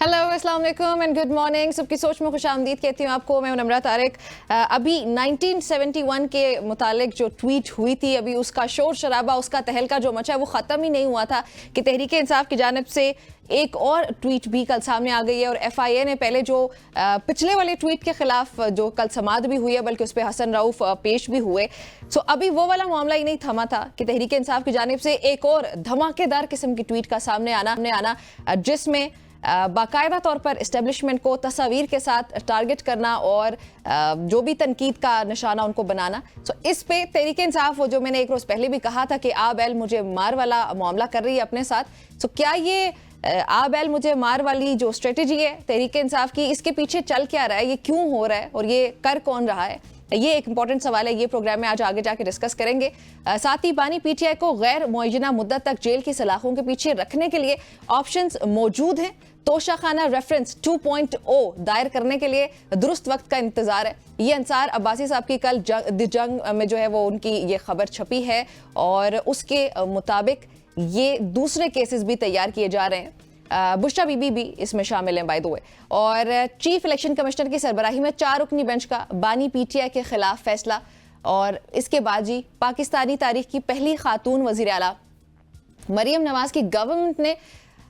Hello अस्सलाम वालेकुम and good morning. सबकी सोच में खुशामदीद कहती हूँ आपको। मैं नम्रा तारिक। अभी 1971 के मुतालिक जो ट्वीट हुई थी, अभी उसका शोर शराबा, उसका तहलका जो मचा है वो ख़त्म ही नहीं हुआ था कि तहरीक इंसाफ की जानिब से एक और ट्वीट भी कल सामने आ गई है। और FIA ने पहले जो पिछले वाले ट्वीट के खिलाफ जो कल समाअत भी हुई है, बल्कि उस पर हसन रऊफ पेश भी हुए। सो अभी वो वाला मामला ही नहीं थमा था कि तहरीक इंसाफ की जानिब से एक और धमाकेदार किस्म की ट्वीट का सामने आना जिसमें बाकायदा तौर पर इस्टेब्लिशमेंट को तस्वीर के साथ टारगेट करना और जो भी तनकीद का निशाना उनको बनाना। सो इस पे तहरीक इंसाफ, वो जो मैंने एक रोज़ पहले भी कहा था कि आ बैल मुझे मार वाला मामला कर रही है अपने साथ। सो क्या ये आ बैल मुझे मार वाली जो स्ट्रेटजी है तहरीक इंसाफ की, इसके पीछे चल क्या रहा है, ये क्यों हो रहा है और ये कर कौन रहा है, ये एक इंपॉर्टेंट सवाल है। ये प्रोग्राम में आज आगे जाके डिस्कस करेंगे। साथ ही बानी PTI को गैर मुअय्यना मुद्दत तक जेल की सलाखों के पीछे रखने के लिए ऑप्शंस मौजूद हैं। तोशाखाना रेफरेंस 2.0 दायर करने के लिए दुरुस्त वक्त का इंतजार है। ये अंसार अब्बासी साहब की कल जंग में जो है वो उनकी ये खबर छपी है और उसके मुताबिक ये दूसरे केसेस भी तैयार किए जा रहे हैं। बुशरा बीबी भी इसमें शामिल हैं बाय द वे। और चीफ इलेक्शन कमिश्नर की सरबराही में 4 रुकनी बेंच का बानी PTI के खिलाफ फैसला। और इसके बाद जी पाकिस्तानी तारीख की पहली खातून वजीर आला मरियम नवाज की गवर्नमेंट ने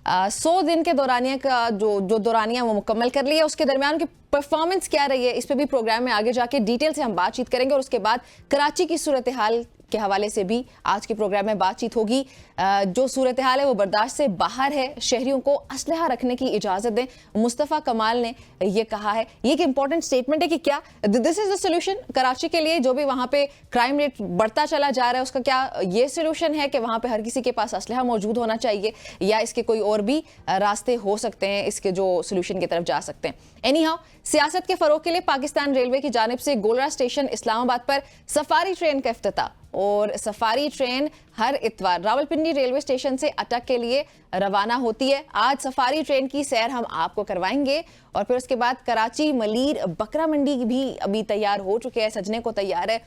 100 दिन के दौरानिया का जो दौरानिया वो मुकम्मल कर लिया। उसके दरमियान की परफॉर्मेंस क्या रही है, इस पे भी प्रोग्राम में आगे जाके डिटेल से हम बातचीत करेंगे। और उसके बाद कराची की सूरत हाल के हवाले से भी आज के प्रोग्राम में बातचीत होगी। जो सूरत हाल है वो बर्दाश्त से बाहर है, शहरियों को असलहा रखने की इजाज़त दें। मुस्तफ़ा कमाल ने ये कहा है, ये एक इंपॉर्टेंट स्टेटमेंट है कि क्या this is the solution Karachi के लिए। जो भी वहाँ पे क्राइम रेट बढ़ता चला जा रहा है, उसका क्या ये सोल्यूशन है कि वहाँ पे हर किसी के पास असलहा मौजूद होना चाहिए, या इसके कोई और भी रास्ते हो सकते हैं इसके जो सोल्यूशन की तरफ जा सकते हैं। एनी हाउ, सियासत के फ़रोग के लिए पाकिस्तान रेलवे की जानिब से गोलरा स्टेशन इस्लामाबाद पर सफारी ट्रेन का इफ्तिताह। और सफारी ट्रेन हर इतवार रावलपिंडी रेलवे स्टेशन से अटक के लिए रवाना होती है। आज सफारी ट्रेन की सैर हम आपको करवाएंगे। और फिर उसके बाद कराची मलीर बकरा मंडी भी अभी तैयार हो चुके हैं, सजने को तैयार है।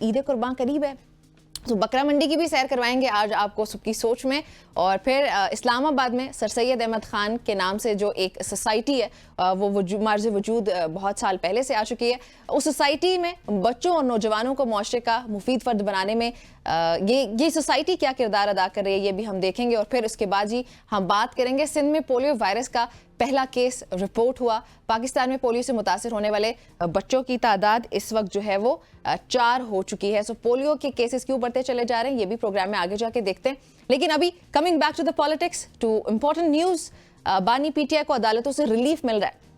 ईद कुर्बान करीब है, तो बकरा मंडी की भी सैर करवाएंगे आज आपको सबकी सोच में। और फिर इस्लामाबाद में सर सैयद अहमद खान के नाम से जो एक सोसाइटी है वो मार्ज वजूद बहुत साल पहले से आ चुकी है। उस सोसाइटी में बच्चों और नौजवानों को मुआशरे का मुफीद फ़र्द बनाने में ये सोसाइटी क्या किरदार अदा कर रही है, ये भी हम देखेंगे। और फिर उसके बाद ही हम बात करेंगे सिंध में पोलियो वायरस का पहला केस रिपोर्ट हुआ। पाकिस्तान में पोलियो से मुतासिर होने वाले बच्चों की तादाद इस वक्त जो है वो 4 हो चुकी है। सो पोलियो के केसेस क्यों बढ़ते चले जा रहे हैं, ये भी प्रोग्राम में आगे जाके देखते हैं। लेकिन अभी coming back to the politics, to important news. बानी PTI को अदालतों से रिलीफ मिल रहा है।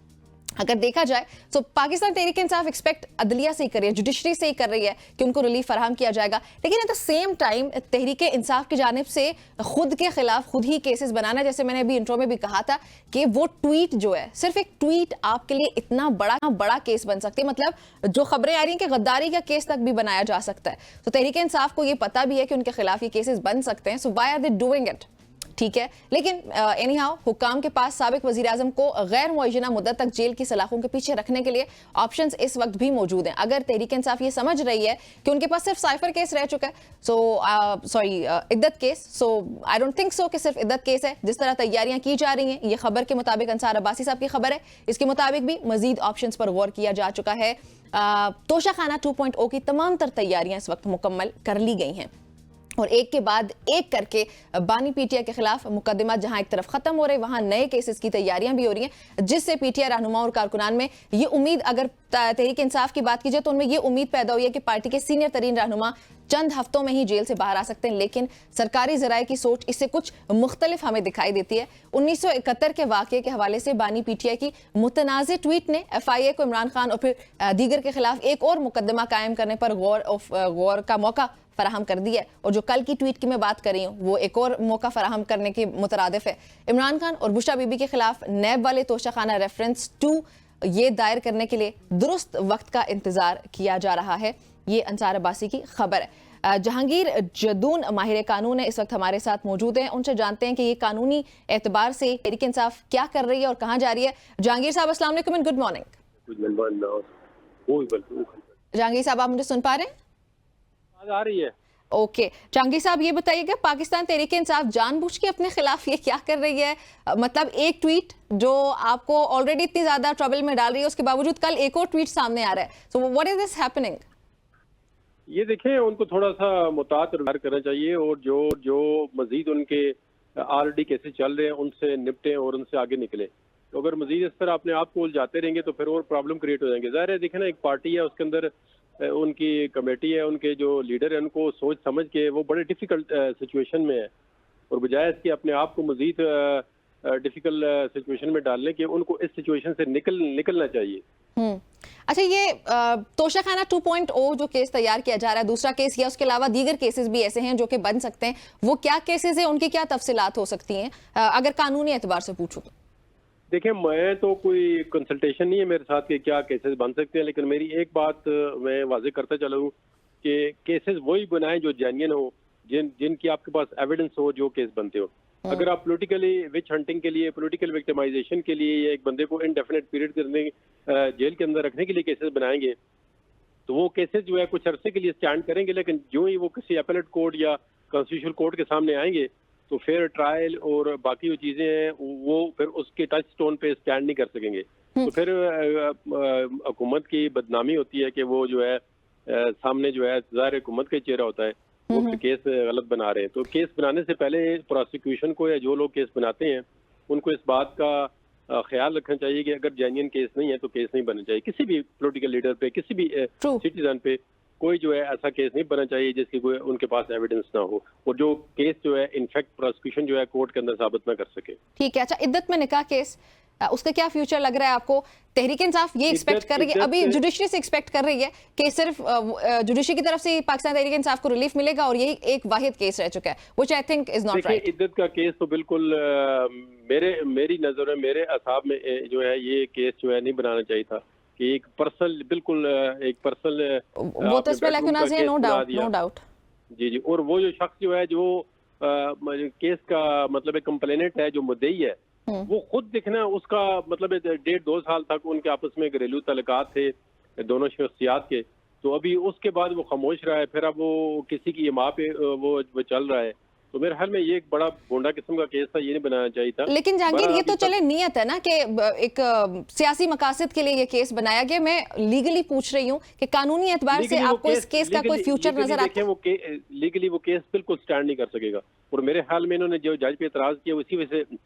अगर देखा जाए तो पाकिस्तान तहरीक इंसाफ एक्सपेक्ट अदलिया से ही कर रही है, जुडिशरी से ही कर रही है कि उनको रिलीफ फराहम किया जाएगा। लेकिन at the same time Tehreek Insaf की जानिब से खुद के खिलाफ खुद ही केसेस बनाना, जैसे मैंने अभी इंट्रो में भी कहा था कि वो ट्वीट जो है, सिर्फ एक ट्वीट आपके लिए इतना बड़ा केस बन सकती है। मतलब जो खबरें आ रही हैं कि गद्दारी का केस तक भी बनाया जा सकता है। तो तहरीक इंसाफ को ये पता भी है कि उनके खिलाफ ये केसेस बन सकते हैं। So why are they doing it, ठीक है। लेकिन एनी हाउ, हुक्काम के पास साबिक वजीर आजम को गैर मुअय्यना मुद्दत तक जेल की सलाखों के पीछे रखने के लिए ऑप्शंस इस वक्त भी मौजूद हैं। अगर तहरीक इंसाफ ये समझ रही है कि उनके पास सिर्फ साइफर केस रह चुका है, इद्दत case, so I don't think so कि सिर्फ इद्दत केस है। जिस तरह तैयारियां की जा रही हैं, ये खबर के मुताबिक अंसार अब्बासी साहब की खबर है, इसके मुताबिक भी मजीद ऑप्शंस पर गौर किया जा चुका है। तोशाखाना 2.0 की तमाम तर तैयारियां इस वक्त मुकम्मल कर ली गई हैं और एक के बाद एक करके बानी PTI के खिलाफ मुकदमा जहां एक तरफ खत्म हो रहे, वहां नए केसेस की तैयारियां भी हो रही हैं, जिससे PTI रहनुमा और कारकुनान में ये उम्मीद, अगर तहरीक इंसाफ की बात की जाए तो उनमें ये उम्मीद पैदा हुई है कि पार्टी के सीनियर तरीन रहनुमा चंद हफ्तों में ही जेल से बाहर आ सकते हैं। लेकिन सरकारी जराये की सोच इससे कुछ मुख्तलिफ हमें दिखाई देती है। 1971 के वाक़े के हवाले से बानी PTI की मुतनाज़ ट्वीट ने FIA को इमरान खान और फिर दीगर के खिलाफ एक और मुकदमा कायम करने पर गौर का मौका फराहम कर दिया है। और जो कल की ट्वीट की मैं बात कर रही हूँ वो एक और मौका फराहम करने के मुतरादिफ है। इमरान खान और बुशरा बीबी के खिलाफ नैब वाले तोशाखाना रेफरेंस 2 ये दायर करने के लिए दुरुस्त वक्त का इंतजार किया जा रहा है। ये अंसार अब्बासी की खबर है। जहांगीर जदून माहिर कानून है, इस वक्त हमारे साथ मौजूद हैं। उनसे जानते हैं कि ये कानूनी एतबार से तहरीक इंसाफ क्या कर रही है और कहाँ जा रही है। जहांगीर साहब अस्सलाम वालेकुम एंड गुड मॉर्निंग। जहांगीर साहब, आप मुझे सुन पा रहे हैं? आ रही है। ओके जहांगीर साहब, ये बताइएगा पाकिस्तान तहरीक इंसाफ जानबूझ के अपने खिलाफ ये क्या कर रही है? मतलब एक ट्वीट जो आपको ऑलरेडी इतनी ज्यादा ट्रबल में डाल रही है, उसके बावजूद कल एक और ट्वीट सामने आ रहा है। So what is this happening? ये देखें, उनको थोड़ा सा मुतात व्यवहार करना चाहिए और जो जो मजीद उनके ऑलरेडी केसेस चल रहे हैं उनसे निपटें और उनसे आगे निकले। तो अगर मजीद इस तरह अपने आप को उलझाते रहेंगे तो फिर और प्रॉब्लम क्रिएट हो जाएंगे। ज़ाहिर है, देखें ना, एक पार्टी है, उसके अंदर उनकी कमेटी है, उनके जो लीडर है उनको सोच समझ के वो बड़े डिफिकल्ट सिचुएशन में है, और बजाय इसके अपने आप को मजीद डिफिकल्ट सिचुएशन में डालने के उनको इस सिचुएशन से निकलना चाहिए। अच्छा, ये तोशाखाना 2.0 जो केस तैयार किया जा रहा है, दूसरा केस या उसके अलावा दीगर केसेस भी ऐसे हैं जो कि बन सकते हैं, वो क्या केसेस हैं, उनकी क्या तफसीलात हो सकती हैं अगर कानूनी एतबार से पूछूं तो? देखिए, मैं तो कोई कंसल्टेशन नहीं है मेरे साथ कि क्या केसेस बन सकते हैं, लेकिन मेरी एक बात मैं वाजे करता चला हूँ कि केसेस वही बनाएं जो जेन्युइन हो, जिनकी आपके पास एविडेंस हो, जो केस बनते हो। अगर आप पॉलिटिकली विच हंटिंग के लिए, पॉलिटिकल विक्टिमाइजेशन के लिए, एक बंदे को इनडेफिनेट पीरियड करने जेल के अंदर रखने के लिए केसेस बनाएंगे, तो वो केसेस जो है कुछ अरसे के लिए स्टैंड करेंगे, लेकिन जो ही वो किसी अपीलेट कोर्ट या कॉन्स्टिट्यूशनल कोर्ट के सामने आएंगे तो फिर ट्रायल और बाकी जो चीजें हैं वो फिर उसके टच स्टोन पे स्टैंड नहीं कर सकेंगे। तो फिर हुकूमत की बदनामी होती है कि वो जो है सामने जो है ज़ाहिर हुकूमत का चेहरा होता है, वो केस गलत बना रहे हैं। तो केस बनाने से पहले प्रोसिक्यूशन को या जो लोग केस बनाते हैं उनको इस बात का ख्याल रखना चाहिए कि अगर जेन्युइन केस नहीं है तो केस नहीं बनना चाहिए। किसी भी पॉलिटिकल लीडर पे, किसी भी सिटीजन पे कोई जो है ऐसा केस नहीं बनना चाहिए जिसकी कोई उनके पास एविडेंस ना हो, और जो केस जो है इनफैक्ट प्रोसिक्यूशन जो है कोर्ट के अंदर साबित ना कर सके। ठीक है। अच्छा, इद्दत में निकाह केस, उसका क्या फ्यूचर लग रहा है आपको? तहरीक इंसाफ ये एक्सपेक्ट कर रही है, अभी जुडिशरी से एक्सपेक्ट कर रही है कि सिर्फ जुडिशरी की तरफ से पाकिस्तान तहरीक इंसाफ को रिलीफ मिलेगा, और यही एक वाहिद केस रह चुका है, which I think is not right. इद्दत का केस तो बिल्कुल मेरी नजर में, मेरे असाब में जो है ये केस जो है नहीं बनाना चाहिए था कि एक पर्सनल, बिल्कुल एक पर्सनल वो तो इसमें लेकिन नो डाउट। जी जी, और वो जो शख्स जो है जो केस का मतलब एक कंप्लेनेंट है, जो मुद्दई है, वो खुद देखना उसका मतलब 1.5-2 साल तक उनके आपस में घरेलू तल्लुकात थे दोनों शख्सियात के, तो अभी उसके बाद वो खामोश रहा है, फिर अब वो किसी की माँ पे वो चल रहा है। तो मेरे ख्याल में ये एक बड़ा गोंडा किस्म का केस था, ये नहीं बनाना चाहिए था। लेकिन जहांगीर, ये तो चले नियत है ना कि एक सियासी मकासद के लिए ये केस बनाया गया। मैं लीगली पूछ रही हूँ कि कानूनी एतबार से आपको इस केस का कोई फ्यूचर नजर आता है? लीगली वो केस बिल्कुल स्टैंड नहीं कर सकेगा, और मेरे ख्याल में इन्होंने जो जज पे एतराज किया उसी वजह से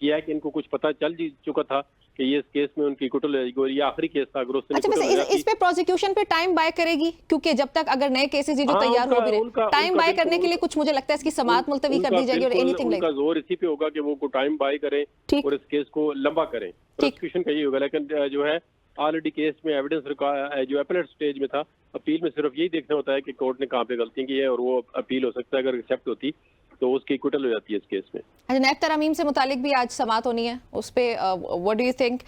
किया है कि इनको कुछ पता चल चुका था कि ये इस केस में उनकी कुटल ये आखिरी केस था। अगर उससे अच्छा, इस पे प्रोसिक्यूशन पे टाइम बाय करेगी, क्योंकि जब तक अगर नए केसेस जो तैयार हो भी रहे, टाइम बाय करने के लिए कुछ मुझे लगता है इसकी समाअत मुलतवी कर दी जाएगी और एनीथिंग लाइक। उनका जोर इसी पे होगा कि वो टाइम बाय करें और इस केस को लंबा करें। प्रोसिक्यूशन का ये होगा, लेकिन जो है ऑलरेडी केस में एविडेंस जो अपीलेट स्टेज में था, अपील में सिर्फ यही देखना होता है कि कोर्ट ने कहाँ पे गलती की है, और वो अपील हो सकता है, अगर एक्सेप्ट होती तो उसकी कुटल हो जाती है इस केस में। अच्छा, नैब तरमीम से मुतालिक भी आज समाअत होनी है, उस पे व्हाट डू यू थिंक?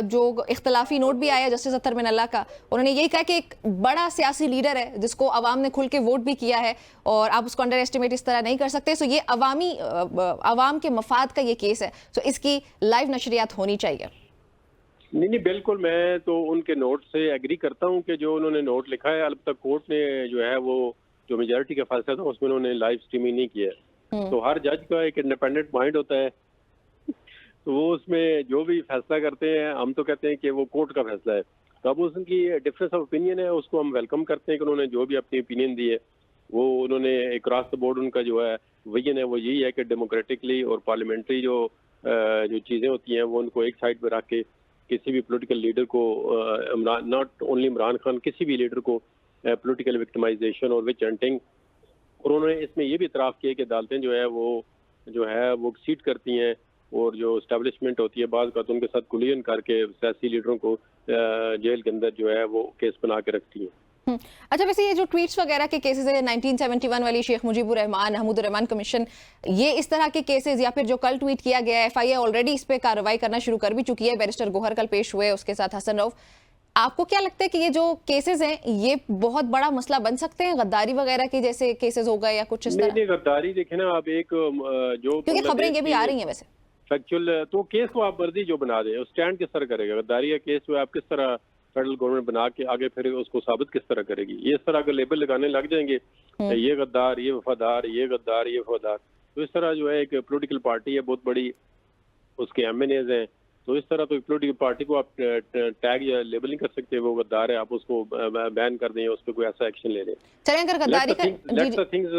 जो इख्तलाफी नोट भी आया जस्टिस अत्तर मिनल्ला का, उन्होंने यही कहा कि एक बड़ा सियासी लीडर है जिसको अवाम ने खुल के वोट भी किया है, और आप उसको अंडर एस्टिमेट इस तरह नहीं कर सकते। सो ये अवाम के मफाद का ये केस है, तो इसकी लाइव नशरियात होनी चाहिए। नहीं, बिल्कुल, मैं तो उनके नोट से एग्री करता हूँ कि जो उन्होंने नोट लिखा है, अब तक कोर्ट ने जो है वो जो मेजॉरिटी का फैसला था उसमें उन्होंने लाइव स्ट्रीमिंग नहीं किया है। तो हर जज का एक इंडिपेंडेंट माइंड होता है, तो वो उसमें जो भी फैसला करते हैं, हम तो कहते हैं कि वो कोर्ट का फैसला है। तो अब उनकी डिफरेंस ऑफ ओपिनियन है, उसको हम वेलकम करते हैं कि उन्होंने जो भी अपनी ओपिनियन दी है, वो उन्होंने अक्रॉस द बोर्ड उनका जो है विजन है वो यही है कि डेमोक्रेटिकली और पार्लियामेंट्री जो चीज़ें होती हैं वो उनको एक साइड पर रख के किसी भी पोलिटिकल लीडर को, नॉट ओनली इमरान खान, किसी भी लीडर को पोलिटिकल विक्टिमाइजेशन और विच हंटिंग, और उन्होंने इसमें ये भी इतराफ़ किया कि अदालतें जो है वो सीट करती हैं, और जो एस्टेब्लिशमेंट होती है बाज़ का तो उनके साथ कुलियन करके सियासी लीडरों को जेल के अंदर जो है वो केस बना के रखती हैं। अच्छा, वैसे ये जो ट्वीट्स वगैरह के केसेस है, 1971 वाली शेख मुजीबुर रहमान, महमूदुर रहमान कमीशन, ये इस तरह के केसेस, या फिर जो कल ट्वीट किया गया है, FIA ऑलरेडी इस पे कार्रवाई करना शुरू कर भी चुकी है, बैरिस्टर गोहर कल पेश हुए, उसके साथ हसन रऊफ। आपको क्या लगता है कि ये जो केसेस हैं ये बहुत बड़ा मसला बन सकते हैं, गद्दारी वगैरह के जैसे केसेस हो गए या कुछ इस तरह? नहीं, गद्दारी देखे ना आप, एक जो क्योंकि खबरें ये भी आ रही हैं वैसे फैक्चुअल, तो केस को आप मर्जी जो बना दें, स्टैंड किस तरह करेगा? गद्दारी का केस जो है आप किस तरह फेडरल गवर्नमेंट बना के आगे फिर उसको साबित किस तरह करेगी। ये इस तरह अगर लेबल लगाने लग जाएंगे, ये गद्दार, ये वफादार, ये गद्दार, ये वफादार, तो इस तरह जो है एक पॉलिटिकल पार्टी है बहुत बड़ी, उसके एमएनएज हैं, तो इस तरह तो एक पॉलिटिकल पार्टी को आप टैग या लेबल नहीं कर सकते वो गद्दार है, आप उसको बैन कर दें, उस पर कोई ऐसा एक्शन ले लें। चलें अगर गद्दारी का लेट्स द थिंग्स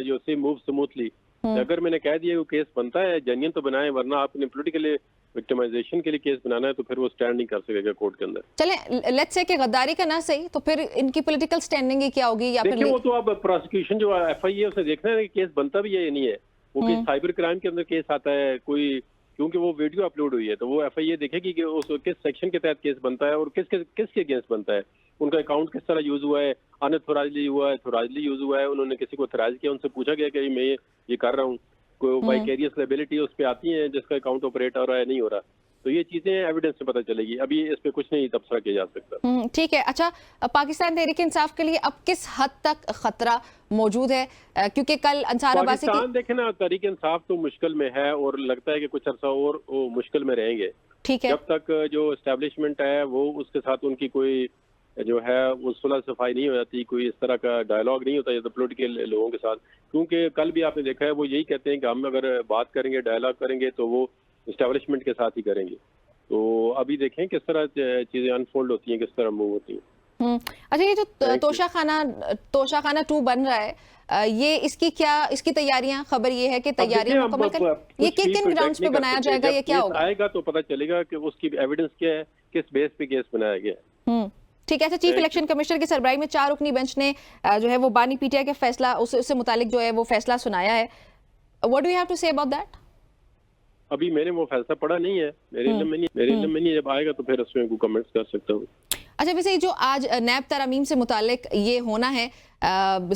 जो से मूव स्मूथली। अगर मैंने कह दिया वो केस बनता है, जेन्युइन तो बनाए, वरना आपने पॉलिटिकल विक्टिमाइजेशन के लिए केस बनाना है तो फिर वो स्टैंड नहीं कर सकेगा कोर्ट के अंदर। चलें लेट्स से कि गद्दारी का ना सही तो फिर इनकी पॉलिटिकल स्टैंडिंग क्या होगी? या देखिए वो तो अब प्रोसिक्यूशन जो एफआईए उसे देखना है कि केस बनता भी है या नहीं है। वो किस साइबर क्राइम के अंदर केस आता है कोई, क्योंकि वो वीडियो अपलोड हुई है, तो वो एफआईए देखेगी कि उस किस सेक्शन के तहत केस बनता है और किसके अगेंस्ट बनता है, उनका अकाउंट किस तरह यूज हुआ है, अनऑथराइजली हुआ है, थोराइजली यूज हुआ है, उन्होंने किसी को ऑथराइज किया, उनसे पूछा गया कि मैं ये कर रहा हूँ, कोई वाइकेरियस लायबिलिटी उस पर आती है जिसका अकाउंट ऑपरेट हो रहा है नहीं हो रहा, तो ये चीजें एविडेंस से पता चलेगी। अभी इस पे कुछ नहीं तबसरा किया जा सकता। ठीक है। अच्छा, पाकिस्तान तहरीक इंसाफ के लिए अब किस हद तक खतरा मौजूद है? क्योंकि कल अंसार अब्बासी पाकिस्तान देखे ना, तहरीक इंसाफ तो मुश्किल में है और लगता है कि कुछ अर्सा और वो मुश्किल में रहेंगे। ठीक है, जब तक जो एस्टेब्लिशमेंट है वो उसके साथ उनकी कोई जो है वो सुलह सफाई नहीं हो जाती, कोई इस तरह का डायलॉग नहीं होता जैसे पोलिटिकल लोगों के साथ, क्योंकि कल भी आपने देखा है वो यही कहते हैं कि हम अगर बात करेंगे, डायलॉग करेंगे तो वो एस्टेब्लिशमेंट के साथ ही करेंगे। तो अभी देखें किस तरह चीजें अनफोल्ड होती हैं, किस तरह मूव होती हैं। अच्छा, ये जो तोशाखाना 2 बन रहा है, ये इसकी तैयारियां, खबर ये है कि तैयारियां मुकम्मल कर, ये किन ग्राउंड्स पे बनाया जाएगा, ये क्या होगा? आएगा तो पता चलेगा कि उसकी एविडेंस क्या है, किस बेस पे केस बनाया गया है। ठीक है। अच्छा, चीफ इलेक्शन कमिश्नर की सरबराही में 4 रुकनी बेंच ने जो है वो बानी पीटीआई के फैसला उससे मुतालिक जो है वो फैसला सुनाया है। What do you have to say about that? अभी मैंने वो फैसला पढ़ा नहीं है, मेरे इल्म में नहीं, जब आएगा तो फिर उसमें कमेंट्स कर सकता हूँ। अच्छा, वैसे जो आज नैब तरमीम से मुतालिक ये होना है,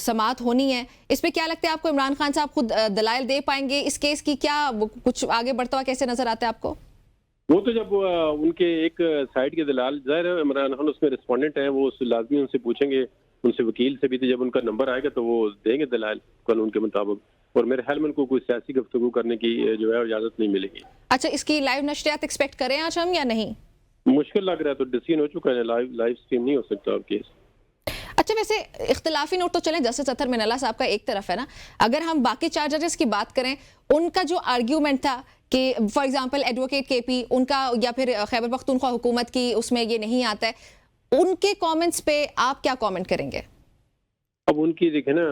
समाअत होनी है, इस पे क्या लगता है आपको? इमरान खान साहब खुद दलाइल दे पाएंगे इस केस की? क्या कुछ आगे बढ़ता हुआ कैसे नजर आता है आपको? वो तो जब उनके एक साइड के दलाल, जाहिर है इमरान खान उसमें रिस्पोंडेंट है, वो लाजमी उनसे पूछेंगे, उनसे वकील से भी, तो जब उनका नंबर आएगा तो वो देंगे दलाइल कानून के मुताबिक, और मेरे ख्याल में उनको कोई सियासी गुफ्तगू करने की जो है इजाजत नहीं मिलेगी। अच्छा, इसकी लाइव नशरियात एक्सपेक्ट करें आज हम या नहीं? मुश्किल लग रहा है, तो डिसीजन हो चुका है, लाइव स्ट्रीम नहीं हो सकता केस। अच्छा, वैसे इख्तिलाफी नोट तो चलें, जस्टिस अतहर मिनल्ला साहब का एक तरफ है ना, अगर हम बाकी 4 जजेस की बात करें, उनका जो आर्ग्यूमेंट था कि फॉर एग्जांपल एडवोकेट केपी उनका, या फिर खैबर पख्तूनख्वा हुकूमत की उसमें ये नहीं आता है, उनके कमेंट्स पे आप क्या कमेंट करेंगे? अब उनकी देखे ना,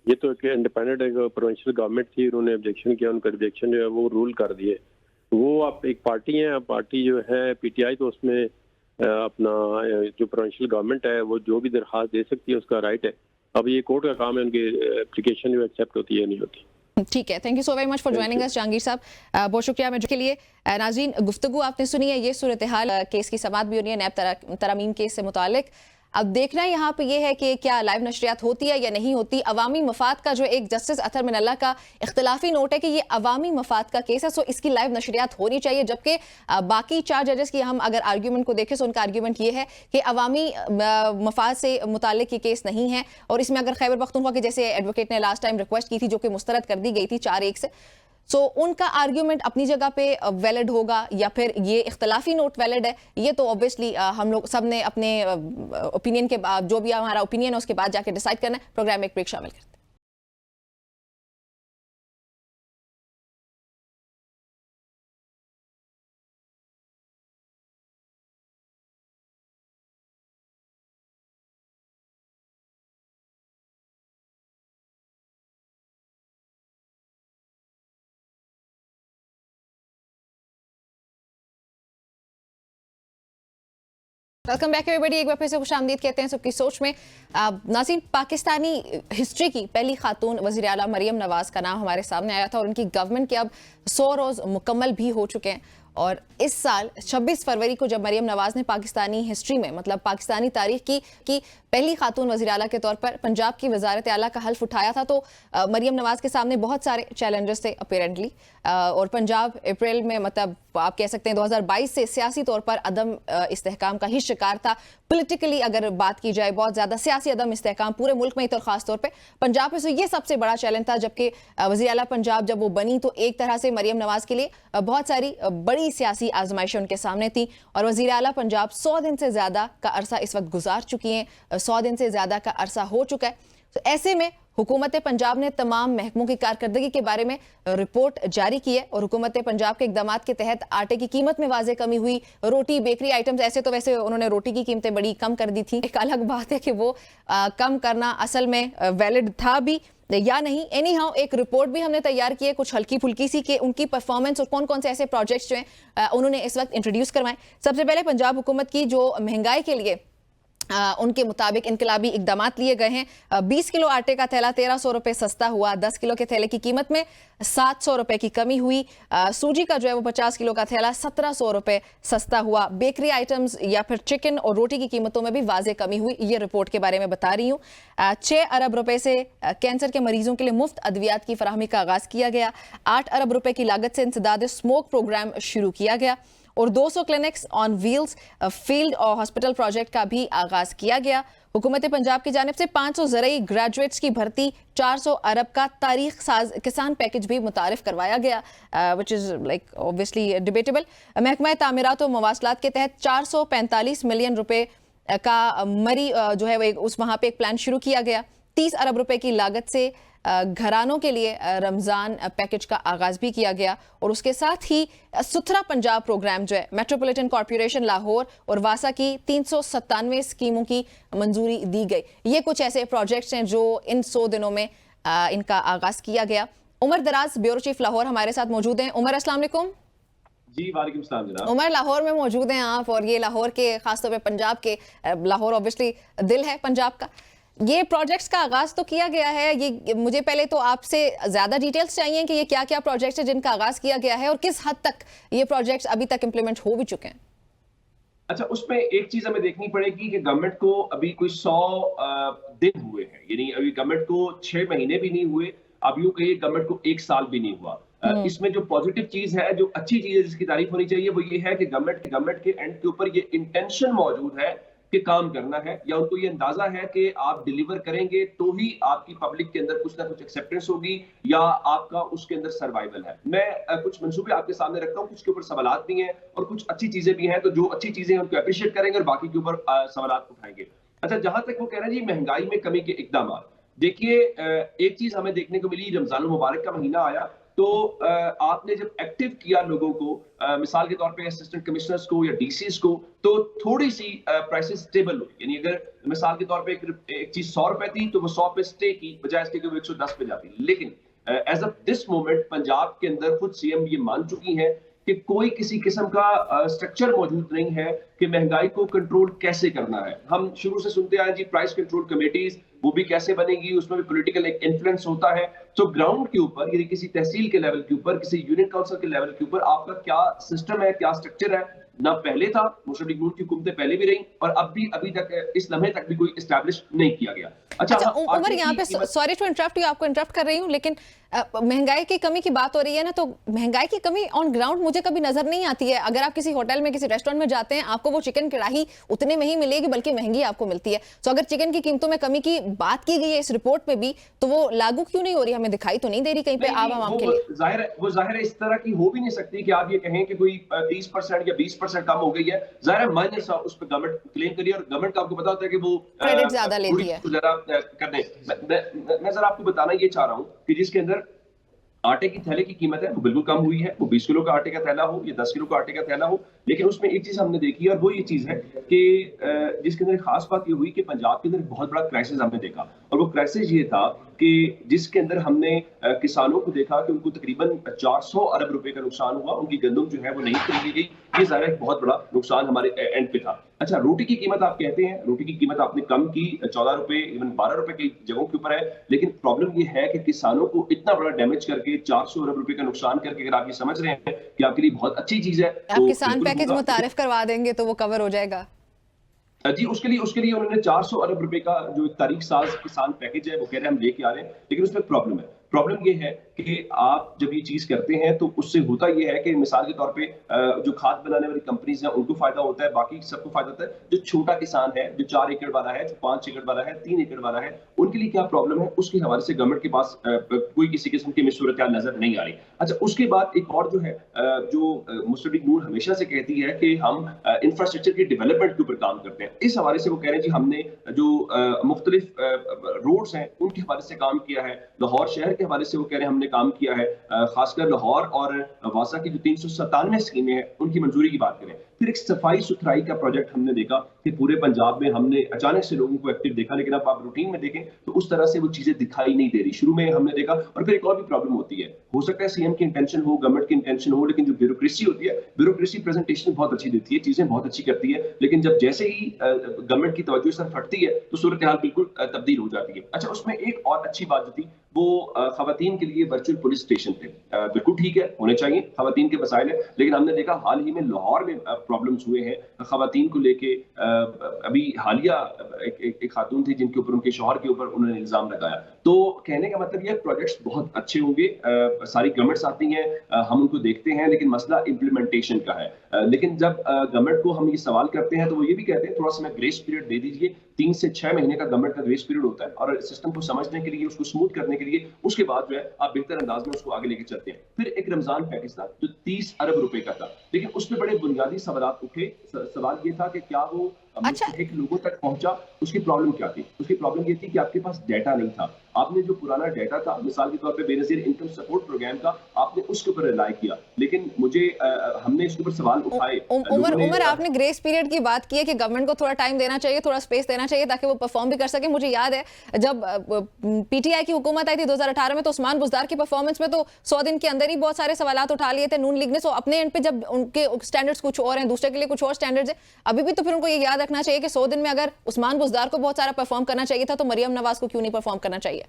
ये तो एक इंडिपेंडेंट एक प्रोविंशियल गवर्नमेंट थी, उन्होंने ऑब्जेक्शन किया, उनका ऑब्जेक्शन जो है वो रूल कर दिए। वो आप एक पार्टी है, पार्टी जो है पीटीआई, तो उसमें अपना जो प्रोविंशियल गवर्नमेंट है वो जो भी दरखास्त दे सकती है, उसका राइट है। अब ये कोर्ट का काम है, उनकी एप्लीकेशन जो एक्सेप्ट होती है नहीं होती। ठीक है, thank you so very much for joining अस जहांगीर साहब, बहुत शुक्रिया मैं के लिए। नाज़रीन, गुफ्तगू आपने सुनी है, ये सूरत हाल, केस की समाअत भी हो रही है नैब तरमीम केस से मुतालिक। अब देखना यहाँ पे ये है कि क्या लाइव नशरियात होती है या नहीं होती। अवामी मफाद का जो एक जस्टिस अतहर मिनल्ला का इख्तिलाफी नोट है कि ये अवामी मफाद का केस है, सो इसकी लाइव नशरियात होनी चाहिए, जबकि बाकी 4 जजेस की हम अगर आर्ग्यूमेंट को देखें तो उनका आर्ग्यूमेंट ये है कि अवामी मफाद से मुतालिक ये केस नहीं है, और इसमें अगर खैबर पख्तूनख्वा के जैसे एडवोकेट ने लास्ट टाइम रिक्वेस्ट की थी जो कि मुस्तरद कर दी गई थी 4-1 से, सो उनका आर्ग्यूमेंट अपनी जगह पे वैलिड होगा या फिर ये इख्तिलाफी नोट वैलिड है, ये तो ऑब्वियसली हम लोग सब ने अपने ओपिनियन के बाद, जो भी हमारा ओपिनियन है उसके बाद जाके डिसाइड करना है। प्रोग्राम में एक ब्रेक शामिल करते हैं। वेलकम बैक एवरीबॉडी, एक बार फिर से खुशामदीद कहते हैं सबकी सोच में। नाज़रीन, पाकिस्तानी हिस्ट्री की पहली खातून वज़ीर आला मरियम नवाज़ का नाम हमारे सामने आया था, और उनकी गवर्नमेंट के अब 100 रोज़ मुकम्मल भी हो चुके हैं। और इस साल 26 फरवरी को जब मरियम नवाज़ ने पाकिस्तानी हिस्ट्री में, मतलब पाकिस्तानी तारीख की पहली खातून वज़ीर आला के तौर पर पंजाब की वज़ारत आला का हल्फ उठाया था, तो मरियम नवाज़ के सामने बहुत सारे चैलेंजेस थे अपेरेंटली, और पंजाब अप्रैल में, मतलब आप कह सकते हैं 2022 से सियासी तौर पर अदम इस्तेहकाम का ही शिकार था। पॉलिटिकली अगर बात की जाए बहुत ज़्यादा सियासी अदम इस्तेहकाम पूरे मुल्क में ही, तो ख़ास तौर पे पंजाब में से ये सबसे बड़ा चैलेंज था। जबकि वज़ीर आला पंजाब जब वो बनी तो एक तरह से मरियम नवाज़ के लिए बहुत सारी बड़ी सियासी आजमाइशें उनके सामने थी और वज़ीर आला पंजाब 100 दिन से ज़्यादा का अरसा इस वक्त गुजार चुकी हैं, 100 दिन से ज़्यादा का अरसा हो चुका है। तो ऐसे में हुकूमत पंजाब ने तमाम महकमों की कारकर्दगी के बारे में रिपोर्ट जारी की है और हुकूमत पंजाब के इकदाम के तहत आटे की कीमत में वाज़े कमी हुई, रोटी बेकरी आइटम्स, ऐसे तो वैसे उन्होंने रोटी की कीमतें बड़ी कम कर दी थी। एक अलग बात है कि वो कम करना असल में वैलिड था भी या नहीं। एनी हाउ एक रिपोर्ट भी हमने तैयार की है कुछ हल्की फुल्की सी कि उनकी परफॉर्मेंस और कौन कौन से ऐसे प्रोजेक्ट्स जो हैं उन्होंने इस वक्त इंट्रोड्यूस करवाएं। सबसे पहले पंजाब हुकूमत की जो महंगाई के लिए उनके मुताबिक इनकलाबी इकदाम लिए गए हैं। 20 किलो आटे का थैला 1300 रुपये सस्ता हुआ, 10 किलो के थैले की कीमत में 700 रुपये की कमी हुई, सूजी का जो है वो 50 किलो का थैला 1700 रुपये सस्ता हुआ, बेकरी आइटम्स या फिर चिकन और रोटी की कीमतों में भी वाज़े कमी हुई। ये रिपोर्ट के बारे में बता रही हूँ। 6 अरब रुपए से कैंसर के मरीजों के लिए मुफ्त अद्वियात की फराहमी का आगाज़ किया गया। 8 अरब रुपए की लागत से इंसदाद स्मोक प्रोग्राम शुरू किया गया और 200 क्लिनिक्स ऑन व्हील्स फील्ड और हॉस्पिटल प्रोजेक्ट का भी आगाज किया गया। हुकूमत पंजाब की जानिब से 500 ज़रई ग्रेजुएट्स की भर्ती, 400 अरब का तारीख साज किसान पैकेज भी मुतारिफ करवाया गया, which is like obviously debatable. महकमा तामीरात और मवासलात के तहत 445 मिलियन रुपए का मरी जो है वो उस वहाँ पे एक प्लान शुरू किया गया। 30 अरब रुपए की लागत से घरानों के लिए रमज़ान पैकेज का आगाज़ भी किया गया और उसके साथ ही सुथरा पंजाब प्रोग्राम जो है मेट्रोपॉलिटन कॉरपोरेशन लाहौर और वासा की 397 स्कीमों की मंजूरी दी गई। ये कुछ ऐसे प्रोजेक्ट्स हैं जो इन 100 दिनों में इनका आगाज़ किया गया। उमर दराज ब्यूरो चीफ लाहौर हमारे साथ मौजूद हैं। उमर अस्सलाम वालेकुम। जी वालेकुम सलाम जनाब। उमर लाहौर में मौजूद हैं आप और ये लाहौर के खासतौर पे पंजाब के, लाहौर ऑब्वियसली दिल है पंजाब का। ये प्रोजेक्ट्स का आगाज तो किया गया है, ये मुझे पहले तो आपसे ज्यादा डिटेल्स चाहिए कि ये क्या क्या प्रोजेक्ट्स हैं जिनका आगाज किया गया है और किस हद तक ये प्रोजेक्ट्स अभी तक इंप्लीमेंट हो भी चुके हैं। अच्छा, उसमें एक चीज हमें देखनी पड़ेगी कि गवर्नमेंट को अभी कोई 100 दिन हुए हैं, यानी अभी गवर्नमेंट को 6 महीने भी नहीं हुए, अब यूं कहिए गवर्नमेंट को 1 साल भी नहीं हुआ। इसमें जो पॉजिटिव चीज है, जो अच्छी चीज है, जिसकी तारीफ होनी चाहिए, वो ये है कि गवर्नमेंट के एंड के ऊपर ये इंटेंशन मौजूद है कि काम करना है, या उनको ये अंदाजा है कि आप डिलीवर करेंगे तो ही आपकी पब्लिक के अंदर कुछ ना कुछ एक्सेप्टेंस होगी या आपका उसके अंदर सर्वाइवल है। मैं कुछ मंसूबे आपके सामने रखता हूँ, कुछ के ऊपर सवालात भी हैं और कुछ अच्छी चीजें भी हैं, तो जो अच्छी चीजें हैं उनको अप्रिशिएट करेंगे और बाकी के ऊपर सवालात उठाएंगे। अच्छा, जहां तक वो कह रहे हैं जी महंगाई में कमी के इकदाम, देखिए एक चीज हमें देखने को मिली, रमजान मुबारक का महीना आया तो आपने जब एक्टिव किया लोगों को, मिसाल के तौर पे असिस्टेंट कमिश्नर्स को या डीसीज को, तो थोड़ी सी प्राइसेस स्टेबल हुई। यानी अगर मिसाल के तौर पे एक चीज 100 रुपए थी तो वो 100 पे स्टे की, बजाय इसके कि वो 110 पे जाती। लेकिन as of this moment Punjab के अंदर खुद सीएम ये मान चुकी है कि कोई किसी किस्म का स्ट्रक्चर मौजूद नहीं है कि महंगाई को कंट्रोल कैसे करना है। हम शुरू से सुनते आए जी प्राइस कंट्रोल कमेटीज, वो भी कैसे बनेगी, उसमें भी पॉलिटिकल एक इन्फ्लुएंस होता है। तो ग्राउंड के ऊपर, यानी किसी तहसील के लेवल के ऊपर, किसी यूनियन काउंसिल के लेवल के ऊपर आपका क्या सिस्टम है, क्या स्ट्रक्चर है, ना पहले था, मुस्लिम लीग नून की हुकूमतें पहले भी रही और अब भी अभी तक इस लम्हे तक भी कोई एस्टैब्लिश नहीं किया गया। अच्छा उमर, यहाँ पे सॉरी टू इंटरप्ट यू, आपको इंटरप्ट कर रही हूँ, लेकिन महंगाई की कमी की बात हो रही है ना, तो महंगाई की कमी ऑन ग्राउंड मुझे कभी नजर नहीं आती है। अगर आप किसी होटल में, किसी रेस्टोरेंट में जाते हैं, आपको वो चिकन कढ़ाई उतने में ही मिलेगी, बल्कि महंगी आपको मिलती है। तो अगर चिकन की कीमतों में कमी की बात की गई है इस रिपोर्ट में भी, तो वो लागू क्यों नहीं हो रही, हमें दिखाई तो नहीं दे रही कहीं पे आवाम के लिए। जाहिर है इस तरह की हो भी नहीं सकती कि आप ये कहें कि कोई 30% या 20% कम हो गई है। जाहिर है माइनर सा उस पर गवर्नमेंट क्लेम करिए और गवर्नमेंट का आपको पता होता है कि वो क्रेडिट ज्यादा लेती है। मैं जरा आपको बताना ये चाह रहा हूँ कि जिसके अंदर आटे की थैले की कीमत है वो बिल्कुल कम हुई है, वो 20 किलो का आटे का थैला हो या 10 किलो का आटे का थैला हो, लेकिन उसमें एक चीज हमने देखी और वो ये चीज है कि जिसके अंदर खास बात ये हुई कि पंजाब के अंदर बहुत बड़ा क्राइसिस हमने देखा, और वो क्राइसिस ये था कि जिसके अंदर हमने किसानों को देखा कि उनको तकरीबन 400 अरब रुपए का नुकसान हुआ, उनकी गंदम जो है वो नहीं खरीदी गई। ये ज़ाहिर एक बहुत बड़ा नुकसान हमारे एंड पे था। अच्छा, रोटी की कीमत आप कहते हैं, रोटी की कीमत आपने कम की, 14 रुपए इवन 12 रुपए की जगहों के ऊपर है, लेकिन प्रॉब्लम ये है कि किसानों को इतना बड़ा डैमेज करके 400 अरब रुपए का नुकसान करके अगर आप ये समझ रहे हैं कि आपके लिए बहुत अच्छी चीज है, आप किसान पैकेज मुतारिफ करवा देंगे तो वो कवर हो जाएगा। जी, उसके लिए उन्होंने 400 अरब रुपए का जो तारीख साज किसान पैकेज है वो कह रहे हैं हम लेके आ रहे हैं, लेकिन उसमें प्रॉब्लम है। प्रॉब्लम ये है कि आप जब ये चीज करते हैं तो उससे होता ये है कि मिसाल के तौर पे जो खाद बनाने वाली कंपनीज हैं उनको फायदा होता है, बाकी सबको फायदा होता है। जो छोटा किसान है, जो 4 एकड़ वाला है, जो 5 एकड़ वाला है, 3 एकड़ वाला है, उनके लिए क्या प्रॉब्लम है, उसके हवाले से गवर्नमेंट के पास कोई किसी किस्म की सूरत नजर नहीं आ रही। अच्छा, उसके बाद एक और जो है जो मुस्लिम लीग नून हमेशा से कहती है कि हम इंफ्रास्ट्रक्चर की डेवलपमेंट के ऊपर काम करते हैं। इस हवाले से वो कह रहे हैं जी हमने जो मुख्तलिफ रोड्स हैं उनके हवाले से काम किया है। लाहौर शहर के हवाले से वो कह रहे हैं हमने काम किया है, खासकर लाहौर और वासा की जो 397 स्कीमें हैं उनकी मंजूरी की बात करें। फिर एक सफाई सुथराई का प्रोजेक्ट हमने देखा कि पूरे पंजाब में हमने अचानक से लोगों को एक्टिव देखा, लेकिन अब आप रूटीन में देखें तो उस तरह से वो चीजें दिखाई नहीं दे रही। शुरू में हमने देखा, और फिर एक और भी प्रॉब्लम होती है, हो सकता है सीएम की इंटेंशन हो, गवर्नमेंट की इंटेंशन हो, लेकिन जो ब्यूरोक्रेसी होती है, ब्यूरोक्रेसी प्रेजेंटेशन बहुत अच्छी देती है, चीजें बहुत अच्छी करती है, लेकिन जब जैसे ही गवर्नमेंट की तवज्जो सर फटती है तो सूरत हाल बिल्कुल तब्दील हो जाती है। अच्छा, उसमें एक और अच्छी बात जो थी वो खवातीन के लिए वर्चुअल पुलिस स्टेशन थे। बिल्कुल ठीक है, होने चाहिए, खवातीन के मसाइल है, लेकिन हमने देखा हाल ही में लाहौर में प्रॉब्लम्स हुए हैं खवातीन को लेके। अभी हालिया एक खातून थी जिनके ऊपर उनके शौहर के ऊपर उन्होंने इल्जाम लगाया। तो कहने का मतलब यह प्रोजेक्ट्स बहुत अच्छे होंगे, सारी गवर्नमेंट्स आती हैं, हम उनको देखते हैं, लेकिन मसला इम्प्लीमेंटेशन का है। लेकिन जब गवर्नमेंट को हम ये सवाल करते हैं तो वो ये भी कहते हैं थोड़ा सा ग्रेस पीरियड दे दीजिए। 3 से 6 महीने का गवर्नमेंट का ग्रेस पीरियड होता है, और सिस्टम को समझने के लिए, उसको स्मूथ करने के लिए, उसके बाद जो है आप बेहतर अंदाज में उसको आगे लेके चलते हैं। फिर एक रमजान पैकेज था जो 30 अरब रुपए का था, लेकिन उसमें बड़े बुनियादी सवाल उठे। सवाल ये था कि क्या वो मुस्तहिक लोगों तक पहुंचा, उसकी प्रॉब्लम क्या थी? उसकी प्रॉब्लम ये थी कि आपके पास डेटा नहीं था। आपने जो पुराना डेटा था, मिसाल के तौर पे बेनजीर इनकम सपोर्ट प्रोग्राम का, आपने उसके ऊपर रिलाई किया, लेकिन हमने इसके ऊपर सवाल उठाए। उमर, आपने ग्रेस पीरियड की बात की है कि गवर्नमेंट को थोड़ा टाइम देना चाहिए, थोड़ा स्पेस देना चाहिए ताकि वो परफॉर्म भी कर सके। मुझे याद है जब पीटीआई की हुकूमत आई थी 2018 में, तो उस्मान बुज़दार की परफॉर्मेंस में तो 100 दिन के अंदर ही बहुत सारे सवालात उठा लिए थे नून लीग ने। सो अपने एंड पे जब उनके स्टैंडर्ड्स कुछ और हैं, दूसरे के लिए कुछ और स्टैंडर्ड्स हैं, अभी भी तो फिर उनको ये याद रखना चाहिए कि 100 दिन में अगर उस्मान बुज़दार को बहुत सारा परफॉर्म करना चाहिए था तो मरियम नवाज को क्यों नहीं परफॉर्म करना चाहिए?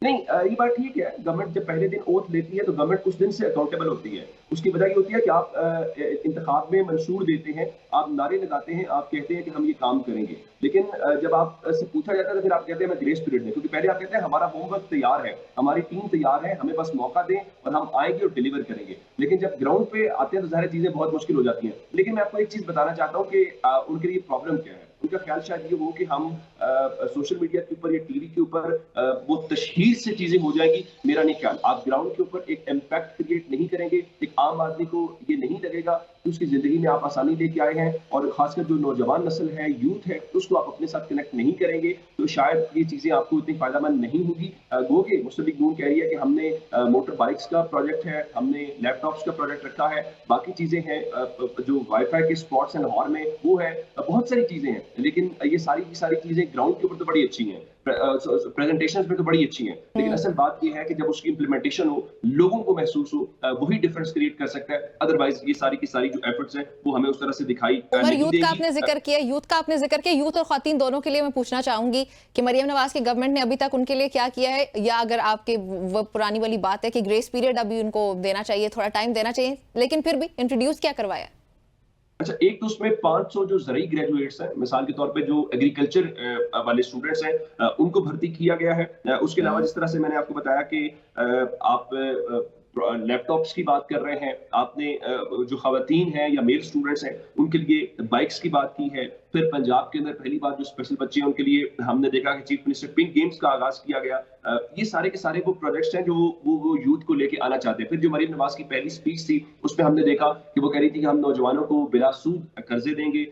नहीं, ये बात ठीक है। गवर्नमेंट जब पहले दिन ओथ लेती है तो गवर्नमेंट कुछ दिन से अकाउंटेबल होती है। उसकी वजह ये होती है कि आप इंतखाब में मंशूर देते हैं, आप नारे लगाते हैं, आप कहते हैं कि हम ये काम करेंगे, लेकिन जब आप से पूछा जाता है तो फिर आप कहते हैं मैं ग्रेस पीरियड में, क्योंकि पहले आप कहते हैं हमारा होमवर्क तैयार है, हमारी टीम तैयार है, हमें बस मौका दें और हम आएंगे और डिलीवर करेंगे। लेकिन जब ग्राउंड पे आते हैं तो सारी चीजें बहुत मुश्किल हो जाती हैं। लेकिन मैं आपको एक चीज बताना चाहता हूँ कि उनके लिए प्रॉब्लम क्या है। उनका ख्याल शायद ये हो कि हम सोशल मीडिया के ऊपर या टीवी के ऊपर वो तशहीर से चीजें हो जाएगी। मेरा नहीं ख्याल। आप ग्राउंड के ऊपर एक इम्पैक्ट क्रिएट नहीं करेंगे, एक आम आदमी को ये नहीं लगेगा कि उसकी जिंदगी में आप आसानी लेके आए हैं, और खासकर जो नौजवान नस्ल है, यूथ है, उसको आप अपने साथ कनेक्ट नहीं करेंगे तो शायद ये चीजें आपको इतनी फायदेमंद नहीं होगी। गो के मुस्लिम लीग नून कह रही है कि हमने मोटर बाइक्स का प्रोजेक्ट है, हमने लैपटॉप्स का प्रोजेक्ट रखा है, बाकी चीजें हैं, जो वाईफाई के स्पॉट्स हैं लाहौर में वो है, बहुत सारी चीजें हैं, लेकिन ये सारी की सारी चीजें ग्राउंड के ऊपर तो बड़ी अच्छी हैं, प्रेजेंटेशंस में तो बड़ी अच्छी हैं, लेकिन असल बात ये है कि जब उसकी इंप्लीमेंटेशन हो, लोगों को महसूस हो, वही डिफरेंस क्रिएट कर सकता है। अदरवाइज ये सारी की सारी जो एफर्ट्स हैं वो हमें उस तरह से दिखाई नहीं यूथ देगी। का आपने जिक्र किया, यूथ और ख्वातीन दोनों के लिए मैं पूछना चाहूंगी कि मरियम नवाज की गवर्नमेंट ने अभी तक उनके लिए क्या किया है, या अगर आपके वो पुरानी वाली बात है कि ग्रेस पीरियड अभी उनको देना चाहिए, थोड़ा टाइम देना चाहिए, लेकिन फिर भी इंट्रोड्यूस क्या करवाया? अच्छा, एक तो उसमें 500 जो ज़रई ग्रेजुएट्स हैं, मिसाल के तौर पे जो एग्रीकल्चर वाले स्टूडेंट्स हैं, उनको भर्ती किया गया है। उसके अलावा जिस तरह से मैंने आपको बताया कि आप लैपटॉप्स की बात कर रहे हैं, आपने जो खवातीन हैं या मेल स्टूडेंट्स हैं उनके लिए बाइक्स की बात की है। फिर पंजाब के अंदर पहली बार जो स्पेशल बच्चे हैं उनके लिए हमने देखा कि चीफ मिनिस्टर पिंक गेम्स का आगाज किया गया। ये सारे के सारे वो प्रोजेक्ट्स हैं जो वो यूथ को लेके आना चाहते हैं। फिर जो मरियम नवाज की पहली स्पीच थी उसमें हमने देखा कि वो कह रही थी कि हम नौजवानों को बिला सूद कर्जे देंगे।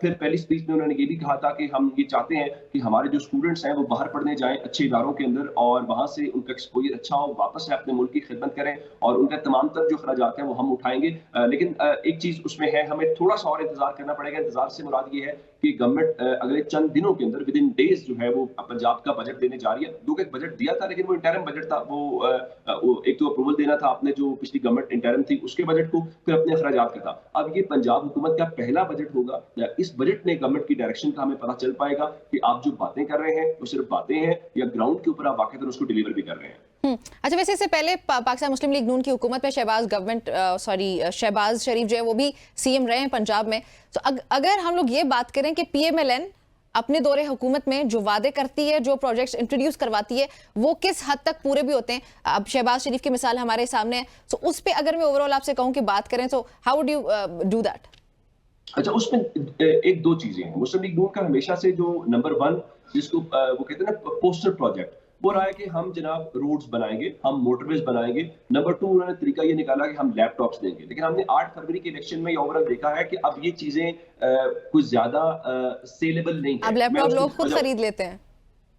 फिर पहली स्पीच में उन्होंने ये भी कहा था कि हम ये चाहते हैं कि हमारे जो स्टूडेंट्स हैं वो बाहर पढ़ने जाएं अच्छे इदारों के अंदर, और वहां से उनका एक्सपोजर अच्छा हो, वापस से अपने मुल्क की खिदमत करें, और उनका तमाम तर जो खर्चात हैं वो हम उठाएंगे। लेकिन एक चीज उसमें है, हमें थोड़ा सा और इंतजार करना पड़ेगा। इंतजार से मुराद ये है कि गवर्नमेंट अगले चंद दिनों के अंदर, विद इन डेज, जो है वो पंजाब का बजट देने जा रही है। लोग एक बजट दिया था, लेकिन वो इंटरिम बजट था, वो एक तो अप्रूवल देना था आपने जो पिछली गवर्नमेंट इंटरिम थी उसके बजट को, फिर अपने अखराजात का था। अब ये पंजाब हुकूमत का पहला बजट होगा। इस बजट में गवर्नमेंट की डायरेक्शन का हमें पता चल पाएगा कि आप जो बातें कर रहे हैं वो सिर्फ बातें हैं या ग्राउंड के ऊपर आप वाकईतन उसको डिलीवर भी कर रहे हैं। अच्छा, वैसे इससे पहले पाकिस्तान मुस्लिम लीग नून की हुकूमत में शहबाज शरीफ जो है वो भी सीएम रहे हैं पंजाब में। तो अगर हम लोग ये बात करें कि पीएमएलएन अपने दौरे हुकूमत में जो वादे करती है, जो प्रोजेक्ट्स इंट्रोड्यूस करवाती है, वो किस हद तक पूरे भी होते हैं? अब शहबाज शरीफ की मिसाल हमारे सामने है, तो उस पर अगर मैं ओवरऑल आपसे कहूँ कि बात करें तो how would you do that? अच्छा, उसमें एक दो चीजें हैं। मुस्लिम लीग नून का हमेशा से जो नंबर 1 जिसको वो कहते हैं ना पोस्टर प्रोजेक्ट, वो रहा है कि हम जनाब रोड्स बनाएंगे, हम मोटरवेज बनाएंगे। नंबर 2 उन्होंने तरीका ये निकाला कि हम लैपटॉप्स देंगे। लेकिन हमने 8 फरवरी के इलेक्शन में ओवरऑल देखा है कि अब ये चीजें कुछ ज्यादा सेलेबल नहीं है। अब लैपटॉप लोग खुद खरीद लेते हैं।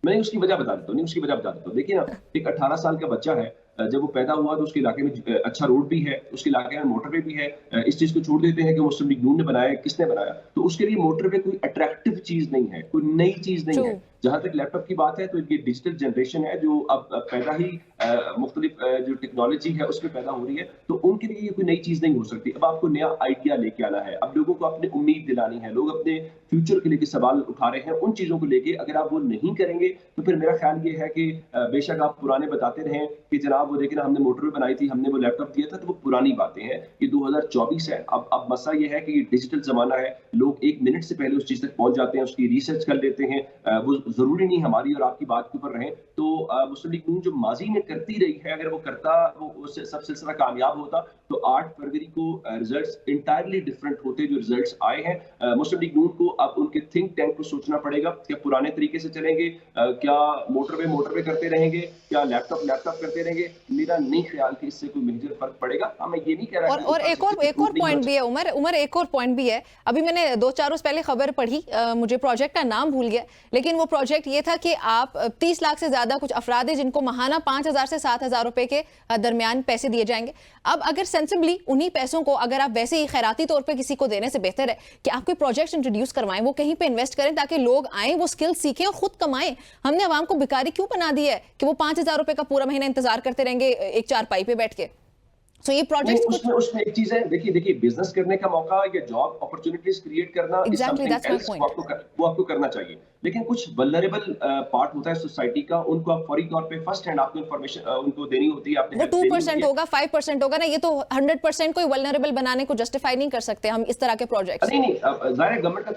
मैं उसकी वजह बता देता हूँ, नहीं उसकी वजह बता देता हूँ। देखिए ना, एक 18 साल का बच्चा है, जब वो पैदा हुआ तो उसके इलाके में अच्छा रोड भी है, उसके इलाके में मोटरवे भी है। इस चीज को छोड़ देते हैं कि मुस्लिम लीग नून ने बनाया, किसने बनाया, तो उसके लिए मोटरवे कोई अट्रैक्टिव चीज नहीं है, कोई नई चीज नहीं है। जहां तक लैपटॉप की बात है तो ये डिजिटल जनरेशन है जो अब पैदा ही मुख्तलिफ जो टेक्नोलॉजी है उसमें पैदा हो रही है, तो उनके लिए ये कोई नई चीज नहीं हो सकती। अब आपको नया आइडिया लेके आना है, अब लोगों को अपनी उम्मीद दिलानी है, लोग अपने फ्यूचर के लिए सवाल उठा रहे हैं, उन चीजों को लेके अगर आप वो नहीं करेंगे तो फिर मेरा ख्याल ये है कि बेशक आप पुराने बताते रहें कि जनाब वो देखिए ना हमने मोटरवे बनाई थी, हमने वो लैपटॉप दिया था, तो वो पुरानी बातें हैं। ये 2024 है। अब मसला ये है कि ये डिजिटल जमाना है, लोग 1 मिनट से पहले उस चीज तक पहुंच जाते हैं, उसकी रिसर्च कर लेते हैं। वो जरूरी नहीं हमारी और आपकी बात के ऊपर रहे। तो मुस्लिम लीग नून जो माजी में करती रही है, अगर वो करता, वो उससे सब सिलसिला कामयाब होता, तो 8 फरवरी को रिजल्ट्स इंटायरली डिफरेंट होते जो रिजल्ट्स आए हैं। मुस्लिम लीग नून को अब उनके थिंक टैंक को सोचना पड़ेगा, क्या पुराने तरीके से चलेंगे, क्या मोटरवे करते रहेंगे, क्या लैपटॉप करते रहेंगे। मेरा नहीं ख्याल कि इससे कोई मेजर फर्क पड़ेगा। हाँ, मैं ये नहीं कह रहा। और एक और पॉइंट भी है उमर, एक और पॉइंट भी है। अभी मैंने 2-4 रोज पहले खबर पढ़ी, मुझे प्रोजेक्ट का नाम भूल गया, लेकिन वो प्रोजेक्ट ये था कि आप 30 लाख से ज्यादा कुछ अफराद है जिनको माहाना 5,000 से 7,000 रुपए के दरमियान पैसे दिए जाएंगे। अब अगर सेंसिबली उन्हीं पैसों को अगर आप वैसे ही खैराती तौर पे किसी को देने से बेहतर है कि आप कोई प्रोजेक्ट इंट्रोड्यूस करवाएं, वो कहीं पे इन्वेस्ट करें ताकि लोग आए, वो स्किल सीखें और खुद कमाएं। हमने आवाम को भिखारी क्यों बना दिया है कि वो 5,000 रुपए का पूरा महीना इंतजार करते रहेंगे एक चारपाई पे बैठ के? So ये प्रोजेक्ट उसमें एक चीज है, देखिए बिजनेस करने का मौका या जॉब अपॉर्चुनिटीज क्रिएट करना, वो आपको करना चाहिए। लेकिन कुछ वल्नरेबल पार्ट होता है सोसाइटी का, उनको आप फौरी तौर पे फर्स्ट हैंड आपको इंफॉर्मेशन उनको देनी होती है। आपने वो 2% होगा, 5% होगा ना, ये तो 100% कोई वल्नरेबल बनाने को जस्टिफाई नहीं कर सकते हम इस तरह के प्रोजेक्ट्स। नहीं, जाहिर है गवर्नमेंट का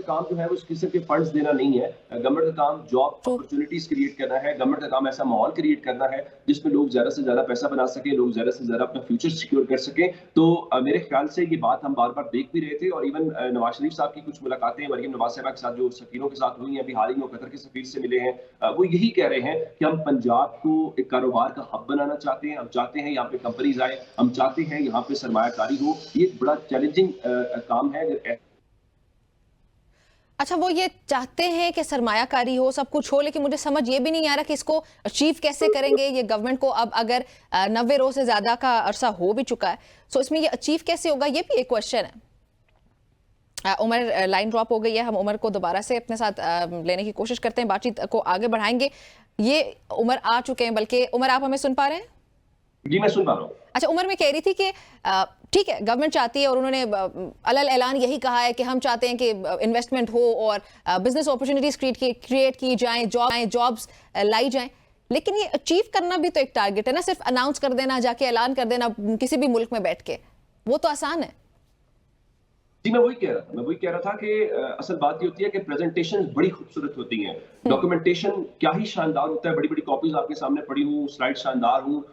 काम जो है वो इस किस्म के फंड्स देना नहीं है। गवर्नमेंट का काम जॉब अपॉर्चुनिटीज क्रिएट करना है। गवर्नमेंट का काम ऐसा माहौल क्रिएट करना है जिसमें लोग ज्यादा से ज्यादा पैसा बना सके, लोग ज्यादा से ज्यादा अपना फ्यूचर सिक्योर कर सके। तो मेरे ख्याल से ये बात हम बार बार देख भी रहे थे, और इवन नवाज शरीफ साहब की कुछ मुलाकातें मरियम नवाज साहबा के साथ जो सफीरों के साथ हुई हैं, अभी हाल ही में कतर के सफीर से मिले हैं, वो यही कह रहे हैं कि हम पंजाब को एक कारोबार का हब बनाना चाहते हैं, हम चाहते हैं यहाँ पे कंपनीज आए, हम चाहते हैं यहाँ पे सरमायाकारी हो। ये एक बड़ा चैलेंजिंग काम है। अच्छा, वो ये चाहते हैं कि सरमायाकारी हो, सब कुछ हो, लेकिन मुझे समझ ये भी नहीं आ रहा कि इसको अचीव कैसे करेंगे। ये गवर्नमेंट को अब अगर 90 रोज से ज्यादा का अरसा हो भी चुका है, तो इसमें ये अचीव कैसे होगा, ये भी एक क्वेश्चन है। उमर लाइन ड्रॉप हो गई है, हम उमर को दोबारा से अपने साथ लेने की कोशिश करते हैं, बातचीत को आगे बढ़ाएंगे। ये उमर आ चुके हैं, बल्कि उमर आप हमें सुन पा रहे हैं? जी, मैं सुन पा रहा हूँ। अच्छा, उमर मैं कह रही थी कि ठीक है, गवर्नमेंट चाहती है और उन्होंने अलल ऐलान यही कहा है कि हम चाहते हैं कि इन्वेस्टमेंट हो और बिजनेस अपॉर्चुनिटीज क्रिएट की जाएं, जॉब्स लाई जाएं, लेकिन ये अचीव करना भी तो एक टारगेट है ना। सिर्फ अनाउंस कर देना, जाके ऐलान कर देना किसी भी मुल्क में बैठ के, वो तो आसान है। जी, मैं वही कह रहा था कि असल बात ये होती है कि प्रेजेंटेशन बड़ी खूबसूरत होती हैं, डॉक्यूमेंटेशन क्या ही शानदार होता है, बड़ी बड़ी कॉपीज आपके सामने पड़ी हूँ, स्लाइड शानदार हूँ,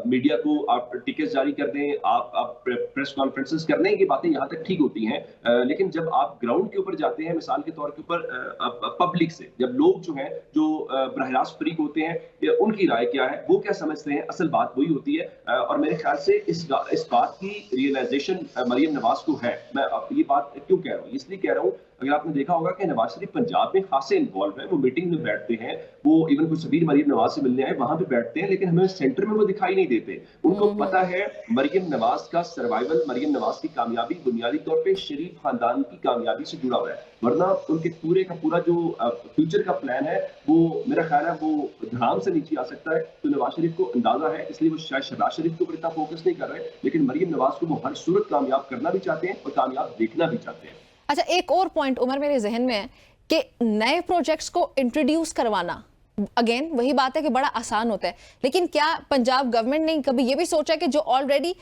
मीडिया को आप टिकट्स जारी कर दें, आप प्रेस कॉन्फ्रेंसेस कर दें, ये बातें यहाँ तक ठीक होती हैं। लेकिन जब आप ग्राउंड के ऊपर जाते हैं, मिसाल के तौर के ऊपर पब्लिक से, जब लोग जो हैं जो बराह रास्त फ्रीक होते हैं, उनकी राय क्या है, वो क्या समझते हैं, असल बात वही होती है। और मेरे ख्याल से इस बात की रियलाइजेशन मरियम नवाज को है। मैं ये बात क्यों कह रहा हूँ, इसलिए कह रहा हूँ, अगर आपने देखा होगा कि नवाज शरीफ पंजाब में खासे इन्वॉल्व है, वो मीटिंग में बैठते हैं, वो इवन कुछ सबीर मरियम नवाज से मिलने आए वहां पे बैठते हैं, लेकिन हमें सेंटर में वो दिखाई नहीं देते। उनको पता है मरियम नवाज का सर्वाइवल, मरियम नवाज की कामयाबी बुनियादी तौर पे शरीफ खानदान की कामयाबी से जुड़ा हुआ है, वरना उनके पूरे का पूरा जो फ्यूचर का प्लान है वो मेरा ख्याल है वो धराम से नीचे आ सकता है। तो नवाज शरीफ को अंदाजा है, इसलिए वो शायद शहबाज शरीफ के ऊपर इतना फोकस नहीं कर रहे, लेकिन मरियम नवाज को वो हर सूरत कामयाब करना भी चाहते हैं और कामयाब देखना भी चाहते हैं। अच्छा, एक और पॉइंट उमर मेरे जहन में है कि नए प्रोजेक्ट्स को इंट्रोड्यूस करवाना, अगेन वही बात है कि बड़ा आसान होता है, लेकिन क्या पंजाब गवर्नमेंट ने कभी ये भी सोचा कि जो ऑलरेडी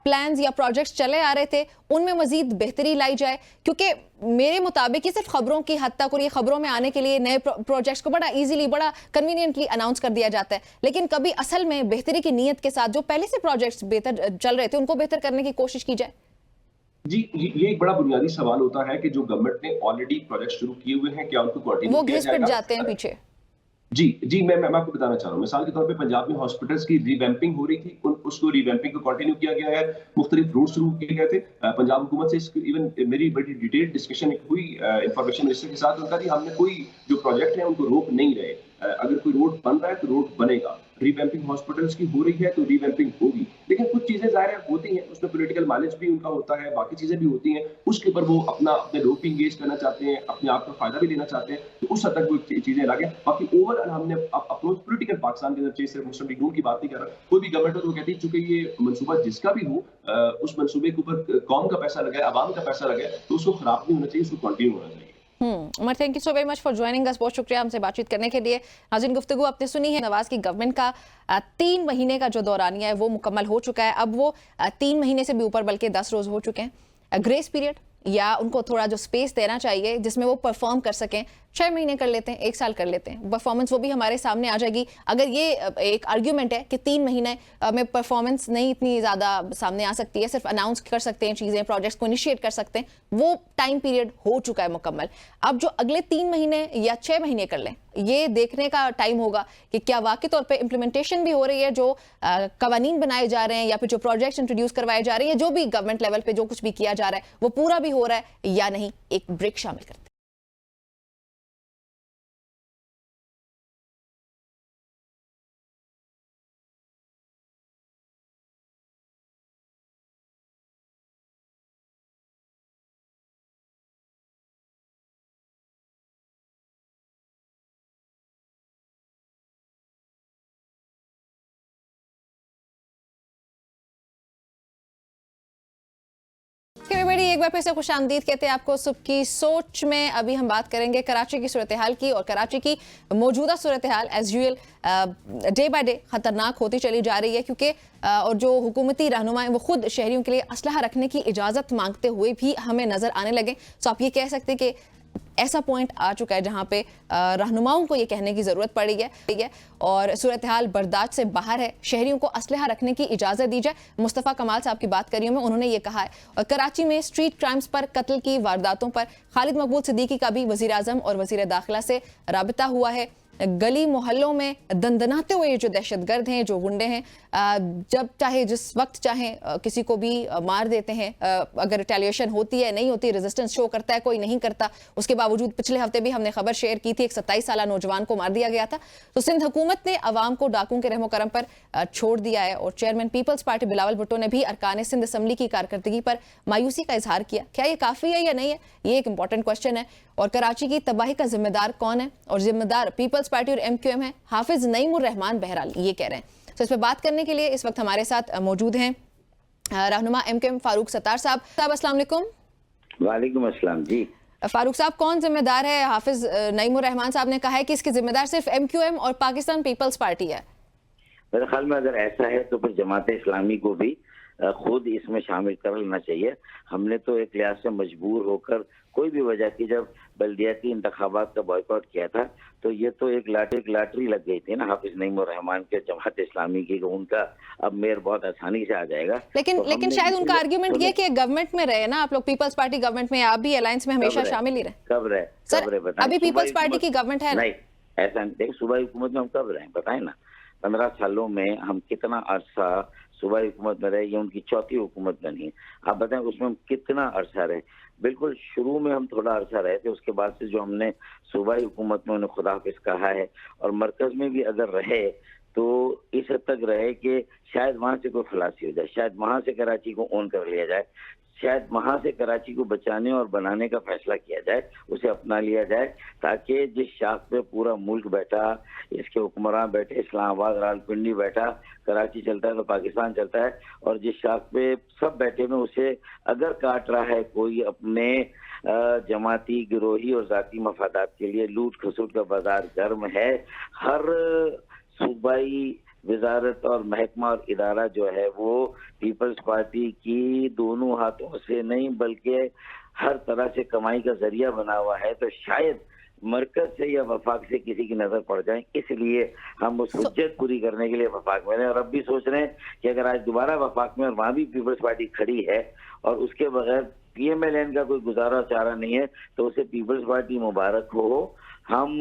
प्लान्स या प्रोजेक्ट्स चले आ रहे थे उनमें मजीद बेहतरी लाई जाए, क्योंकि मेरे मुताबिक ये सिर्फ खबरों की हद तक और ये खबरों में आने के लिए नए प्रोजेक्ट्स को बड़ा इजीली, बड़ा कन्वीनियंटली अनाउंस कर दिया जाता है, लेकिन कभी असल में बेहतरी की नीयत के साथ जो पहले से प्रोजेक्ट्स बेहतर चल रहे थे उनको बेहतर करने की कोशिश की जाए। जी, ये एक बड़ा बुनियादी सवाल होता है कि जो गवर्नमेंट ने ऑलरेडी प्रोजेक्ट शुरू किए हुए हैं, क्या उनको कंटिन्यू वो किया घिस पिट जाएगा? जाते हैं पीछे। जी, मैं आपको बताना चाह रहा हूँ। मिसाल के तौर पे पंजाब में हॉस्पिटल्स की रिवैम्पिंग हो रही थी, उसको रिवैम्पिंग को कंटिन्यू किया गया है, मुख्तलिफ रूट शुरू किए गए थे। पंजाब हुकूमत से इवन मेरी बड़ी डिटेल्ड डिस्कशन हुई इंफॉर्मेशन मिनिस्टर के साथ, उनका जी हमने कोई जो प्रोजेक्ट है उनको रोक नहीं रहे। अगर कोई रोड बन रहा है तो रोड बनेगा। रिवैम्पिंग हॉस्पिटल्स की हो रही है तो रिवैम्पिंग होगी, लेकिन कुछ चीजें ज़ाहिर है होती हैं, उसमें पॉलिटिकल माइलेज भी उनका होता है, बाकी चीजें भी होती हैं, उसके ऊपर वो अपने लोग भी इंगेज करना चाहते हैं, अपने आप का फायदा भी लेना चाहते हैं, तो उस हद तक वो चीजें लगे। बाकी ओवरऑल हमने अप्रोच पॉलिटिकल पाकिस्तान के अंदर सिर्फ मुस्लिम लीग नून की बात नहीं कर रहा, कोई भी गवर्नमेंट हो तो कहती है चूंकि ये मनसूबा जिसका भी हो, उस मनसूबे के ऊपर कौम का पैसा लगा है, आवाम का पैसा लगा है, तो उसको खराब नहीं होना चाहिए, उसको कंटिन्यू होना चाहिए। Umar, thank you so very much for joining us. बहुत शुक्रिया हमसे बातचीत करने के लिए। नाज़रीन, गुफ्तगू आपने सुनी है। नवाज की गवर्नमेंट का 3 महीने का जो दौरानिया है वो मुकम्मल हो चुका है। अब वो 3 महीने से भी ऊपर बल्कि 10 रोज हो चुके हैं। ग्रेस पीरियड या उनको थोड़ा जो स्पेस देना चाहिए जिसमें वो परफॉर्म कर सकें, 6 महीने कर लेते हैं, 1 साल कर लेते हैं, परफॉर्मेंस वो भी हमारे सामने आ जाएगी। अगर ये एक आर्ग्यूमेंट है कि 3 महीने में परफॉर्मेंस नहीं इतनी ज़्यादा सामने आ सकती है, सिर्फ अनाउंस कर सकते हैं चीज़ें, प्रोजेक्ट्स को इनिशिएट कर सकते हैं, वो टाइम पीरियड हो चुका है मुकम्मल। अब जो अगले 3 महीने या 6 महीने कर लें, ये देखने का टाइम होगा कि क्या वाकई तौर पे इम्प्लीमेंटेशन भी हो रही है, जो कवानीन बनाए जा रहे हैं या फिर जो प्रोजेक्ट्स इंट्रोड्यूस करवाए जा रहे हैं, जो भी गवर्नमेंट लेवल पे जो कुछ भी किया जा रहा है वो पूरा भी हो रहा है या नहीं। एक ब्रेक शामिल करते हैं। everybody, एक बार फिर से खुश आमदीद कहते हैं आपको सुबह की सोच में। अभी हम बात करेंगे कराची की सूरत हाल की, और कराची की मौजूदा सूरत हाल as usual day by day खतरनाक होती चली जा रही है, क्योंकि और जो हुकूमती रहनुमा वो खुद शहरियों के लिए असलहा रखने की इजाज़त मांगते हुए भी हमें नज़र आने लगे। तो आप ये कह सकते हैं कि ऐसा पॉइंट आ चुका है जहां पे रहनुमाओं को ये कहने की ज़रूरत पड़ी है, ठीक है, और सूरत हाल बर्दाश्त से बाहर है, शहरियों को असलहा रखने की इजाज़त दी जाए। मुस्तफ़ा कमाल साहब की बात करी हूं मैं, उन्होंने ये कहा है। और कराची में स्ट्रीट क्राइम्स पर, कत्ल की वारदातों पर खालिद मकबूल सिद्दीकी का भी वज़ीर आज़म और वज़ीर दाखिला से राबिता हुआ है। गली मोहल्लों में दंदनाते हुए जो दहशतगर्द हैं, जो गुंडे हैं, जब चाहे जिस वक्त चाहे किसी को भी मार देते हैं। अगर रिटेलिएशन होती है, नहीं होती, रेजिस्टेंस शो करता है, कोई नहीं करता, उसके बावजूद पिछले हफ्ते भी हमने खबर शेयर की थी, एक 27 साला नौजवान को मार दिया गया था। तो सिंध हुकूमत ने अवाम को डाकुओं के रहमो करम पर छोड़ दिया है, और चेयरमैन पीपल्स पार्टी बिलावल भुट्टो ने भी अरकान सिंध असम्बली की कारकर्दगी पर मायूसी का इजहार किया। क्या ये काफ़ी है या नहीं है, ये एक इंपॉर्टेंट क्वेश्चन है। और कराची की तबाही का जिम्मेदार कौन है, और जिम्मेदार पीपल्स पार्टी और MQM है। हाफिज नईमुर रहमान बहरहाल ये कह रहे हैं। तो इस पर बात करने के लिए इस वक्त हमारे साथ मौजूद हैं रहनुमा MQM फारूक सत्तार साहब। अस्सलाम वालेकुम। वालेकुम अस्सलाम जी। फारूक साहब, कौन जिम्मेदार है? हाफिज नईमुर रहमान साहब ने कहा है कि इसकी जिम्मेदार सिर्फ MQM और पाकिस्तान पीपल्स पार्टी है। मेरे ख्याल में अगर ऐसा है तो फिर जमात इस्लामी को भी खुद इसमें शामिल कर लेना चाहिए। हमने तो एक लिहाज से मजबूर होकर कोई भी वजह की जब बल्दियाती इंतखाबात का बॉयकॉट किया था, तो ये तो एक लाटरी लग गई थी ना हाफिज नईमुर रहमान के जमात इस्लामी की, उनका अब मेयर बहुत आसानी से आ जाएगा। लेकिन शायद उनका आर्ग्यूमेंट ये कि गवर्नमेंट में रहे ना आप लोग, पीपल्स पार्टी गवर्नमेंट में, आप भी अलायंस में हमेशा शामिल ही रहे। कब रहे बताएं? अभी पीपल्स पार्टी की गवर्नमेंट है नहीं, ऐसा नहीं। सूबाई हुकूमत में हम कब रहे बताएं ना। 15 सालों में हम कितना अरसा सूबाई हुकूमत में रहे, ये उनकी चौथी हुकूमत बनी। आप बताएं उसमें हम कितना अरसा रहे। बिल्कुल शुरू में हम थोड़ा अरसा रहे थे, उसके बाद से जो हमने सूबाई हुकूमत में उन्हें खुदा हाफिज कहा है, और मरकज में भी अगर रहे तो इस हद तक रहे कि शायद वहां से कोई खलासी हो जाए, शायद वहां से कराची को ओन कर लिया जाए, शायद वहां से कराची को बचाने और बनाने का फैसला किया जाए, उसे अपना लिया जाए, ताकि जिस शाख पे पूरा मुल्क बैठा, इसके हुक्मरान बैठे, इस्लामाबाद रावलपिंडी बैठा, कराची चलता है तो पाकिस्तान चलता है, और जिस शाख पे सब बैठे में उसे अगर काट रहा है कोई अपने जमाती, गिरोही और जाती मफादात के लिए, लूट खसूट का बाजार गर्म है। हर सूबाई वजारत और महकमा और इदारा जो है वो पीपल्स पार्टी की दोनों हाथों से नहीं बल्कि हर तरह से कमाई का जरिया बना हुआ है, तो शायद मरकज से या वफाक से किसी की नजर पड़ जाए, इसलिए हम उस हुज्जत पूरी करने के लिए वफाक में हैं। और अब भी सोच रहे हैं कि अगर आज दोबारा वफाक में और वहां भी पीपल्स पार्टी खड़ी है और उसके बगैर पीएमएलएन का कोई गुजारा चारा नहीं है, तो उसे पीपल्स पार्टी मुबारक हो। हम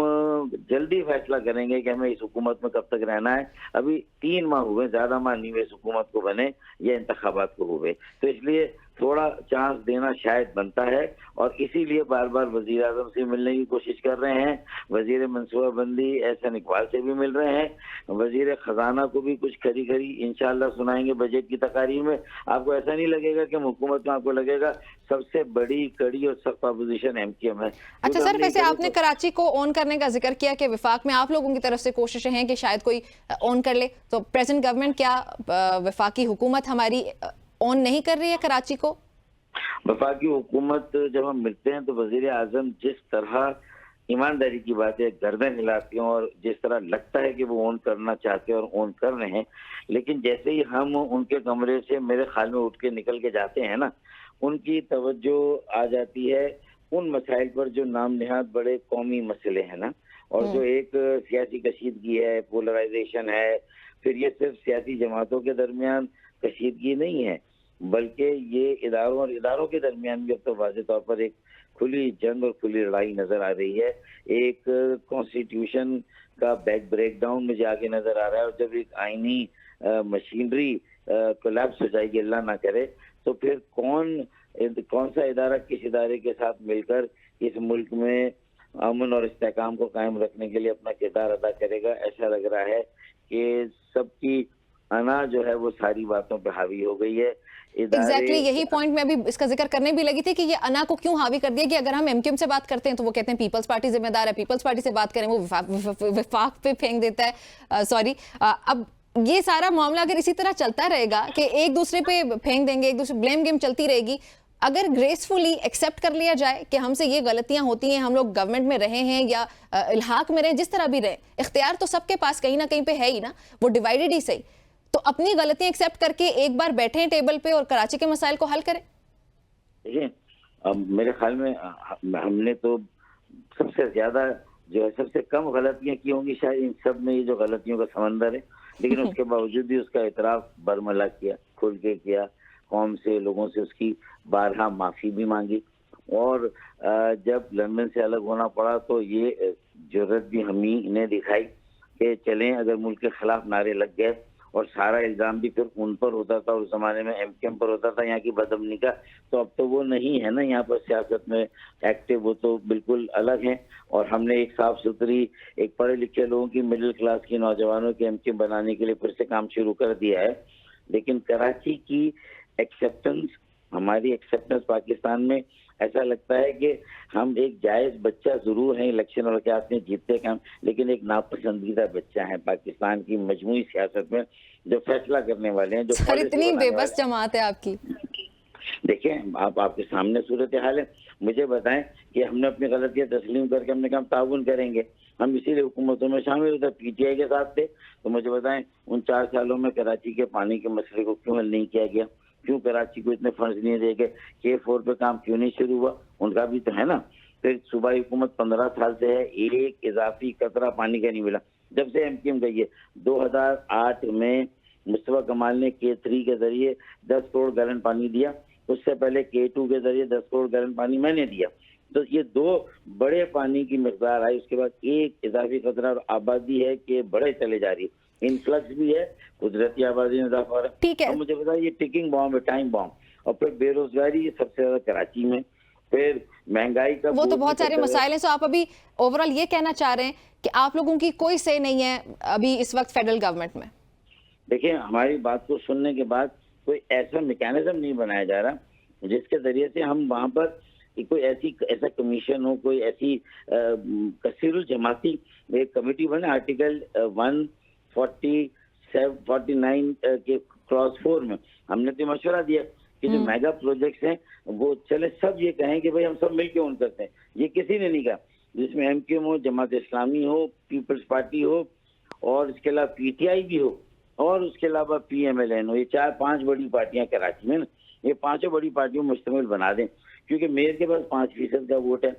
जल्दी फैसला करेंगे कि हमें इस हुकूमत में कब तक रहना है। अभी 3 माह हुए, ज्यादा माह नहीं हुए इस हुकूमत को बने या इंतखाबात को हुए, तो इसलिए थोड़ा चांस देना शायद बनता है। और इसीलिए बार बार वजीर आजम से मिलने की कोशिश कर रहे हैं, वजीर मनसूबाबंदी एहसन इकबाल से भी मिल रहे हैं, वजीर खजाना को भी कुछ खरी खरी इंशाल्लाह सुनाएंगे बजट की तकारीर में। आपको ऐसा नहीं लगेगा कि हुकूमत में, आपको लगेगा सबसे बड़ी कड़ी और सख्त अपोजिशन एमक्यूएम है। अच्छा सर, वैसे आपने कराची को ऑन करने का जिक्र किया कि विफाक में आप लोगों की तरफ से कोशिशें हैं कि शायद कोई ऑन कर ले, तो प्रेजेंट गवर्नमेंट क्या विफाकी हुकूमत हमारी ऑन नहीं कर रही है कराची को? वफाकी हुकूमत जब हम मिलते हैं तो वजीर आजम जिस तरह ईमानदारी की बात है गर्दन हिलाते हैं और जिस तरह लगता है कि वो ऑन करना चाहते हैं और ऑन कर रहे हैं, लेकिन जैसे ही हम उनके कमरे से मेरे ख्याल में उठ के निकल के जाते हैं ना, उनकी तवज्जो आ जाती है उन मसाइल पर जो नाम निहाद बड़े कौमी मसले हैं ना, और जो एक सियासी कशीदगी है, पोलराइजेशन है, फिर ये सिर्फ सियासी जमातों के दरमियान कशीदगी नहीं है बल्कि ये इदारों और इदारों के दरमियान भी अब तो वाज़ेह तौर पर एक खुली जंग और खुली लड़ाई नजर आ रही है। एक कॉन्स्टिट्यूशन का ब्रेक डाउन मुझे आगे नजर आ रहा है, और जब एक आईनी मशीनरी कोलैप्स हो जाएगी, अल्लाह ना करे, तो फिर कौन सा इदारा किस इदारे के साथ मिलकर इस मुल्क में अमन और इस्तेहकाम को कायम रखने के लिए अपना किरदार अदा करेगा। ऐसा लग रहा है कि सबकी अना जो है वो सारी बातों पे हावी हो गई है। एग्जैक्टली यही पॉइंट में अभी इसका जिक्र करने भी लगी थी कि ये अना को क्यों हावी कर दिया कि अगर हम एमक्यूएम से बात करते हैं तो वो कहते हैं पीपल्स पार्टी जिम्मेदार है, पीपल्स पार्टी से बात करें वो विफाक पे फेंक देता है। अब ये सारा मामला अगर इसी तरह चलता रहेगा कि एक दूसरे पे फेंक देंगे, एक दूसरे ब्लेम गेम चलती रहेगी, अगर ग्रेसफुली एक्सेप्ट कर लिया जाए कि हमसे ये गलतियां होती हैं, हम लोग गवर्नमेंट में रहे हैं या इल्हाक में रहे, जिस तरह भी रहे, इख्तियार तो सबके पास कहीं ना कहीं पे है ही ना, वो डिवाइडेड ही सही, तो अपनी गलतियां एक्सेप्ट करके एक बार बैठे टेबल पे और कराची के मसाइल को हल करें। देखिए, अब मेरे ख्याल में हमने तो सबसे ज्यादा जो है सबसे कम गलतियां की होंगी शायद इन सब में, ये जो गलतियों का समंदर है, लेकिन उसके बावजूद भी उसका इतराफ बरमला किया, खुल के किया, कौम से लोगों से उसकी बारहा माफी भी मांगी, और जब लंदन से अलग होना पड़ा तो ये जरूरत भी हम ही ने दिखाई कि चलें, अगर मुल्क के खिलाफ नारे लग गए और सारा इल्जाम भी फिर उन पर होता था, उस जमाने में एमक्यूएम पर होता था यहाँ की बदअमनी का, तो अब तो वो नहीं है ना यहाँ पर सियासत में एक्टिव, वो तो बिल्कुल अलग है। और हमने एक साफ सुथरी, एक पढ़े लिखे लोगों की, मिडिल क्लास की नौजवानों की एमक्यूएम बनाने के लिए फिर से काम शुरू कर दिया है। लेकिन कराची की एक्सेप्टेंस, हमारी एक्सेप्टेंस पाकिस्तान में, ऐसा लगता है कि हम एक जायज बच्चा जरूर है, इलेक्शन और क्या में जीतते काम, लेकिन एक नापसंदीदा बच्चा है पाकिस्तान की मजमूई सियासत में, जो फैसला करने वाले हैं, जो इतनी बेबस जमात है आपकी। देखें, आपके सामने सूरत हाल है, मुझे बताएं कि हमने अपनी गलतियां तस्लीम करके हमने कहा ताउन करेंगे, हम इसीलिए हुकूमतों में शामिल थे, पीटीआई के साथ थे, तो मुझे बताएं उन 4 सालों में कराची के पानी के मसले को क्यों हल नहीं किया गया, क्यों कराची को इतने फंड्स नहीं दिए गए, K4 पे काम क्यों नहीं शुरू हुआ, उनका भी तो है ना। फिर सूबाई हुकूमत 15 साल से है, एक इजाफी कतरा पानी का नहीं मिला जब से एमक्यूएम गई है। 2008 में मुस्तफा कमाल ने K3 के जरिए 10 करोड़ गैलन पानी दिया, उससे पहले K2 के जरिए 10 करोड़ गैलन पानी मैंने दिया, तो ये 2 बड़े पानी की मिकदार आई। उसके बाद एक इजाफी कतरा और आबादी है कि बढ़े चले जा रही है, इन्फ्लक्स भी है, कुदरती आबादी में इजाफा हो रहा है। ठीक है, और मुझे पता है ये टिकिंग बॉम्ब है, टाइम बॉम्ब, और फिर बेरोजगारी ये सबसे ज्यादा कराची में, फिर महंगाई का, वो तो बहुत सारे मसाइल हैं। सो आप अभी ओवरऑल ये कहना चाह रहे हैं कि आप लोगों की कोई से नहीं है अभी इस वक्त फेडरल गवर्नमेंट में? देखिए, हमारी बात को सुनने के बाद कोई ऐसा मैकेनिज्म नहीं बनाया जा रहा जिसके जरिए से हम वहां पर कोई ऐसा कमीशन हो, कोई ऐसी कसीरुल जमाती एक कमेटी बने। आर्टिकल 149 के क्लॉज 4 में हमने तो मशवरा दिया कि जो मेगा प्रोजेक्ट्स हैं वो चले, सब ये कहें कि भाई हम सब मिलकर उन करते हैं, ये किसी ने नहीं कहा, जिसमें एमक्यूएम हो, जमात इस्लामी हो, पीपल्स पार्टी हो और इसके अलावा पीटीआई भी हो, और उसके अलावा PMLN हो, ये 4-5 बड़ी पार्टियां कराची में ना, ये पांचों बड़ी पार्टियों में मुश्तमिल बना दें, क्योंकि मेयर के पास 5% का वोट है,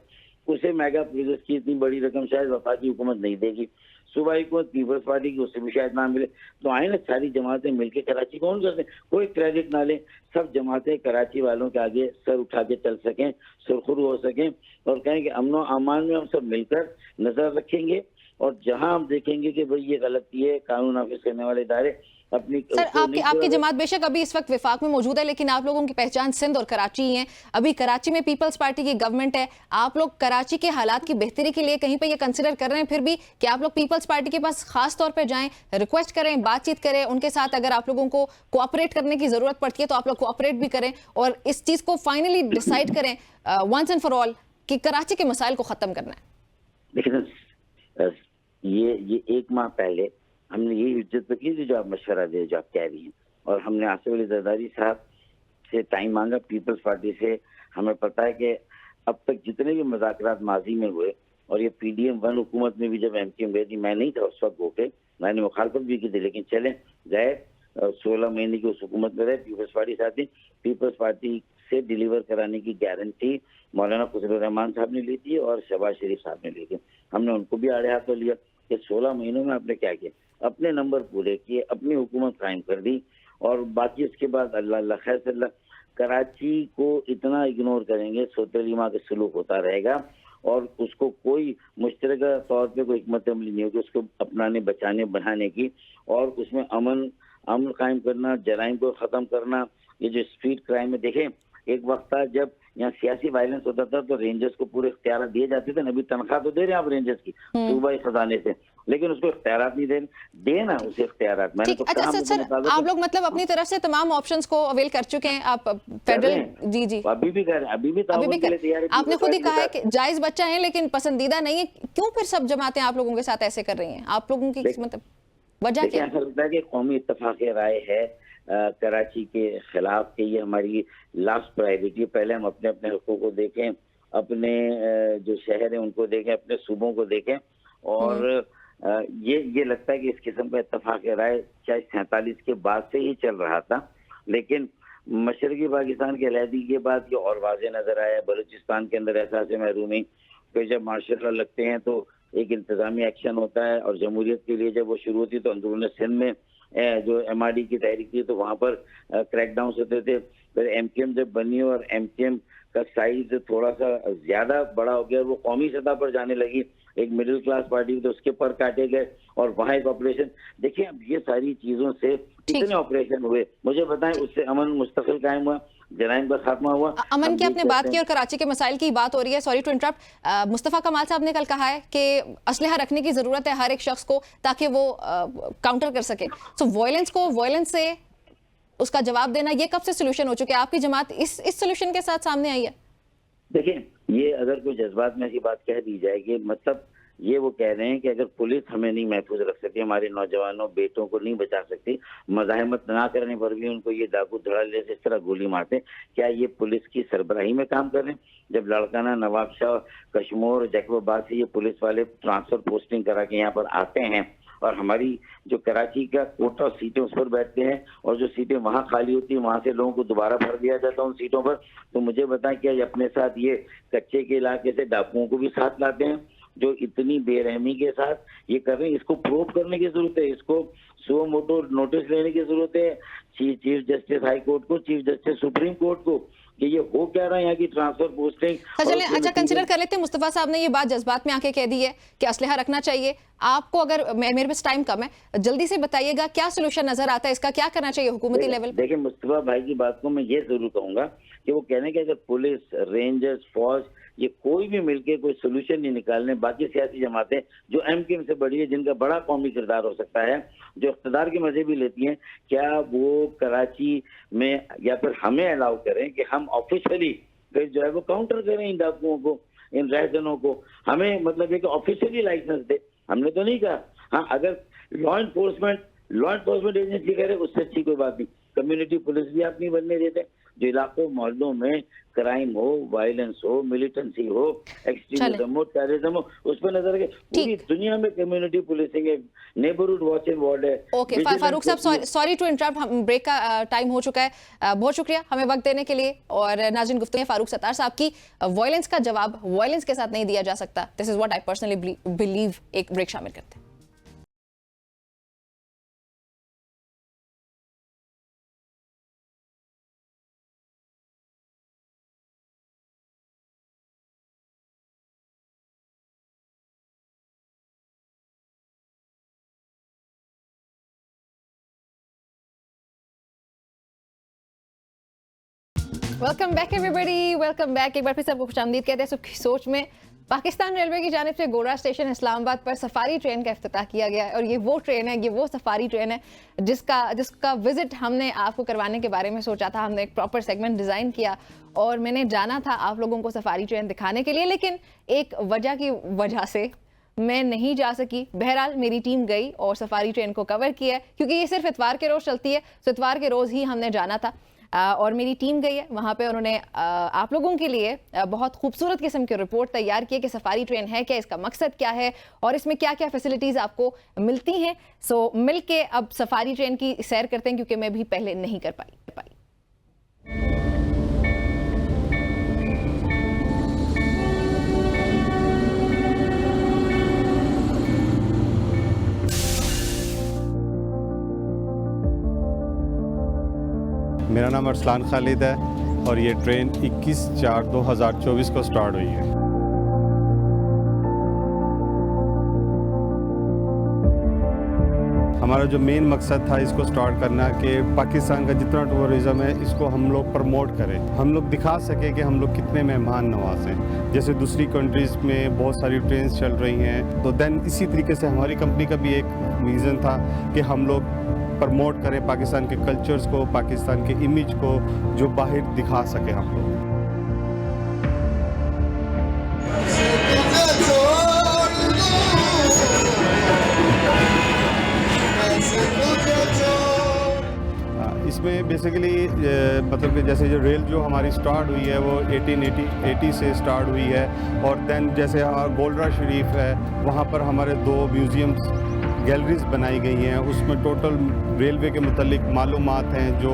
उसे मेगा प्रोजेक्ट की इतनी बड़ी रकम शायद वफाकी हुकूमत नहीं देगी। सूबाई हुकूमत पीपल्स पार्टी की, उससे भी शायद ना मिले। तो आए ना सारी जमातें मिलकर कराची कौन करते, कोई क्रेडिट ना ले, सब जमातें कराची वालों के आगे सर उठा के चल सकें, सुरखुरू हो सकें और कहें कि अमनो अमान में हम सब मिलकर नजर रखेंगे और जहां हम देखेंगे कि भाई ये गलती है, कानून नाफिज करने वाले इदारे अपनी सर आपकी जमात बेशक अभी इस वक्त विफाक में मौजूद है, लेकिन आप लोगों की पहचान सिंध और कराची ही है। अभी कराची में पीपल्स पार्टी की गवर्नमेंट है, आप लोग कराची के हालात की बेहतरी के लिए कहीं पे ये कंसिडर कर रहे हैं फिर भी कि आप लोग पीपल्स पार्टी के पास खास तौर पे जाएं, रिक्वेस्ट करें, बातचीत करें उनके साथ, अगर आप लोगों को कोऑपरेट करने की जरूरत पड़ती है तो आप लोग कोऑपरेट भी करें और इस चीज को फाइनली डिसाइड करें वंस एंड फॉर ऑल कि कराची के मसाइल को खत्म करना है? देखिए ये 1 माह पहले हमने यही इज्जत तो की थी जो आप मशवरा दे, जो आप कह रही हैं, और हमने आसिफ अली जरदारी साहब से टाइम मांगा पीपल्स पार्टी से। हमें पता है कि अब तक जितने भी मुज़ाकरात माजी में हुए, और ये PDM 1 हुकूमत में भी जब MKM गई थी, मैं नहीं था उस वक्त होके, मैंने मुखालफत भी की थी, लेकिन चले गए 16 महीने की उस हुकूमत में रहे पीपल्स पार्टी साथ ही। पीपल्स पार्टी से डिलीवर कराने की गारंटी मौलाना फजलुर रहमान साहब ने ली थी और शहबाज शरीफ साहब ने ली थी। हमने उनको भी आड़े हाथों लिया कि 16 महीनों में आपने क्या किया, अपने नंबर पूरे किए, अपनी हुकूमत कायम कर दी, और बाकी इसके बाद अल्लाह खैर से अल्लाह, कराची को इतना इग्नोर करेंगे सोतलीमा के सलूक होता रहेगा और उसको कोई मुश्तरका तौर पे कोई हिकमत अमली नहीं होगी उसको अपनाने, बचाने, बढ़ाने की, और उसमें अमन कायम करना, जराइम को खत्म करना। ये जो स्ट्रीट क्राइम में देखें, एक वक्त था जब यहाँ सियासी वायलेंस होता था तो रेंजर्स को पूरे इख्तियार दिए जाते थे, अभी तनख्वाह तो दे रहे हैं आप रेंजर्स की सूबाई खजाने से, लेकिन उसको इख्तियार नहीं देना उसे इख्तियार। मैंने तो अच्छा सर, आप लोग मतलब अपनी तरफ से तमाम ऑप्शंस को अवेल कर चुके हैं आप फेडरल? जी अभी भी कर रहे हैं, अभी भी तैयार है। आपने खुद ही कहा है कि जायज बच्चा है लेकिन पसंदीदा नहीं है, क्यों फिर सब जमातें आप लोगों के साथ ऐसे कर रही हैं? आप लोगों की मतलब वजह क्या? ऐसा लगता है कि कौमी इत्तेफाक राय है कराची के खिलाफ कि ये हमारी लास्ट प्रायोरिटी। पहले हम अपने अपने हकूक़ को देखें, अपने जो शहर है उनको देखें, अपने सूबों को देखें, और ये लगता है कि इस किस्म का इत्तेफाक राय चाहे 47 के बाद से ही चल रहा था, लेकिन मशरकी पाकिस्तान के अलहदी के बाद ये और वाज़ेह नजर आया। बलूचिस्तान के अंदर एहसास महरूमी, फिर जब मार्शल लॉ लगते हैं तो एक इंतजामी एक्शन होता है, और जमहूरियत के लिए जब वो शुरू होती तो अंदरून सिंध में जो MRD की तहरीक थी तो वहाँ पर क्रैकडाउन होते थे। फिर MKM जब बनी और MKM का साइज थोड़ा सा ज्यादा बड़ा हो गया, वो कौमी सतह पर जाने लगी, एक मिडिल क्लास पार्टी तो उसके पर काटे गए, और वहाँ एक ऑपरेशन। देखिए अब ये सारी चीजों से कितने ऑपरेशन हुए मुझे बताएं, उससे अमन मुस्तकिल कायम हुआ, जराइम का खात्मा हुआ। अमन की आपने बात की और कराची के मसाइल की बात हो रही है, सॉरी टू इंटरप्ट। मुस्तफा कमाल साहब ने कल कहा है कि असलहा रखने की जरूरत है हर एक शख्स को ताकि वो काउंटर कर सके। सो वायलेंस को वायलेंस से उसका जवाब देना, ये कब से सोल्यूशन हो चुके हैं? आपकी जमात इस सोल्यूशन के साथ सामने आई है? देखिए ये अगर कोई जज्बात में ऐसी बात कह दी जाएगी, मतलब ये वो कह रहे हैं कि अगर पुलिस हमें नहीं महफूज रख सकती, हमारे नौजवानों बेटों को नहीं बचा सकती, मज़ाहमत ना करने पर भी उनको ये डाकू धड़ल्ले से इस तरह गोली मारते, क्या ये पुलिस की सरबराही में काम कर रहे हैं? जब लड़काना, नवाब शाह, कश्मीर, जैकबाबाद से ये पुलिस वाले ट्रांसफर पोस्टिंग करा के यहाँ पर आते हैं और हमारी जो कराची का कोटा सीटें उस पर बैठते हैं, और जो सीटें वहाँ खाली होती हैं वहाँ से लोगों को दोबारा भर दिया जाता है उन सीटों पर, तो मुझे बताएं क्या ये अपने साथ ये कच्चे के इलाके से डाकुओं को भी साथ लाते हैं जो इतनी बेरहमी के साथ ये कर रहे हैं? इसको प्रूव करने की जरूरत है, इसको सुओ मोटो नोटिस लेने की जरूरत है चीफ जस्टिस हाई कोर्ट को, चीफ जस्टिस सुप्रीम कोर्ट को, कि ये हो क्या रहा है यहाँ की ट्रांसफर पोस्टिंग। अच्छा कंसिडर कर लेते हैं, मुस्तफा साहब ने ये बात जज्बात में आके कह दी है कि असलहा रखना चाहिए। आपको अगर मेरे पास टाइम कम है, जल्दी से बताइएगा क्या सोल्यूशन नजर आता है, इसका क्या करना चाहिए हुकूमती लेवल? देखिए मुस्तफा भाई की बात को मैं ये जरूर कहूंगा कि वो कहने के अगर पुलिस, रेंजर्स, फौज ये कोई भी मिलके कोई सोल्यूशन नहीं निकालने, बाकी सियासी जमातें जो MKM से बड़ी है, जिनका बड़ा कौमी किरदार हो सकता है, जो इख्तिदार के मजे भी लेती हैं, क्या वो कराची में या फिर हमें अलाउ करें कि हम ऑफिशियली फिर जो है वो काउंटर करें इन डाकुओं को, इन रहजनों को? हमें मतलब है कि ऑफिशियली लाइसेंस दे, हमने तो नहीं कहा। हाँ, अगर लॉ एनफोर्समेंट एजेंसी करे उससे अच्छी कोई बात नहीं, कम्युनिटी पुलिस भी आप नहीं बनने देते, जो इलाकों मोहल्लों में क्राइम हो, वायलेंस हो, मिलिटेंसी हो, एक्सट्रीमिज्म हो, टेररिज्म हो, उस पर नजर रखे। पूरी दुनिया में कम्युनिटी पुलिसिंग है, नेबरहुड वॉच एंड वार्ड है। ओके फारूक साहब, सॉरी टू इंटरप्ट, हम ब्रेक का टाइम हो चुका है। बहुत शुक्रिया हमें वक्त देने के लिए। और नाज़रीन, गुफ्तगू फारूक सत्तार साहब की, वायलेंस का जवाब वायलेंस के साथ नहीं दिया जा सकता। This is what I personally believe. एक ब्रेक शामिल करते हैं। Welcome back everybody, welcome back. एक बार फिर सबको खुशामदीद कहते हैं सबकी सोच में। पाकिस्तान रेलवे की जानिब से गोरा स्टेशन इस्लामाबाद पर सफारी ट्रेन का इफ्तिताह किया गया है। और ये वो ट्रेन है, ये वो सफारी ट्रेन है जिसका विजिट हमने आपको करवाने के बारे में सोचा था। हमने एक प्रॉपर सेगमेंट डिज़ाइन किया और मैंने जाना था आप लोगों को सफारी ट्रेन दिखाने के लिए, लेकिन एक वजह से मैं नहीं जा सकी। बहरहाल मेरी टीम गई और सफारी ट्रेन को कवर किया है, क्योंकि ये सिर्फ इतवार के रोज़ चलती है, तो इतवार के रोज़ ही हमने जाना था। और मेरी टीम गई है वहाँ पे, उन्होंने आप लोगों के लिए बहुत खूबसूरत किस्म की रिपोर्ट तैयार की है कि सफारी ट्रेन है क्या, इसका मकसद क्या है और इसमें क्या क्या फैसिलिटीज़ आपको मिलती हैं। सो मिल के अब सफारी ट्रेन की सैर करते हैं, क्योंकि मैं भी पहले नहीं कर पाई। मेरा नाम अरसलान खालिद है और ये ट्रेन 21/4/2024 को स्टार्ट हुई है। हमारा जो मेन मकसद था इसको स्टार्ट करना कि पाकिस्तान का जितना टूरिज़्म है इसको हम लोग प्रमोट करें, हम लोग दिखा सकें कि हम लोग कितने मेहमान नवाज हैं। जैसे दूसरी कंट्रीज़ में बहुत सारी ट्रेन्स चल रही हैं, तो दैन इसी तरीके से हमारी कंपनी का भी एक विज़न था कि हम लोग प्रमोट करें पाकिस्तान के कल्चर्स को, पाकिस्तान के इमेज को, जो बाहर दिखा सके हम लोग। इसमें बेसिकली मतलब कि जैसे जो रेल जो हमारी स्टार्ट हुई है वो 1880 से स्टार्ट हुई है। और दैन जैसे गोल्डरा शरीफ है, वहाँ पर हमारे 2 म्यूज़ियम्स गैलरीज बनाई गई हैं, उसमें टोटल रेलवे के मुतालिक मालूमात हैं जो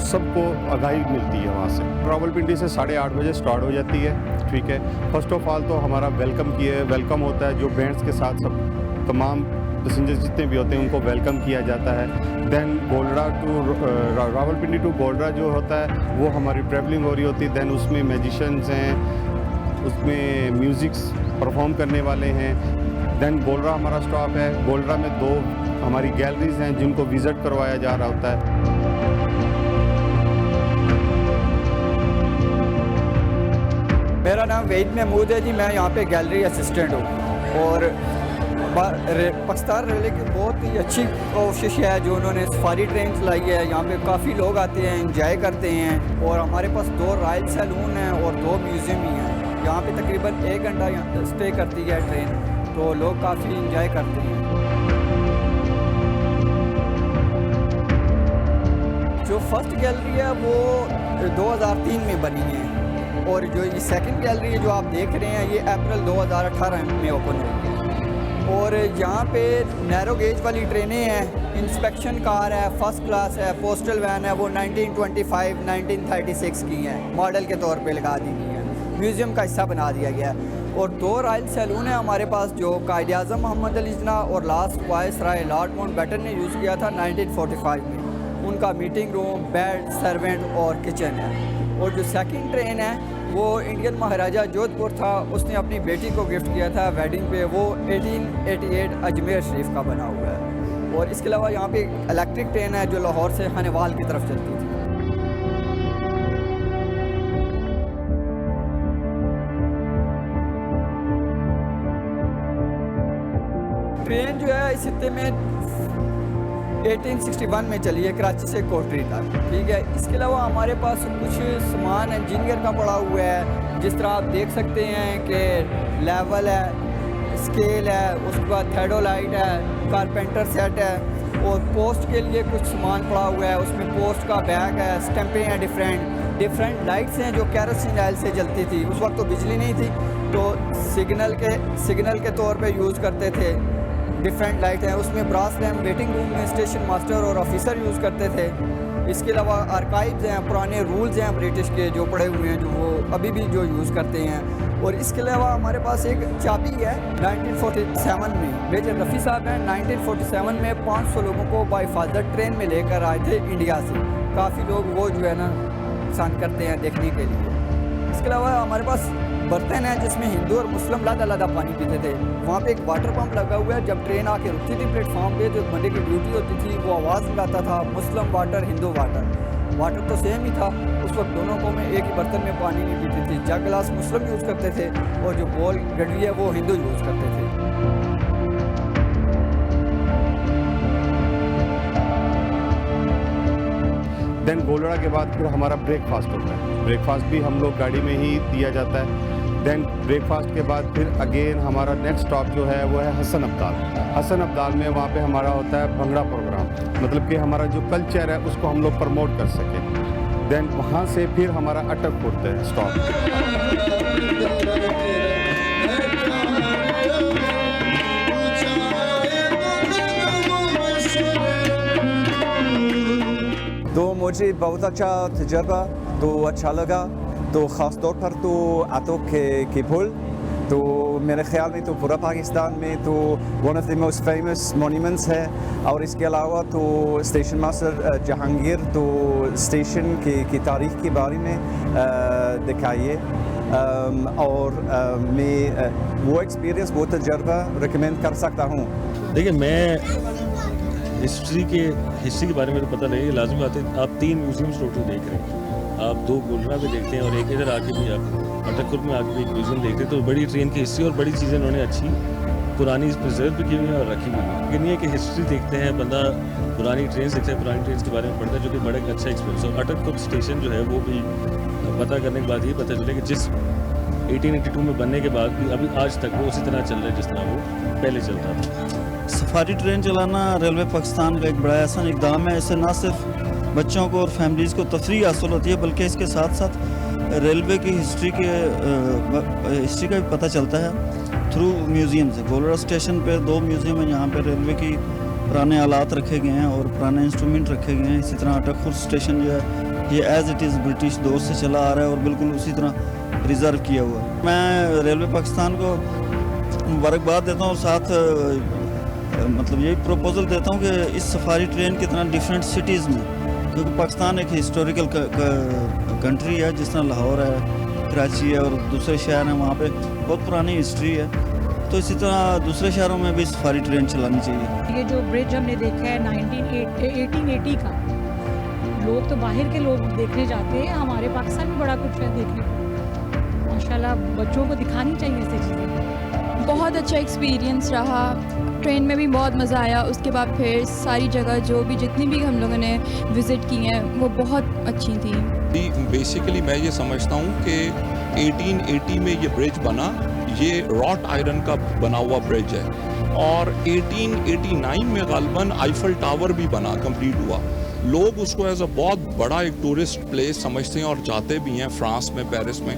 सबको आगाही मिलती है वहाँ से। रावलपिंडी से 8:30 बजे स्टार्ट हो जाती है, ठीक है। फर्स्ट ऑफ ऑल तो हमारा वेलकम होता है, जो बैंड्स के साथ सब तमाम पैसेंजर्स जितने भी होते हैं उनको वेलकम किया जाता है। दैन गोल्डरा टू रावलपिंडी टू गोल्डरा जो होता है वो हमारी ट्रैवलिंग हो रही होती है। दैन उसमें मैजिशियंस हैं, उसमें म्यूज़िक्स परफॉर्म करने वाले हैं। दैन गोल्डरा हमारा स्टॉप है, गोल्डरा में 2 हमारी गैलरीज हैं जिनको विज़िट करवाया जा रहा होता है। मेरा नाम वहीद महमूद है जी, मैं यहाँ पे गैलरी असिस्टेंट हूँ। और पाकिस्तान रेलवे की बहुत ही अच्छी कोशिश है जो उन्होंने सफारी ट्रेन चलाई है। यहाँ पे काफ़ी लोग आते हैं, एंजॉय करते हैं। और हमारे पास 2 रॉयल सैलून हैं और 2 म्यूज़ियम भी हैं। यहाँ पे तकरीबन 1 घंटा यहाँ स्टे करती है ट्रेन, तो लोग काफ़ी इंजॉय करते हैं। जो फर्स्ट गैलरी है वो 2003 में बनी है और जो ये सेकंड गैलरी है जो आप देख रहे हैं ये अप्रैल 2018 में ओपन हुई है। और यहाँ पे नैरो गेज वाली ट्रेनें हैं, इंस्पेक्शन कार है, फर्स्ट क्लास है, पोस्टल वैन है, वो 1925 1936 की हैं, मॉडल के तौर पे लगा दी गई हैं, म्यूज़ियम का हिस्सा बना दिया गया है। और 2 रॉयल सैलून है हमारे पास जो कायद-ए-आज़म मोहम्मद अली जिन्ना और लास्ट वाइस राय लॉर्ड माउंटबेटन ने यूज़ किया था 1945 में। उनका मीटिंग रूम, बेड, सर्वेंट और किचन है। और जो सेकंड ट्रेन है वो इंडियन महाराजा जोधपुर था, उसने अपनी बेटी को गिफ्ट किया था वेडिंग पे, वो 1888 अजमेर शरीफ का बना हुआ है। और इसके अलावा यहाँ पे इलेक्ट्रिक ट्रेन है जो लाहौर से हनेवाल की तरफ चलती थी। ट्रेन जो है इस हिस्से में 1861 में चली है, कराची से कोटरी तक, ठीक है। इसके अलावा हमारे पास कुछ सामान इंजीनियर का पड़ा हुआ है, जिस तरह आप देख सकते हैं कि लेवल है, स्केल है, उसके बाद थेडोलाइट है, कारपेंटर सेट है और पोस्ट के लिए कुछ सामान पड़ा हुआ है, उसमें पोस्ट का बैग है, स्टैंपें हैं, डिफरेंट लाइट्स हैं जो कैरोसिन ऑयल से जलती थी। उस वक्त तो बिजली नहीं थी, तो सिग्नल के तौर पे यूज़ करते थे। डिफरेंट लाइट हैं, उसमें ब्रास लैम्प वेटिंग रूम में स्टेशन मास्टर और ऑफिसर यूज़ करते थे। इसके अलावा आर्काइव्स हैं, पुराने रूल्स हैं ब्रिटिश के जो पड़े हुए हैं, जो वो अभी भी जो यूज़ करते हैं। और इसके अलावा हमारे पास एक चाबी है 1947 में, मेजर रफ़ी साहब हैं 1947 में 500 लोगों को बाय फादर ट्रेन में लेकर आए थे इंडिया से। काफ़ी लोग वो जो है ना पसंद करते हैं देखने के लिए। इसके अलावा हमारे पास बर्तन है जिसमें हिंदू और मुस्लिम अलग-अलग पानी पीते थे। वहाँ पे एक वाटर पंप लगा हुआ है, जब ट्रेन आके रुकती थी प्लेटफॉर्म पे, जो बंदे की ड्यूटी होती थी वो आवाज़ लगाता था मुस्लिम वाटर, हिंदू वाटर। वाटर तो सेम ही था, उस वक्त दोनों को में एक ही बर्तन में पानी नहीं पीती थी। जग गिलास मुस्लिम यूज़ करते थे और जो बोल गडवी है वो हिंदू यूज़ करते थे। देन गोलड़ा के बाद फिर हमारा ब्रेकफास्ट होता है। ब्रेकफास्ट भी हम लोग गाड़ी में ही दिया जाता है। देन ब्रेकफास्ट के बाद फिर अगेन हमारा नेक्स्ट स्टॉप जो है वो है हसन अब्दाल। हसन अब्दाल में वहाँ पे हमारा होता है भंगड़ा प्रोग्राम, मतलब कि हमारा जो कल्चर है उसको हम लोग प्रमोट कर सकें। देन वहाँ से फिर हमारा अटक होता है स्टॉप। तो मुझे बहुत अच्छा तजर्बा तो अच्छा लगा, तो ख़ास तौर पर तो अटक के पुल, तो मेरे ख्याल में तो पूरा पाकिस्तान में तो one of the most famous monuments है। और इसके अलावा तो स्टेशन मास्टर जहांगीर तो स्टेशन की तारीख़ के बारे में दिखाइए। और मैं वो एक्सपीरियंस, वो तजर्बा रिकमेंड कर सकता हूँ। देखिए, मैं हिस्ट्री के बारे में तो पता नहीं, लाजमी बात है। आप 3 म्यूजियम्स टोटल देख रहे हैं, आप 2 गोलरा पे देखते हैं और एक इधर आके भी आप अटकपुर में आके भी एक म्यूजियम देखते हैं। तो बड़ी ट्रेन की हिस्ट्री और बड़ी चीज़ें उन्होंने अच्छी पुरानी प्रिजर्व भी की हुई है और रखी हुई है। लेकिन ये कि हिस्ट्री देखते हैं, बंदा पुरानी ट्रेन देखता है, पुरानी ट्रेन के बारे में पढ़ता है, जो कि बड़ा अच्छा एक्सपीरियंस। और अटकपुर स्टेशन जो है वो भी पता करने के बाद ये पता चले कि जिस 1882 में बनने के बाद भी अभी आज तक वो उसी तरह चल रहा है जिस तरह वो पहले चलता था। सफारी ट्रेन चलाना रेलवे पाकिस्तान का एक बड़ा ऐसा इकदाम है। इससे न सिर्फ बच्चों को और फैमिलीज़ को तफरीह हासिल होती है, बल्कि इसके साथ साथ रेलवे की हिस्ट्री का भी पता चलता है थ्रू म्यूज़ियम से। गोलरा स्टेशन पे 2 म्यूज़ियम हैं, यहाँ पे रेलवे की पुराने आलात रखे गए हैं और पुराने इंस्ट्रूमेंट रखे गए हैं। इसी तरह अटकपुर स्टेशन जो है ये एज़ इट इज़ ब्रिटिश दौर से चला आ रहा है और बिल्कुल उसी तरह रिज़र्व किया हुआ है। मैं रेलवे पाकिस्तान को मुबारकबाद देता हूँ और साथ मतलब यही प्रपोज़ल देता हूँ कि इस सफारी ट्रेन की तरह डिफरेंट सिटीज़ में, क्योंकि पाकिस्तान एक हिस्टोरिकल कंट्री है, जिस तरह लाहौर है, कराची है और दूसरे शहर हैं, वहाँ पे बहुत पुरानी हिस्ट्री है, तो इसी तरह दूसरे शहरों में भी सफारी ट्रेन चलानी चाहिए। ये जो ब्रिज हमने देखा है 1880 का, लोग तो बाहर के लोग देखने जाते हैं, हमारे पाकिस्तान में बड़ा कुछ है देखने को। माशाल्लाह बच्चों को दिखानी चाहिए ऐसी चीज़ें। बहुत अच्छा एक्सपीरियंस रहा, ट्रेन में भी बहुत मज़ा आया। उसके बाद फिर सारी जगह जो भी जितनी भी हम लोगों ने विज़िट की हैं वो बहुत अच्छी थी। बेसिकली मैं ये समझता हूँ कि 1880 में ये ब्रिज बना, ये रॉट आयरन का बना हुआ ब्रिज है, और 1889 में गालबन आईफल टावर भी बना, कंप्लीट हुआ। लोग उसको एज अ बहुत बड़ा एक टूरिस्ट प्लेस समझते हैं और जाते भी हैं फ्रांस में, पेरिस में।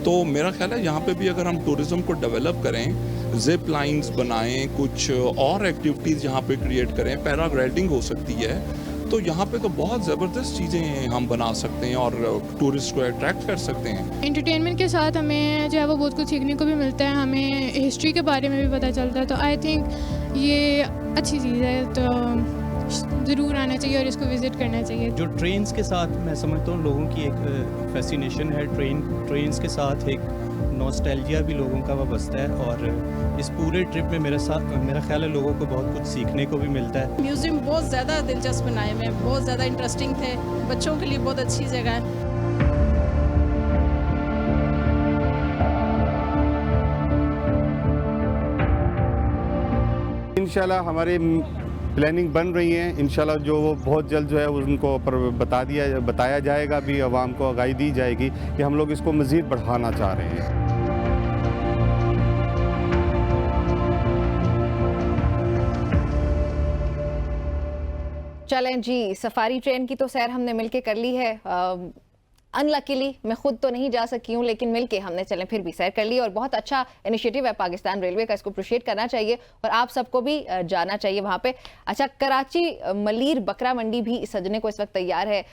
तो मेरा ख्याल है यहाँ पे भी अगर हम टूरिज़्म को डेवलप करें, जिप लाइंस बनाएं, कुछ और एक्टिविटीज़ यहाँ पे क्रिएट करें, पैराग्लाइडिंग हो सकती है, तो यहाँ पे तो बहुत ज़बरदस्त चीज़ें हम बना सकते हैं और टूरिस्ट को अट्रैक्ट कर सकते हैं। एंटरटेनमेंट के साथ हमें जो है वो बहुत कुछ सीखने को भी मिलता है, हमें हिस्ट्री के बारे में भी पता चलता है, तो आई थिंक ये अच्छी चीज़ है, तो ज़रूर आना चाहिए और इसको विज़िट करना चाहिए। जो ट्रेन्स के साथ मैं समझता हूँ लोगों की एक फैसिनेशन है, ट्रेन्स के साथ एक नॉस्टैल्जिया भी लोगों का वाबस्ता है, और इस पूरे ट्रिप में मेरा ख्याल है लोगों को बहुत कुछ सीखने को भी मिलता है। म्यूज़ियम बहुत ज़्यादा दिलचस्प बनाए हुए हैं, बहुत ज़्यादा इंटरेस्टिंग थे, बच्चों के लिए बहुत अच्छी जगह है। इंशाल्लाह हमारी प्लानिंग बन रही है, इंशाल्लाह जो वो बहुत जल्द जो है उनको बताया जाएगा भी, आवाम को आगाही दी जाएगी कि हम लोग इसको मज़ीद बढ़ाना चाह रहे हैं। चलें जी, सफारी ट्रेन की तो सैर हमने मिलके कर ली है। अनलकीली मैं खुद तो नहीं जा सकी हूँ, लेकिन मिलके हमने चलें फिर भी सैर कर ली और बहुत अच्छा इनिशिएटिव है पाकिस्तान रेलवे का, इसको अप्रिशिएट करना चाहिए और आप सबको भी जाना चाहिए वहाँ पे। अच्छा, कराची मलीर बकरा मंडी भी सजने को इस वक्त तैयार है।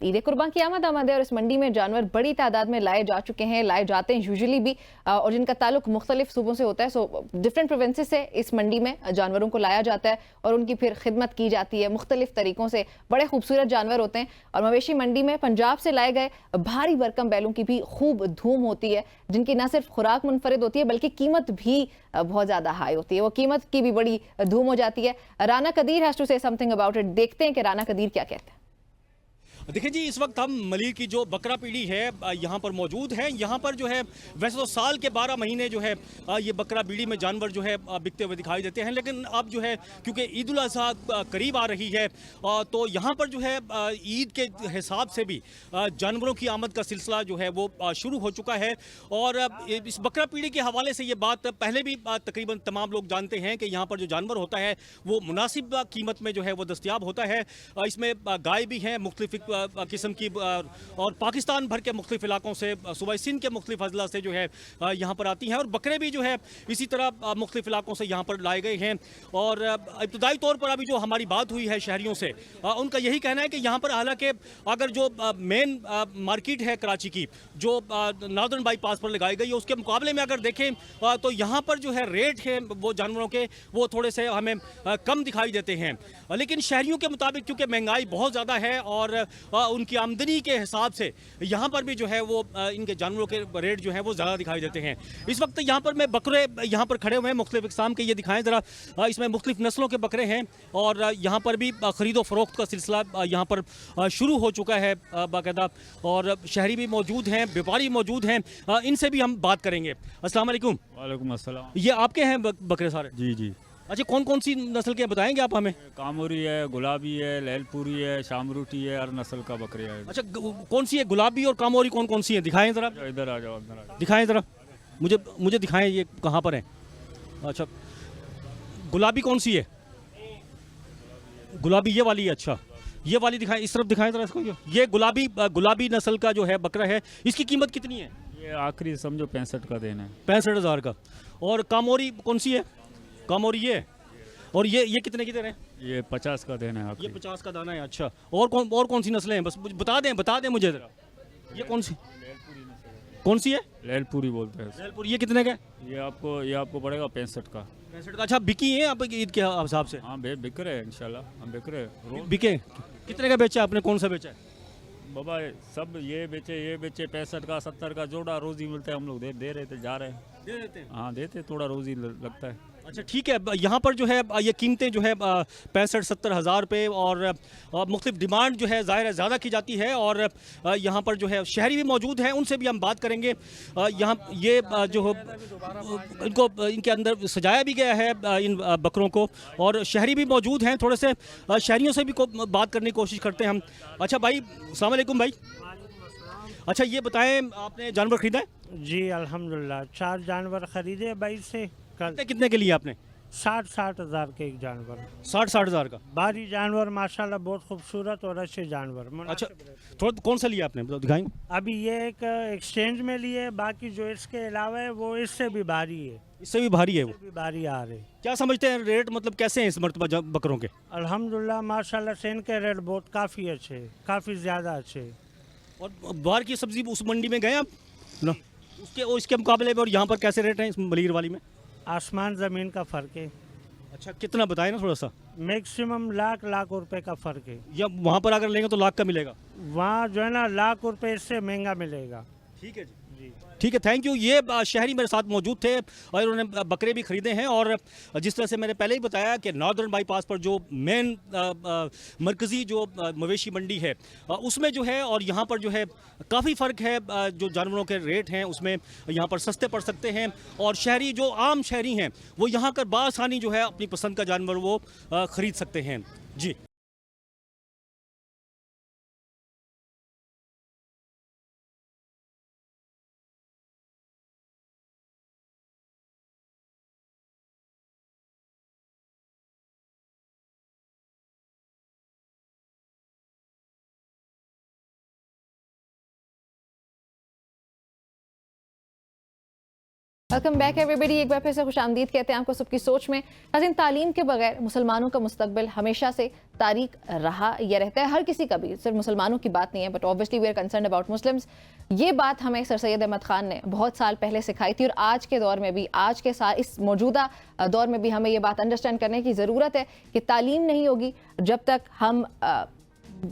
ईद कुर्बान की आमद है और इस मंडी में जानवर बड़ी तादाद में लाए जा चुके हैं, लाए जाते हैं यूजुअली भी, और जिनका ताल्लुक मुख्तलिफ सूबों से होता है। सो डिफरेंट प्रोविंसेस से इस मंडी में जानवरों को लाया जाता है और उनकी फिर खिदमत की जाती है मुख्तलिफ तरीकों से। बड़े खूबसूरत जानवर होते हैं और मवेशी मंडी में पंजाब से लाए गए भारी भरकम बैलों की भी खूब धूम होती है, जिनकी न सिर्फ खुराक मुनफरिद होती है बल्कि कीमत भी बहुत ज्यादा हाई होती है। वो कीमत की भी बड़ी धूम हो जाती है। Rana Qadeer has to say something about it. देखते हैं कि राना कदीर क्या कहते हैं। देखिए जी, इस वक्त हम मलीर की जो बकरा पीढ़ी है यहाँ पर मौजूद है। यहाँ पर जो है वैसे तो साल के 12 महीने जो है ये बकरा पीढ़ी में जानवर जो है बिकते हुए दिखाई देते हैं, लेकिन अब जो है क्योंकि ईद उल अज़हा करीब आ रही है तो यहाँ पर जो है ईद के हिसाब से भी जानवरों की आमद का सिलसिला जो है वो शुरू हो चुका है। और इस बकरा पीढ़ी के हवाले से ये बात पहले भी तकरीबन तमाम लोग जानते हैं कि यहाँ पर जो जानवर होता है वो मुनासिब कीमत में जो है वो दस्तियाब होता है। इसमें गाय भी हैं मुख्तलिफ किस्म की और पाकिस्तान भर के मुख्तलिफ इलाकों से, सूबा सिंध के मुख्तलिफ अजला से जो है यहाँ पर आती हैं और बकरे भी जो है इसी तरह मुख्तलिफ इलाकों से यहाँ पर लाए गए हैं। और इब्तदाई तौर पर अभी जो हमारी बात हुई है शहरियों से, उनका यही कहना है कि यहाँ पर हालांकि अगर जो मेन मार्केट है कराची की जो नॉर्दर्न बाईपास पर लगाई गई है उसके मुकाबले में अगर देखें तो यहाँ पर जो है रेट है वो जानवरों के वो थोड़े से हमें कम दिखाई देते हैं। लेकिन शहरियों के मुताबिक क्योंकि महंगाई बहुत ज़्यादा है और उनकी आमदनी के हिसाब से यहाँ पर भी जो है वो इनके जानवरों के रेट जो है वो ज़्यादा दिखाई देते हैं। इस वक्त यहाँ पर मैं बकरे यहाँ पर खड़े हुए हैं मुख्तलिफ इक़साम के, ये दिखाएं ज़रा। इसमें मुख्तलिफ नस्लों के बकरे हैं और यहाँ पर भी ख़रीदो फ़रोख्त का सिलसिला यहाँ पर शुरू हो चुका है बाकायदा, और शहरी भी मौजूद हैं, व्यापारी मौजूद हैं, इनसे भी हम बात करेंगे। अस्सलाम वालेकुम। वालेकुम अस्सलाम। ये आपके हैं बकरे सारे? जी जी। अच्छा, कौन कौन सी नस्ल के बताएंगे आप हमें? कामोरी है, गुलाबी है, लैलपुरी है, शामरूटी है, हर नस्ल का बकरे है। अच्छा, कौन सी है गुलाबी और कामोरी कौन कौन सी है? दिखाएं ज़रा। इधर आ जाओ, इधर आ जाओ। दिखाएं ज़रा, मुझे दिखाएं ये कहाँ पर है। अच्छा, गुलाबी कौन सी है? गुलाबी ये वाली है। अच्छा, ये वाली दिखाएं, इस तरफ दिखाएं ज़रा इसको। ये गुलाबी नस्ल का जो है बकरा है, इसकी कीमत कितनी है? ये आखिरी समझो 65 का देना है। 65,000 का। और कामोरी कौन सी है? कामोरी ये। और ये कितने की दे रहे हैं? ये 50 का देना है। ये 50 का दाना है। अच्छा, और कौन सी नस्लें हैं? बस बता दें मुझे ज़रा। ये कौन सी है? लैलपुरी बोलते हैं। लैलपुरी ये कितने का? ये आपको पड़ेगा 65 का। 65 का। अच्छा, बिकी है आप ईद के हिसाब से? हाँ बिक रहे हैं इंशाल्लाह, हम बिक रहे हैं। बिके कितने का बेचा आपने? कौन सा बेचा है? बाबा सब ये बेचे 65 का, 70 का जोड़ा रोजी मिलता है। हम लोग दे रहे थे, जा रहे हैं। दे देते हैं? हाँ देते, थोड़ा रोजी लगता है। अच्छा ठीक है। यहाँ पर जो है ये कीमतें जो है 65-70 हज़ार रुपये और मुख्तलिफ डिमांड जो है ज़ाहिर है ज़्यादा की जाती है। और यहाँ पर जो है शहरी भी मौजूद हैं, उनसे भी हम बात करेंगे। यहाँ ये जो इनको इनके अंदर सजाया भी गया है इन बकरों को, और शहरी भी मौजूद हैं। थोड़े से शहरियों से भी बात करने की कोशिश करते हैं हम। अच्छा भाई, अस्सलाम वालेकुम भाई। अच्छा ये बताएं, आपने जानवर ख़रीदा है? जी अल्हम्दुलिल्लाह 4 जानवर ख़रीदे भाई से। कितने के लिए आपने? 60 हज़ार के एक जानवर। 60 हज़ार का? बारी जानवर माशाल्लाह बहुत खूबसूरत और अच्छे जानवर। अच्छा, थोड़ा कौन सा लिया आपने दिखाएंगे? अभी ये एक एक्सचेंज में लिए, बाकी जो इसके अलावा है वो इससे भी भारी है। इससे भी भारी है? वो भी भारी आ रहे। क्या समझते हैं रेट, मतलब कैसे हैं इस मर्तबा बकरों के? अल्हम्दुलिल्लाह माशाल्लाह से इनके रेट बहुत काफ़ी अच्छे, काफ़ी ज़्यादा अच्छे। और बाहर की सब्जी उस मंडी में गए आप ना, उसके मुकाबले में और यहाँ पर कैसे रेट हैं इस मलीर वाली में? आसमान ज़मीन का फ़र्क है। अच्छा, कितना बताए ना थोड़ा सा? मैक्सिमम लाख रुपए का फ़र्क है। या वहाँ पर अगर लेंगे तो लाख का मिलेगा? वहाँ जो है ना लाख रुपए इससे महंगा मिलेगा। ठीक है जी। ठीक है, थैंक यू। ये शहरी मेरे साथ मौजूद थे और उन्होंने बकरे भी ख़रीदे हैं। और जिस तरह से मैंने पहले ही बताया कि नॉर्दर्न बाईपास पर जो मेन मरकज़ी जो मवेशी मंडी है उसमें जो है और यहाँ पर जो है काफ़ी फ़र्क है। जो जानवरों के रेट हैं उसमें यहाँ पर सस्ते पड़ सकते हैं, और शहरी जो आम शहरी हैं वो यहाँ कर बासानी जो है अपनी पसंद का जानवर वो ख़रीद सकते हैं। जी। Welcome back everybody. एक बार फिर से खुशामदीद कहते हैं आपको सबकी सोच में। नाज़रीन, तालीम के बगैर मुसलमानों का मुस्तकबिल हमेशा से तारीक रहा या रहता है, हर किसी का भी, सिर्फ मुसलमानों की बात नहीं है, but obviously we are concern about Muslims. ये बात हमें सर सैयद अहमद खान ने बहुत साल पहले सिखाई थी और आज के दौर में भी, आज के साल इस मौजूदा दौर में भी हमें ये बात अंडरस्टैंड करने की ज़रूरत है कि तालीम नहीं होगी जब तक हम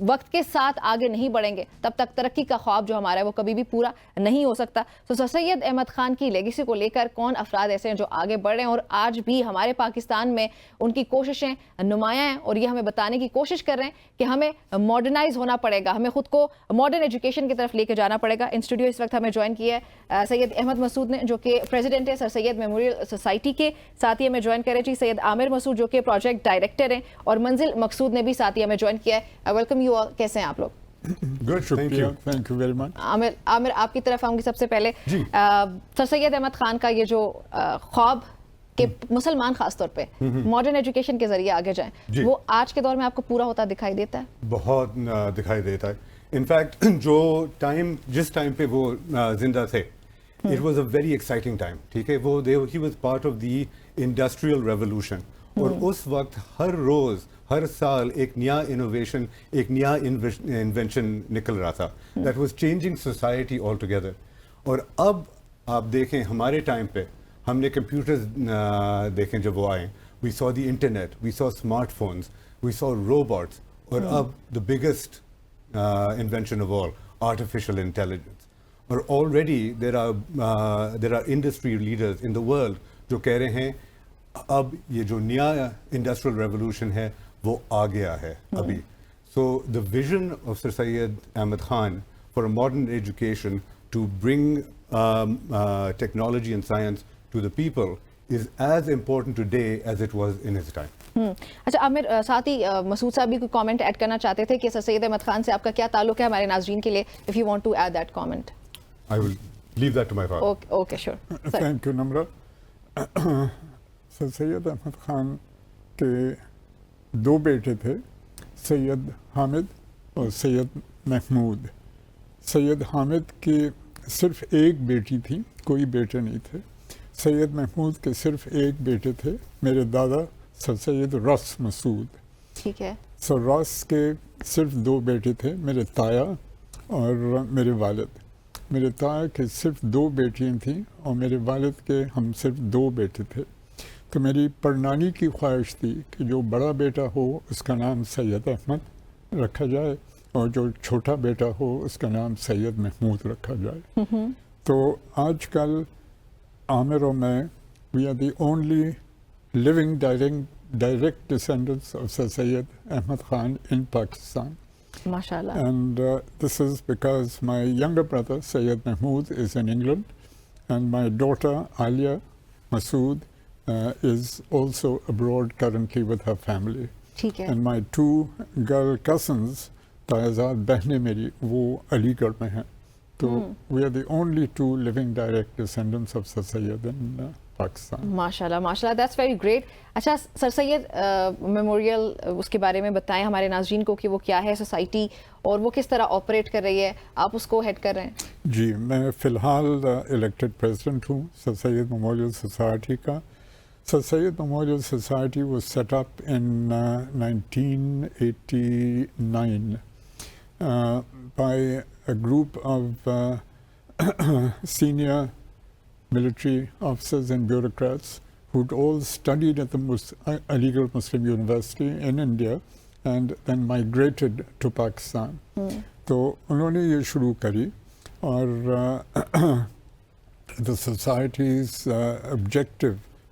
वक्त के साथ आगे नहीं बढ़ेंगे, तब तक तरक्की का ख्वाब जो हमारा है वो कभी भी पूरा नहीं हो सकता। तो सर सैयद अहमद खान की लेगेसी को लेकर कौन अफराद ऐसे हैं जो आगे बढ़ रहे हैं और आज भी हमारे पाकिस्तान में उनकी कोशिशें नुमायां हैं और ये हमें बताने की कोशिश कर रहे हैं कि हमें मॉडर्नाइज होना पड़ेगा, हमें खुद को मॉडर्न एजुकेशन की तरफ लेके जाना पड़ेगा। इन स्टूडियो इस वक्त हमें ज्वाइन किया है सैयद अहमद मसूद ने, जो कि प्रेसिडेंट है सर सैयद मेमोरियल सोसाइटी के। साथ ही हमें ज्वाइन करे जी सैयद आमिर मसूद, जो कि प्रोजेक्ट डायरेक्टर हैं, और मंजिल मकसूद ने भी साथ ही हमें ज्वाइन किया है। Welcome you all. कैसे हैं आप लोग? गुड, शुक्रिया, thank you very much. Aamir आपकी तरफ आऊंगी सबसे पहले। सर सैयद अहमद खान का ये जो ख्वाब कि मुसलमान खास तौर पे मॉडर्न एजुकेशन के जरिए आगे जाएं, वो आज के दौर में आपको पूरा होता दिखाई देता है? बहुत दिखाई देता है। इनफैक्ट जो टाइम, जिस टाइम पे वो जिंदा थे, it was a very exciting time. ठीक है, वो he was part of the industrial revolution, और उस वक्त हर रोज हर साल एक नया इनोवेशन, एक नया इन्वेंशन निकल रहा था that was changing society all together. और अब आप देखें हमारे टाइम पे हमने कंप्यूटर्स देखें, जब वो आए, we saw the internet, we saw smartphones, we saw robots, और अब the biggest invention of all, artificial intelligence. और already there are industry leaders in the world जो कह रहे हैं अब ये जो नया इंडस्ट्रियल रेवोल्यूशन है वो आ गया है अभी। So the vision of sir Syed Ahmad Khan for a modern education to bring technology and science to the people is as important today as it was in his time. अच्छा आमिर, साथ ही मसूद साहब भी कोई कमेंट ऐड करना चाहते थे कि सर सैयद अहमद खान से आपका क्या ताल्लुक है, हमारे नाज़रीन के लिए, if you want to add that comment. I will leave that to my father. Okay sure. Thank you Namra. Sir Syed Ahmad Khan के दो बेटे थे, सैयद हामिद और सैयद महमूद। सैयद हामिद की सिर्फ एक बेटी थी, कोई बेटे नहीं थे। सैयद महमूद के सिर्फ एक बेटे थे, मेरे दादा सर सैयद रस मसूद। ठीक है। सर रस के सिर्फ दो बेटे थे, मेरे ताया और मेरे वालिद। मेरे ताया के सिर्फ दो बेटियां थीं और मेरे वालिद के हम सिर्फ दो बेटे थे। तो मेरी परनानी की ख्वाहिश थी कि जो बड़ा बेटा हो उसका नाम सैयद अहमद रखा जाए और जो छोटा बेटा हो उसका नाम सैयद महमूद रखा जाए। तो आजकल आमिर और मैं, we are the only living direct descendants of sir Syed Ahmad Khan in Pakistan. Mashallah. And this is because my younger brother Sayyid Mahmood is in England, and my daughter Alia Masood is also abroad currently with her family. ठीक है। And my two girl cousins, तायाजाद बहनें मेरी, वो अलीगढ़ में हैं। तो we are the only two living direct descendants of Sir Sayyid in Pakistan. माशाल्लाह माशाल्लाह, दैट्स वेरी ग्रेट। अच्छा सर सैयद मेमोरियल, उसके बारे में बताएं हमारे नाज़रीन को कि वो क्या है सोसाइटी और वो किस तरह ऑपरेट कर रही है, आप उसको हेड कर रहे हैं। जी, मैं फ़िलहाल इलेक्टेड प्रेसिडेंट हूँ सर सैयद मेमोरियल सोसाइटी का। Sir Syed memorial society was set up in 1989 by a group of senior military officers and bureaucrats who'd all studied at the Aligarh Muslim University in India and then migrated to Pakistan. तो उन्होंने ये शुरू करी और the society's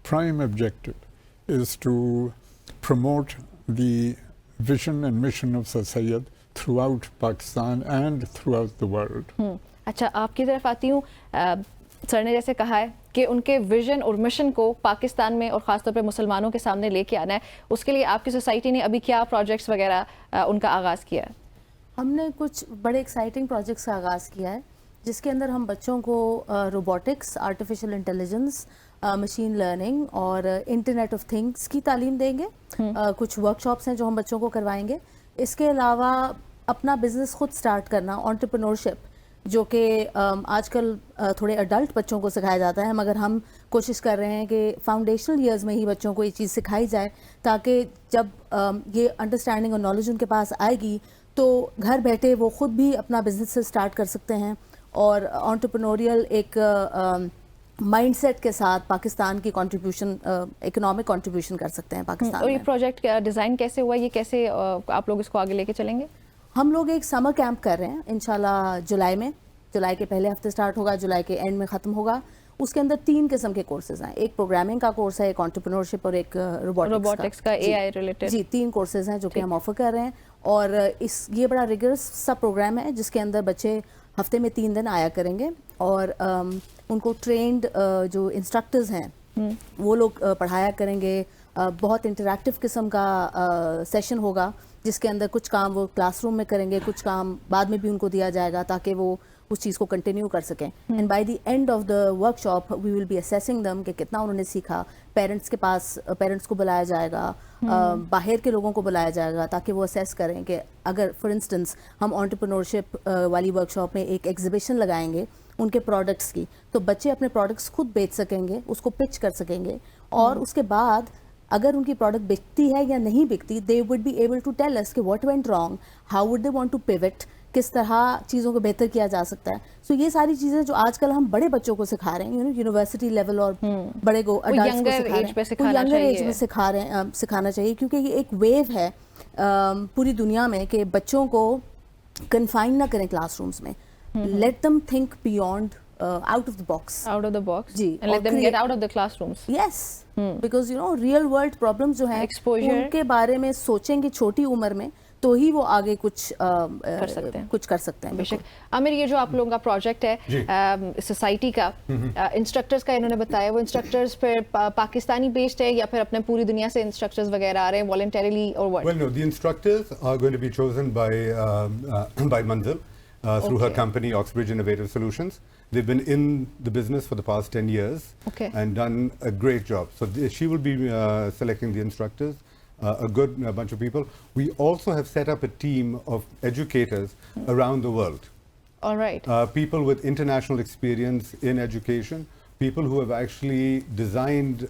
prime objective is to promote the vision and mission of Sir Sayyid throughout Pakistan and throughout the world. अच्छा आपकी तरफ आती हूँ। सर ने जैसे कहा है कि उनके विजन और मिशन को पाकिस्तान में और ख़ासतौर पे मुसलमानों के सामने लेके आना है, उसके लिए आपकी सोसाइटी ने अभी क्या प्रोजेक्ट्स वगैरह उनका आगाज़ किया है? हमने कुछ बड़े एक्साइटिंग प्रोजेक्ट्स का आगाज़ किया है, जिसके अंदर हम बच्चों को robotics, artificial intelligence, machine learning और इंटरनेट ऑफ थिंग्स की तालीम देंगे। कुछ वर्कशॉप्स हैं जो हम बच्चों को करवाएंगे। इसके अलावा अपना बिजनेस खुद स्टार्ट करना, एंटरप्रेन्योरशिप, जो कि आजकल थोड़े अडल्ट बच्चों को सिखाया जाता है, मगर हम कोशिश कर रहे हैं कि फाउंडेशनल ईयर्स में ही बच्चों को ये चीज़ सिखाई जाए, ताकि जब ये अंडरस्टैंडिंग और नॉलेज उनके पास आएगी तो घर बैठे वो ख़ुद भी अपना बिजनेस से स्टार्ट कर सकते हैं और एंटरप्रेन्योरियल एक माइंडसेट के साथ पाकिस्तान की कंट्रीब्यूशन, इकोनॉमिक कंट्रीब्यूशन कर सकते हैं पाकिस्तान और ये में। प्रोजेक्ट का डिज़ाइन कैसे हुआ, ये कैसे आप लोग इसको आगे लेके चलेंगे? हम लोग एक समर कैंप कर रहे हैं इंशाल्लाह जुलाई में, जुलाई के पहले हफ्ते स्टार्ट होगा, जुलाई के एंड में ख़त्म होगा। उसके अंदर 3 किस्म के कोर्सेज हैं, एक प्रोग्रामिंग का कोर्स है, एक एंटरप्रेन्योरशिप और एक रोबोटिक्स का AI रिलेटेड। जी 3 कोर्सेज हैं जो कि हम ऑफर कर रहे हैं और ये बड़ा रिगरस सा प्रोग्राम है जिसके अंदर बच्चे हफ्ते में 3 दिन आया करेंगे और उनको ट्रेंड जो इंस्ट्रक्टर्स हैं वो लोग पढ़ाया करेंगे। बहुत इंटरैक्टिव किस्म का सेशन होगा जिसके अंदर कुछ काम वो क्लासरूम में करेंगे, कुछ काम बाद में भी उनको दिया जाएगा ताकि वो उस चीज़ को कंटिन्यू कर सकें। And by the end of the workshop we will be assessing them कि कितना उन्होंने सीखा। पेरेंट्स को बुलाया जाएगा, बाहर के लोगों को बुलाया जाएगा ताकि वो असेस करें कि अगर फॉर इंस्टेंस हम एंटरप्रेन्योरशिप वाली वर्कशॉप में एक एग्जीबिशन लगाएंगे उनके प्रोडक्ट्स की, तो बच्चे अपने प्रोडक्ट्स खुद बेच सकेंगे, उसको पिच कर सकेंगे और उसके बाद अगर उनकी प्रोडक्ट बिकती है या नहीं बिकती, they would be able to tell us कि what went wrong, how would they want to pivot, किस तरह चीज़ों को बेहतर किया जा सकता है। सो ये सारी चीज़ें जो आजकल हम बड़े बच्चों को सिखा रहे हैं, यूनिवर्सिटी लेवल और बड़े को अडल्ट्स को सिखा रहे हैं, यंगर एज में सिखाना चाहिए क्योंकि ये एक वेव है पूरी दुनिया में कि बच्चों को कन्फाइन ना करें क्लासरूम्स में, let them think beyond out of the box जी, and let them get out of the classrooms. yes because you know real world problems जो हैं उनके बारे में सोचेंगे छोटी उम्र में तो ही वो आगे कुछ कर सकते हैं। बेशक। आमिर, ये जो आप लोगों का प्रोजेक्ट है सोसाइटी का, इंस्ट्रक्टर्स का इन्होंने बताया, वो इंस्ट्रक्टर्स फिर पाकिस्तानी बेस्ड है या फिर अपने पूरी दुनिया से इंस्ट्रक्टर्स वगैरह आ रहे हैं वॉलंटरीली और what? Well, no, the instructors are going to be chosen by Manzil through her company Oxbridge Innovative Solutions. They've been in the business for the past 10 years and done a great job. So she will be selecting the instructors, a good bunch of people. We also have set up a team of educators around the world. All right. People with international experience in education, people who have actually designed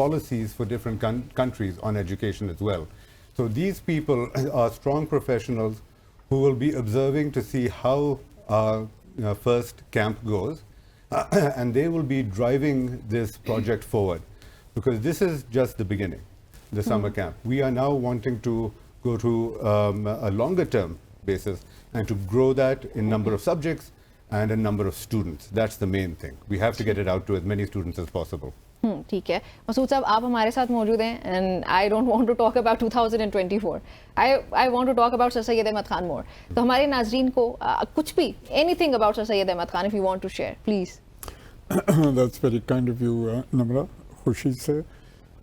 policies for different countries on education as well. So these people are strong professionals who will be observing to see how our first camp goes and they will be driving this project forward because this is just the beginning, the summer camp. We are now wanting to go to a longer term basis and to grow that in number of subjects and a number of students. That's the main thing. We have to get it out to as many students as possible. ठीक है मसूद साहब, आप हमारे साथ मौजूद हैं and I don't want to talk about 2024, I want to talk about sir Syed Ahmad Khan more. तो हमारे नाजरीन को कुछ भी anything about sir Syed Ahmad Khan if you want to share please. That's very kind of you Namra. खुशी से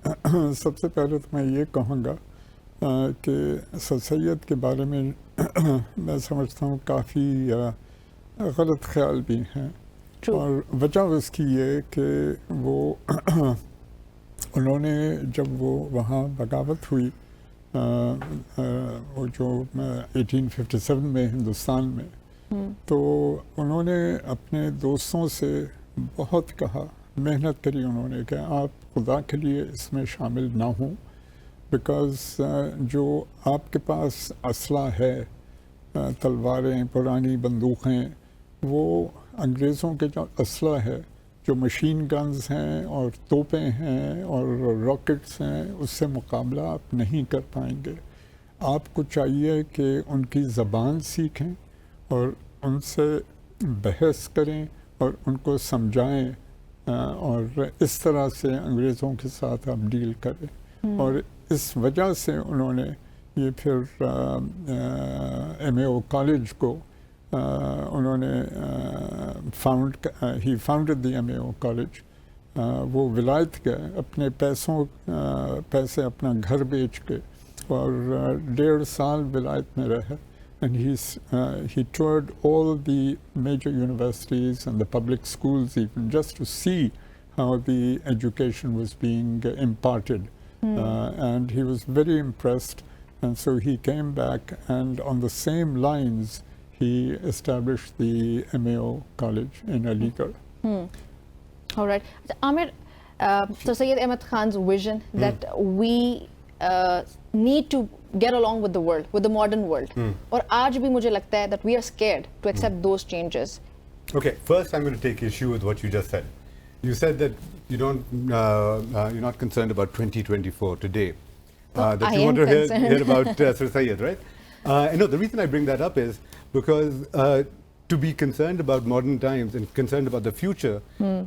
सबसे पहले तो मैं ये कहूँगा कि सर सैयद के बारे में मैं समझता हूँ काफ़ी गलत ख्याल भी हैं और वजह उसकी ये कि वो उन्होंने जब वो वहाँ बगावत हुई वो जो 1857 में हिंदुस्तान में, तो उन्होंने अपने दोस्तों से बहुत कहा, मेहनत करी उन्होंने कि आप खुदा के लिए इसमें शामिल ना हों बिकॉज़ जो आपके पास असला है, तलवारें, पुरानी बंदूकें, वो अंग्रेज़ों के जो असला है, जो मशीन गन्स हैं और तोपें हैं और रॉकेट्स हैं, उससे मुकाबला आप नहीं कर पाएंगे। आपको चाहिए कि उनकी ज़बान सीखें और उनसे बहस करें और उनको समझाएं और इस तरह से अंग्रेज़ों के साथ आप डील करें। और इस वजह से उन्होंने ये फिर MAO कॉलेज को उन्होंने ही फाउंडेड द MAO कॉलेज। वो विलायत गए अपने पैसे अपना घर बेच के और 1.5 साल विलायत में रहे and he toured all the major universities and the public schools even just to see how the education was being imparted. And he was very impressed, and so he came back and on the same lines he established the MAO college in Aligarh. All right. Amir, so Syed Ahmed Khan's vision that we need to get along with the world, with the modern world. और आज भी मुझे लगता है that we are scared to accept those changes. Okay, first I'm going to take issue with what you just said. You said that you're not concerned about 2024 today. That I you am want to concerned. hear about Sir Syed, right? No, the reason I bring that up is because to be concerned about modern times and concerned about the future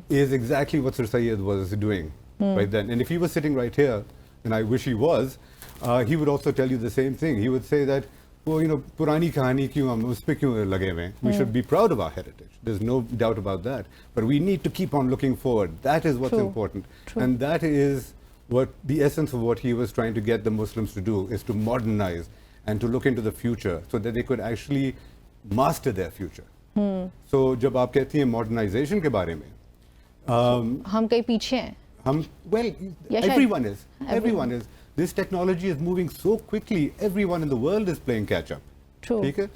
is exactly what Sir Syed was doing right then. And if he was sitting right here, and I wish he was, he would also tell you the same thing. He would say that, well, पुरानी कहानी क्यों हम उस पे क्यों लगे हुए हैं? We should be proud of our heritage. There's no doubt about that. But we need to keep on looking forward. That is what's important. And that is what the essence of what he was trying to get the Muslims to do, is to modernize and to look into the future so that they could actually master their future. So जब आप कहती हैं modernization के बारे में, हम कहीं पीछे हैं. Well, everyone is. This technology is moving so quickly. Everyone in the world is playing catch up. True. Okay?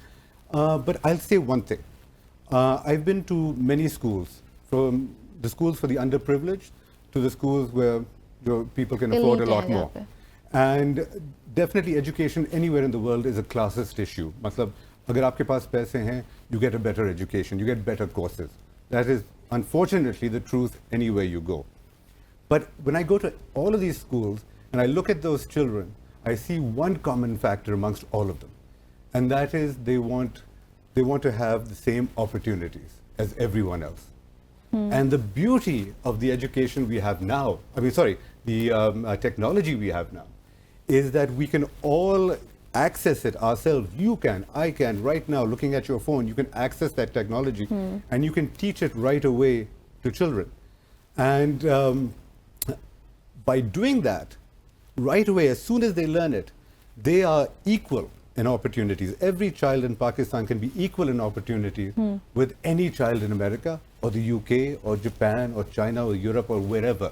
But I'll say one thing. I've been to many schools, from the schools for the underprivileged to the schools where people can afford a lot more. And definitely education anywhere in the world is a classist issue. मतलब अगर आपके पास पैसे हैं, you get a better education, you get better courses. That is unfortunately the truth anywhere you go. But when I go to all of these schools and I look at those children, I see one common factor amongst all of them. And that is they want to have the same opportunities as everyone else. And the beauty of the education we have now, the technology we have now, is that we can all access it ourselves. You can, I can, right now, looking at your phone, you can access that technology and you can teach it right away to children. And by doing that, right away, as soon as they learn it, they are equal in opportunities. Every child in Pakistan can be equal in opportunities with any child in America or the UK or Japan or China or Europe or wherever,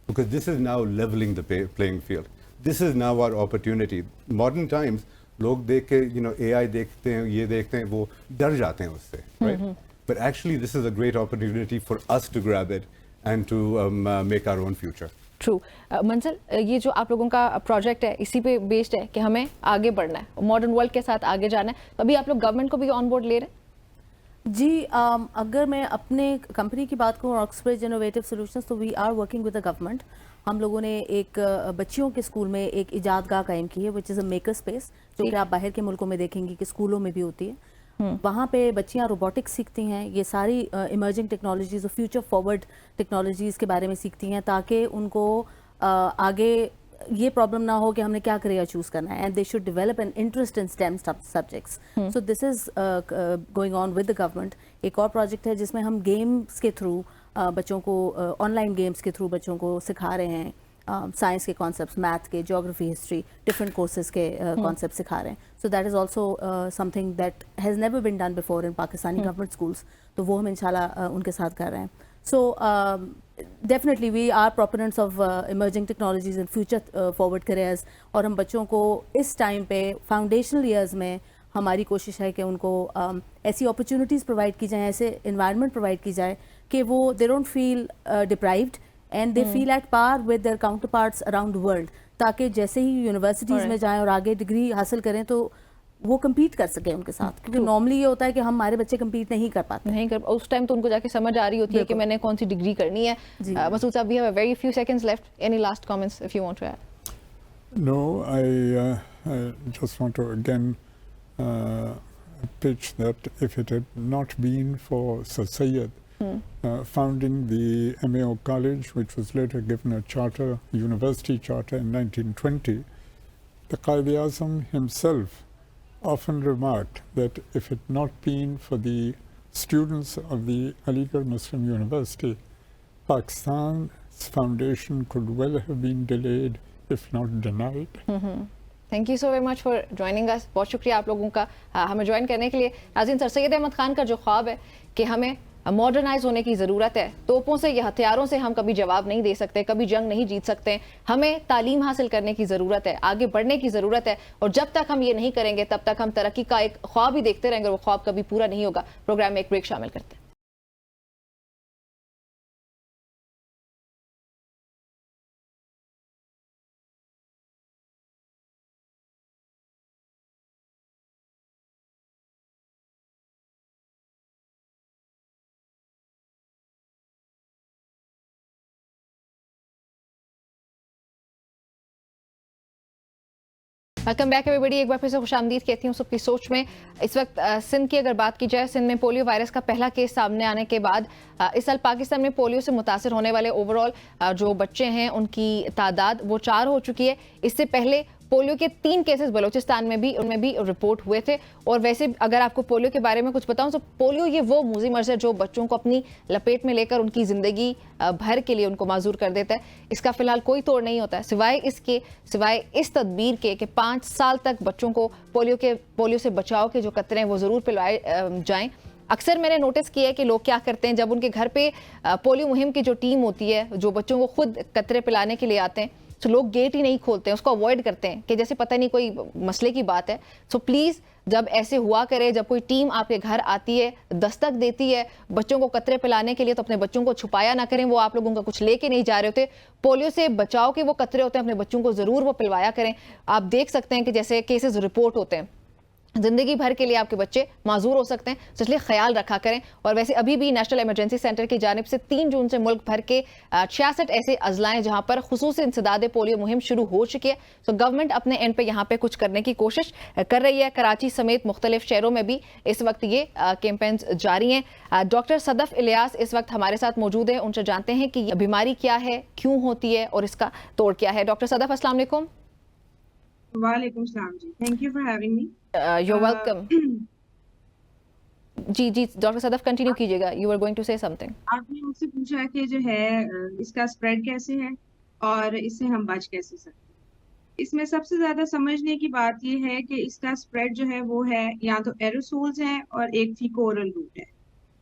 because this is now leveling the playing field. This is now our opportunity. Modern times, लोग देख के AI देखते हैं, ये देखते हैं, वो डर जाते हैं उससे, right? But actually, this is a great opportunity for us to grab it and to make our own future. True मंजिल, ये जो आप लोगों का प्रोजेक्ट है इसी पे बेस्ड है कि हमें आगे बढ़ना है, मॉडर्न वर्ल्ड के साथ आगे जाना है. तो अभी आप लोग गवर्नमेंट को भी ऑन बोर्ड ले रहे हैं? जी, अगर मैं अपने कंपनी की बात करूँ, ऑक्सब्रिज इनोवेटिव सॉल्यूशंस, तो we are working with the government. हम लोगों ने एक बच्चियों के स्कूल में एक इजादगाह कायम की है, which is a maker space, जो कि आप बाहर के मुल्कों में देखेंगे कि स्कूलों में भी होती है. वहाँ पे बच्चियाँ रोबोटिक्स सीखती हैं, ये सारी इमर्जिंग टेक्नोलॉजीज़ और फ्यूचर फॉरवर्ड टेक्नोलॉजीज़ के बारे में सीखती हैं, ताकि उनको आगे ये प्रॉब्लम ना हो कि हमने क्या करियर चूज़ करना है. And they should develop an interest in stem subjects. So this is going on with the government. एक और प्रोजेक्ट है जिसमें हम गेम्स के थ्रू बच्चों को, ऑनलाइन गेम्स के थ्रू बच्चों को सिखा रहे हैं साइंस के कॉन्सेप्ट्स, मैथ के, ज्योग्राफी, हिस्ट्री, डिफरेंट कोर्सेज के कॉन्सेप्ट सिखा रहे हैं. So that is also something that has never been done before in Pakistani government schools. तो वो हम इंशाल्लाह उनके साथ कर रहे हैं. So definitely we are proponents of emerging technologies and future forward careers. और हम बच्चों को इस टाइम पे फाउंडेशनल ईयर्स में हमारी कोशिश है कि उनको ऐसी अपॉर्चुनिटीज़ प्रोवाइड की जाएँ, ऐसे इन्वायरमेंट प्रोवाइड की जाए कि वो they don't feel deprived and they feel at par with their counterparts around the world, ताकि जैसे ही यूनिवर्सिटीज़ में जाएं और आगे डिग्री हासिल करें तो वो कम्पीट कर सकें उनके साथ. क्योंकि नॉर्मली ये होता है कि हमारे बच्चे कम्पीट नहीं कर पाते, उस टाइम तो उनको जाके समझ आ रही होती है कि मैंने कौन सी डिग्री करनी है. मसूद साहब, we have a very few seconds left. Any last comments if you want to add? No, I just want to again pitch that if it had not been for Sir Syed founding the MAO College, which was later given a charter, university charter in 1920, the Qaid-e-Azam himself often remarked that if it not been for the students of the Aligarh Muslim University, Pakistan's foundation could well have been delayed, if not denied. Thank you so very much for joining us. बहुत शुक्रिया आप लोगों का हमें join करने के लिए. नाज़रीन, सर सैयद अहमद खान का जो ख्वाब है कि हमें मॉडर्नाइज होने की ज़रूरत है। तोपों से या हथियारों से हम कभी जवाब नहीं दे सकते, कभी जंग नहीं जीत सकते। हमें तालीम हासिल करने की ज़रूरत है, आगे बढ़ने की ज़रूरत है, और जब तक हम ये नहीं करेंगे तब तक हम तरक्की का एक ख्वाब ही देखते रहेंगे, वो ख्वाब कभी पूरा नहीं होगा। प्रोग्राम में एक ब्रेक शामिल करते हैं। Welcome back everybody. एक बार फिर से खुशामदीद कहती हूँ सबकी सोच में। इस वक्त सिंध की अगर बात की जाए, सिंध में पोलियो वायरस का पहला केस सामने आने के बाद इस साल पाकिस्तान में पोलियो से मुतासर होने वाले ओवरऑल जो बच्चे हैं उनकी तादाद वो 4 हो चुकी है। इससे पहले पोलियो के 3 केसेस बलूचिस्तान में भी उनमें भी रिपोर्ट हुए थे। और वैसे अगर आपको पोलियो के बारे में कुछ बताऊं तो पोलियो ये वो मूजी मर्ज है जो बच्चों को अपनी लपेट में लेकर उनकी ज़िंदगी भर के लिए उनको माजूर कर देता है। इसका फिलहाल कोई तोड़ नहीं होता है सिवाय इस तदबीर के कि 5 साल तक बच्चों को पोलियो से बचाव के जो कतरे हैं वो ज़रूर पिलवाए जाएँ। अक्सर मैंने नोटिस किया है कि लोग क्या करते हैं, जब उनके घर पे पोलियो मुहिम की जो टीम होती है जो बच्चों को खुद कतरे पिलाने के लिए आते हैं, तो लोग गेट ही नहीं खोलते हैं, उसको अवॉइड करते हैं कि जैसे पता नहीं कोई मसले की बात है। सो प्लीज़ जब ऐसे हुआ करे, जब कोई टीम आपके घर आती है, दस्तक देती है बच्चों को कतरे पिलाने के लिए, तो अपने बच्चों को छुपाया ना करें। वो आप लोगों का कुछ लेके नहीं जा रहे होते, पोलियो से बचाव के वो कतरे होते हैं, अपने बच्चों को ज़रूर वो पिलवाया करें। आप देख सकते हैं कि जैसे केसेस रिपोर्ट होते हैं, जिंदगी भर के लिए आपके बच्चे माजूर हो सकते हैं, तो इसलिए ख्याल रखा करें। और वैसे अभी भी नेशनल इमरजेंसी सेंटर की जानिब से 3 जून से मुल्क भर के 66 ऐसे अजलाएं जहां पर खुसूसी इंसदाद पोलियो मुहिम शुरू हो चुकी है। तो गवर्नमेंट अपने एंड पे यहाँ पे कुछ करने की कोशिश कर रही है। कराची समेत मुख्तलिफ शहरों में भी इस वक्त ये कैंपेन्स जारी हैं। डॉक्टर सदफ इलियास इस वक्त हमारे साथ मौजूद है, उनसे जानते हैं कि बीमारी क्या है, क्यों होती है और इसका तोड़ क्या है। डॉक्टर सदफ, अस्सलाम वालेकुम। वालेकुम सलाम जी, thank you for having me. You're welcome. जी डॉक्टर सदफ कंटिन्यू कीजिएगा, you are going to say something. आपने मुझसे पूछा कि जो है इसका स्प्रेड कैसे है और इससे हम बच कैसे सकते हैं। इसमें सबसे ज्यादा समझने की बात ये है कि इसका स्प्रेड जो है वो है या तो एरोसोल्स हैं और एक फीकोरल रूट है।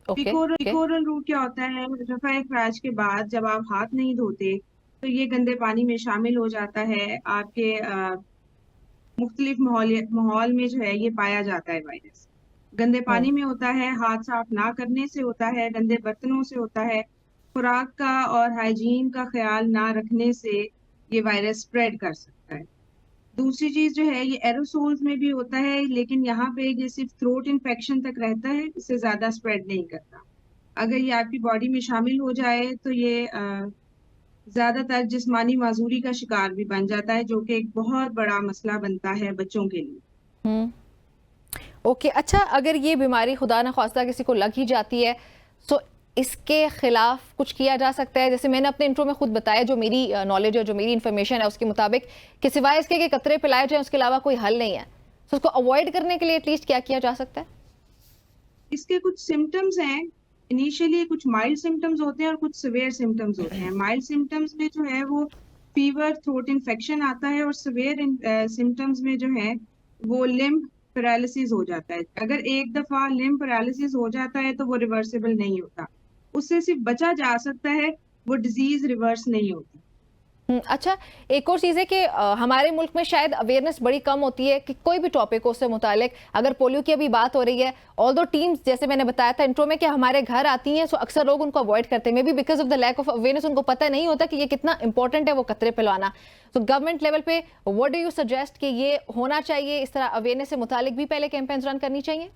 फीकोरल रूट क्या होता है? रफ़ा इखराज के बाद जब आप हाथ नहीं धोते तो ये गंदे पानी में शामिल हो जाता है। आपके मुख्तलिफ माहौल में जो है ये पाया जाता है। वायरस गंदे पानी में होता है, हाथ साफ ना करने से होता है, गंदे बर्तनों से होता है, खुराक का और हाइजीन का ख्याल ना रखने से ये वायरस स्प्रेड कर सकता है। दूसरी चीज जो है ये एरोसोल्स में भी होता है, लेकिन यहाँ पे ये सिर्फ थ्रोट इन्फेक्शन तक रहता है, इससे ज्यादा स्प्रेड नहीं करता। अगर ये आपकी बॉडी में शामिल हो जाए तो ये ज्यादातर जिस्मानी माजूरी का शिकार भी बन जाता है, जो कि एक बहुत बड़ा मसला बनता है बच्चों के लिए। ओके, अच्छा, अगर ये बीमारी खुदा न ख्वास्ता किसी को लग ही जाती है तो इसके खिलाफ कुछ किया जा सकता है? जैसे मैंने अपने इंट्रो में खुद बताया, जो मेरी नॉलेज है, जो मेरी इन्फॉर्मेशन है उसके मुताबिक कि सिवाय इसके कि कतरे पिलाए जाए उसके अलावा कोई हल नहीं है। तो उसको अवॉइड करने के लिए एटलीस्ट क्या किया जा सकता है? इसके कुछ सिम्टम्स हैं। इनिशियली कुछ माइल्ड सिम्टम्स होते हैं और कुछ सिवियर सिम्टम्स होते हैं। माइल्ड सिम्टम्स में जो है वो फीवर, थ्रोट इन्फेक्शन आता है, और सिवियर सिम्टम्स में जो है वो लिम्ब पैरालिसिस हो जाता है। अगर एक दफा लिम्ब पैरालिसिस हो जाता है तो वो रिवर्सिबल नहीं होता, उससे सिर्फ बचा जा सकता है, वो डिजीज रिवर्स नहीं होती। अच्छा, एक और चीज़ है कि हमारे मुल्क में शायद अवेयरनेस बड़ी कम होती है कि कोई भी टॉपिक हो उससे मुतालिक। अगर पोलियो की अभी बात हो रही है, ऑल्दो टीम्स जैसे मैंने बताया था इंट्रो में कि हमारे घर आती हैं, सो अक्सर लोग उनको अवॉइड करते हैं, maybe because of the lack of awareness. उनको पता नहीं होता कि ये कितना इंपॉर्टेंट है वो कतरे पिलवाना। तो गवर्नमेंट लेवल पे व्हाट डू यू सजेस्ट कि ये होना चाहिए, इस तरह अवेयरनेस से मुतालिक भी पहले कैंपेन्स रन करनी चाहिए?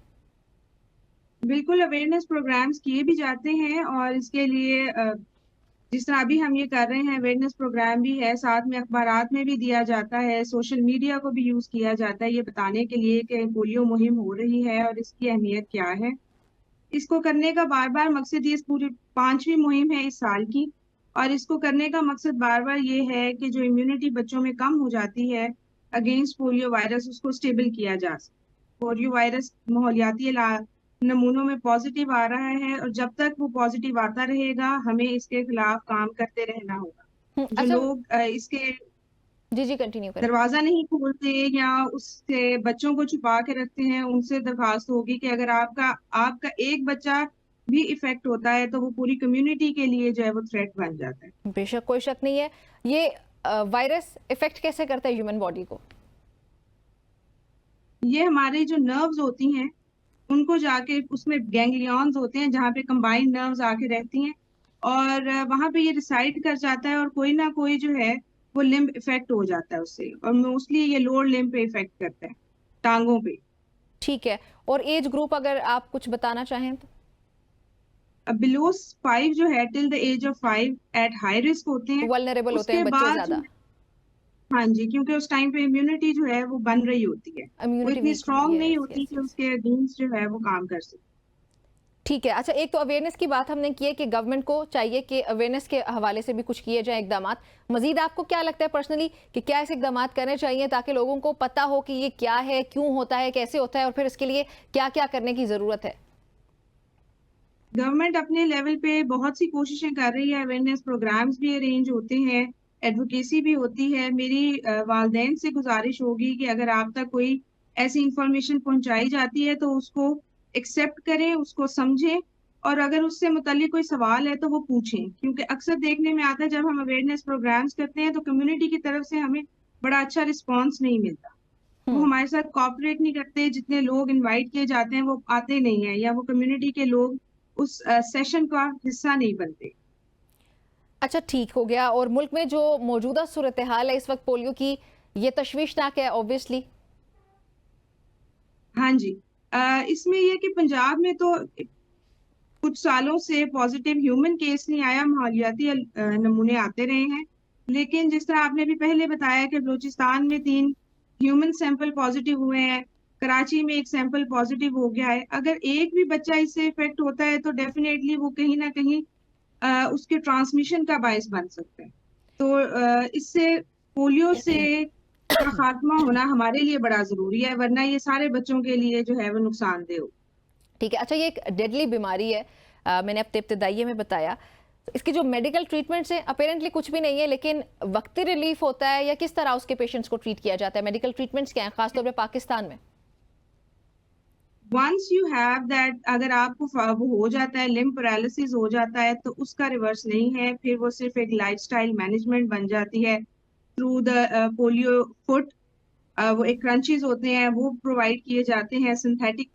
बिल्कुल, अवेयरनेस प्रोग्राम्स किए भी जाते हैं, और इसके लिए जिस तरह अभी हम ये कर रहे हैं अवेयरनेस प्रोग्राम भी है, साथ में अखबारात में भी दिया जाता है, सोशल मीडिया को भी यूज किया जाता है ये बताने के लिए कि पोलियो मुहिम हो रही है और इसकी अहमियत क्या है। इसको करने का बार बार मकसद, ये पूरी 5वीं मुहिम है इस साल की, और इसको करने का मकसद बार बार ये है कि जो इम्यूनिटी बच्चों में कम हो जाती है अगेंस्ट पोलियो वायरस, उसको स्टेबल किया जा सके। पोलियो वायरस माहौलियाती नमूनों में पॉजिटिव आ रहा है, और जब तक वो पॉजिटिव आता रहेगा हमें इसके खिलाफ काम करते रहना होगा। जो लोग इसके जी कंटिन्यू करें, दरवाजा नहीं खोलते या उससे बच्चों को छुपा के रखते हैं, उनसे दरखास्त होगी कि अगर आपका एक बच्चा भी इफेक्ट होता है तो वो पूरी कम्युनिटी के लिए जो है वो थ्रेट बन जाता है। बेशक कोई शक नहीं है। ये वायरस इफेक्ट कैसे करता है ह्यूमन बॉडी को? ये हमारे जो नर्व्स होती हैं उनको जाके, उसमें गैंग्लियंस होते हैं जहाँ पे कंबाइंड नर्व्स आके रहती हैं और वहाँ पे ये रिसाइड कर जाता है और कोई ना कोई जो है वो लिम्ब इफेक्ट हो जाता है उससे, और मोस्टली ये लोअर लिम्ब पे इफेक्ट करता है, टांगों पे। ठीक है, और एज ग्रुप अगर आप कुछ बताना चाहें तो? बिलो 5 जो है, till the age of 5 at high risk होते हैं, वल्नरेबल होते हैं उसके बच्चे बाद ज्यादा। हाँ जी, क्योंकि उस टाइम पे इम्यूनिटी जो है वो बन रही होती है, वो इम्यूनिटी इतनी वीक स्ट्रांग नहीं यस होती यस कि यस। उसके अगेंस्ट जो है वो काम कर सके। ठीक है, अच्छा एक तो अवेयरनेस की बात हमने की है कि गवर्नमेंट को चाहिए कि अवेयरनेस के हवाले से भी कुछ किए जाए इकदाम। मजीद आपको क्या लगता है पर्सनली कि क्या ऐसे इकदाम करने चाहिए ताकि लोगों को पता हो कि ये क्या है, क्यों होता है, कैसे होता है और फिर इसके लिए क्या क्या करने की जरूरत है? गवर्नमेंट अपने लेवल पे बहुत सी कोशिशें कर रही है, अवेयरनेस प्रोग्राम्स भी अरेंज होते हैं, एडवोकेसी भी होती है। मेरी वालदैन से गुजारिश होगी कि अगर आप तक कोई ऐसी इंफॉर्मेशन पहुंचाई जाती है तो उसको एक्सेप्ट करें, उसको समझें, और अगर उससे मुताल्लिक कोई सवाल है तो वो पूछें, क्योंकि अक्सर देखने में आता है जब हम अवेयरनेस प्रोग्राम्स करते हैं तो कम्युनिटी की तरफ से हमें बड़ा अच्छा रिस्पॉन्स नहीं मिलता। वो हमारे साथ कोऑपरेट नहीं करते, जितने लोग इनवाइट किए जाते हैं वो आते नहीं है, या वो कम्युनिटी के लोग उस सेशन का हिस्सा नहीं बनते। अच्छा ठीक हो गया। और मुल्क में जो मौजूदा सूरत हाल है इस वक्त पोलियो की, ये तशवीशनाक है ऑब्वियसली। हाँ जी, इसमें यह कि पंजाब में तो कुछ सालों से पॉजिटिव ह्यूमन केस नहीं आया, माहौलियाती नमूने आते रहे हैं, लेकिन जिस तरह आपने भी पहले बताया कि बलूचिस्तान में 3 ह्यूमन सैंपल पॉजिटिव हुए हैं, कराची में 1 सैंपल पॉजिटिव हो गया है। अगर एक भी बच्चा इससे इफेक्ट होता है तो डेफिनेटली वो कहीं ना कहीं उसके ट्रांसमिशन का बायस बन सकता है। तो इससे पोलियो से का खात्मा होना हमारे लिए बड़ा जरूरी है, वरना ये सारे बच्चों के लिए जो है वो नुकसानदेह हो। ठीक है, अच्छा ये एक डेडली बीमारी है, मैंने अपने इब्तदाइये में बताया। इसकी जो मेडिकल ट्रीटमेंट्स हैं अपेरेंटली कुछ भी नहीं है, लेकिन वक्ती रिलीफ होता है या किस तरह उसके पेशेंट्स को ट्रीट किया जाता है? मेडिकल ट्रीटमेंट्स क्या हैं खासतौर पे पाकिस्तान में? वंस यू हैव दैट, अगर आपको वो हो जाता है, लिम्ब पैरालिसिस हो जाता है, तो उसका रिवर्स नहीं है, फिर वो सिर्फ एक लाइफस्टाइल मैनेजमेंट बन जाती है थ्रू द पोलियो फुट। वो एक क्रंचीज होते हैं वो प्रोवाइड किए जाते हैं, सिंथेटिक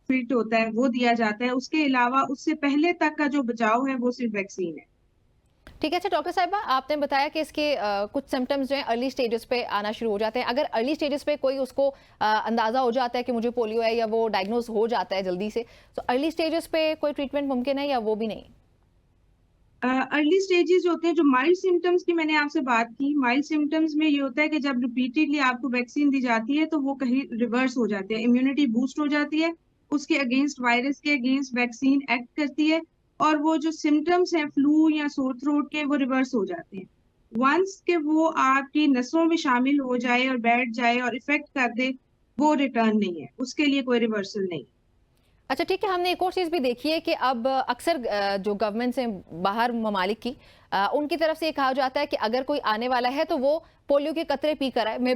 फिट होता है वो दिया जाता है। उसके अलावा उससे पहले तक का जो बचाव है वो सिर्फ वैक्सीन है। ठीक है, अच्छा डॉक्टर साहिबा आपने बताया कि इसके कुछ सिम्टम्स जो हैं अर्ली स्टेजेस पे आना शुरू हो जाते हैं। अगर अर्ली स्टेजेस पे कोई उसको अंदाज़ा हो जाता है कि मुझे पोलियो है या वो डायग्नोज हो जाता है जल्दी से, तो अर्ली स्टेजेस पे कोई ट्रीटमेंट मुमकिन है या वो भी नहीं? अर्ली स्टेजेस होते हैं, जो माइल्ड सिम्टम्स की मैंने आपसे बात की, माइल्ड सिम्टम्स में ये होता है कि जब रिपीटेडली आपको वैक्सीन दी जाती है तो वो कहीं रिवर्स हो जाती है, इम्यूनिटी बूस्ट हो जाती है, उसके अगेंस्ट, वायरस के अगेंस्ट वैक्सीन एक्ट करती है, और वो जो सिम्टम्स हैं फ्लू या सोर थ्रोट के वो रिवर्स हो जाते हैं। वंस के वो आपकी नसों में शामिल हो जाए और बैठ जाए और इफेक्ट कर दे, वो रिटर्न नहीं है, उसके लिए कोई रिवर्सल नहीं। अच्छा ठीक है, हमने एक और चीज़ भी देखी है कि अब अक्सर जो गवर्नमेंट्स हैं बाहर ममालिक की, उनकी तरफ से ये कहा जाता है कि अगर कोई आने वाला है तो वो पोलियो के कतरे पी कर आए। मैं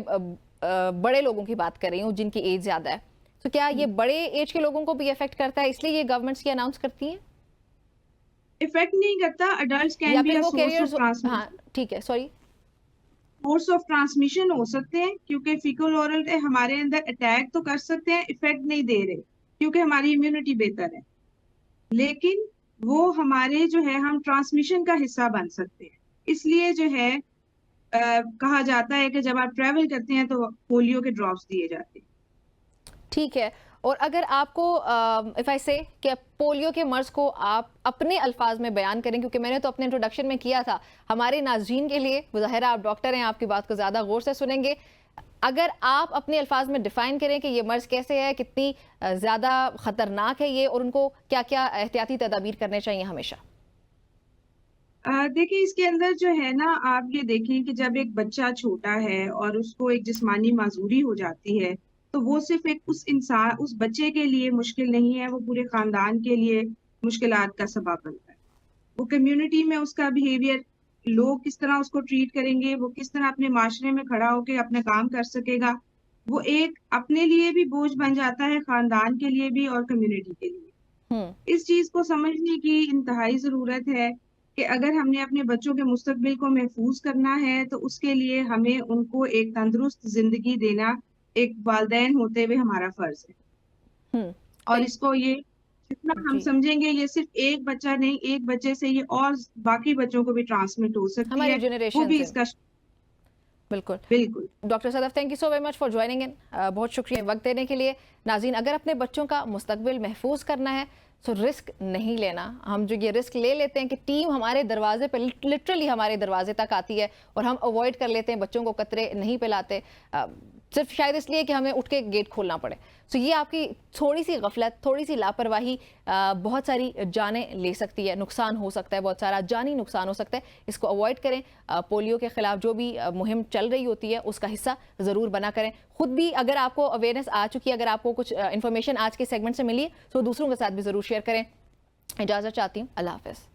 बड़े लोगों की बात कर रही हूँ जिनकी एज ज़्यादा है, तो क्या ये बड़े एज के लोगों को भी इफेक्ट करता है, इसलिए ये गवर्नमेंट्स की अनाउंस करती हैं? इफेक्ट नहीं करता, अडल्ट्स या कैन बी फिर अ वो सोर्स ऑफ कैरियर्स? ट्रांसमिशन। हाँ ठीक है, सॉरी, सोर्स ऑफ ट्रांसमिशन हो सकते हैं, क्योंकि फीकल ओरल हमारे अंदर अटैक तो कर सकते हैं, इफेक्ट नहीं दे रहे क्योंकि हमारी इम्यूनिटी बेहतर है, लेकिन वो हमारे जो है हम ट्रांसमिशन का हिस्सा बन सकते हैं। इसलिए जो है कहा जाता है कि जब आप ट्रैवल करते हैं तो पोलियो के ड्रॉप्स दिए जाते हैं। ठीक है। और अगर आपको इफ़ आई से कि पोलियो के मर्ज को आप अपने अल्फाज में बयान करें, क्योंकि मैंने तो अपने इंट्रोडक्शन में किया था, हमारे नाज़रीन के लिए, ज़ाहिर आप डॉक्टर हैं, आपकी बात को ज़्यादा गौर से सुनेंगे, अगर आप अपने अल्फाज में डिफाइन करें कि ये मर्ज कैसे है, कितनी ज़्यादा ख़तरनाक है ये, और उनको क्या क्या एहतियाती तदाबीर करने चाहिए हमेशा? देखिए, इसके अंदर जो है ना, आप ये देखें कि जब एक बच्चा छोटा है और उसको एक जिस्मानी माजूरी हो जाती है, तो वो सिर्फ एक उस इंसान, उस बच्चे के लिए मुश्किल नहीं है, वो पूरे खानदान के लिए मुश्किलात का सबब बनता है। वो कम्युनिटी में उसका बिहेवियर, लोग किस तरह उसको ट्रीट करेंगे, वो किस तरह अपने माशरे में खड़ा होकर अपना काम कर सकेगा, वो एक अपने लिए भी बोझ बन जाता है, खानदान के लिए भी और कम्युनिटी के लिए। इस चीज को समझने की इंतहाई जरूरत है कि अगर हमने अपने बच्चों के मुस्तकबिल को महफूज करना है तो उसके लिए हमें उनको एक तंदुरुस्त जिंदगी देना एक वालिदैन होते हुए हमारा फर्ज है। और इसको ये जितना हम समझेंगे, ये सिर्फ एक बच्चा नहीं, एक बच्चे से ये और बाकी बच्चों को भी ट्रांसमिट हो सकती हमारी है, जनरेशन वो भी से। इसका बिल्कुल बिल्कुल। Doctor Sadaf, thank you so very much for joining in. बहुत शुक्रिया वक्त देने के लिए। नाज़रीन, अगर अपने बच्चों का मुस्तकबिल महफूज करना है तो रिस्क नहीं लेना। हम जो ये रिस्क ले लेते हैं कि टीम हमारे दरवाजे पे लिटरली हमारे दरवाजे तक आती है और हम अवॉइड कर लेते हैं, बच्चों को कतरे नहीं पिलाते, सिर्फ शायद इसलिए कि हमें उठ के गेट खोलना पड़े। सो ये आपकी थोड़ी सी गफलत, थोड़ी सी लापरवाही बहुत सारी जानें ले सकती है, नुकसान हो सकता है, बहुत सारा जानी नुकसान हो सकता है। इसको अवॉइड करें। पोलियो के खिलाफ जो भी मुहिम चल रही होती है उसका हिस्सा ज़रूर बना करें। खुद भी अगर आपको अवेयरनेस आ चुकी है, अगर आपको कुछ इन्फॉर्मेशन आज के सेगमेंट से मिली है तो दूसरों के साथ भी ज़रूर शेयर करें। इजाज़त चाहती हूँ। अल्लाह हाफ़िज़।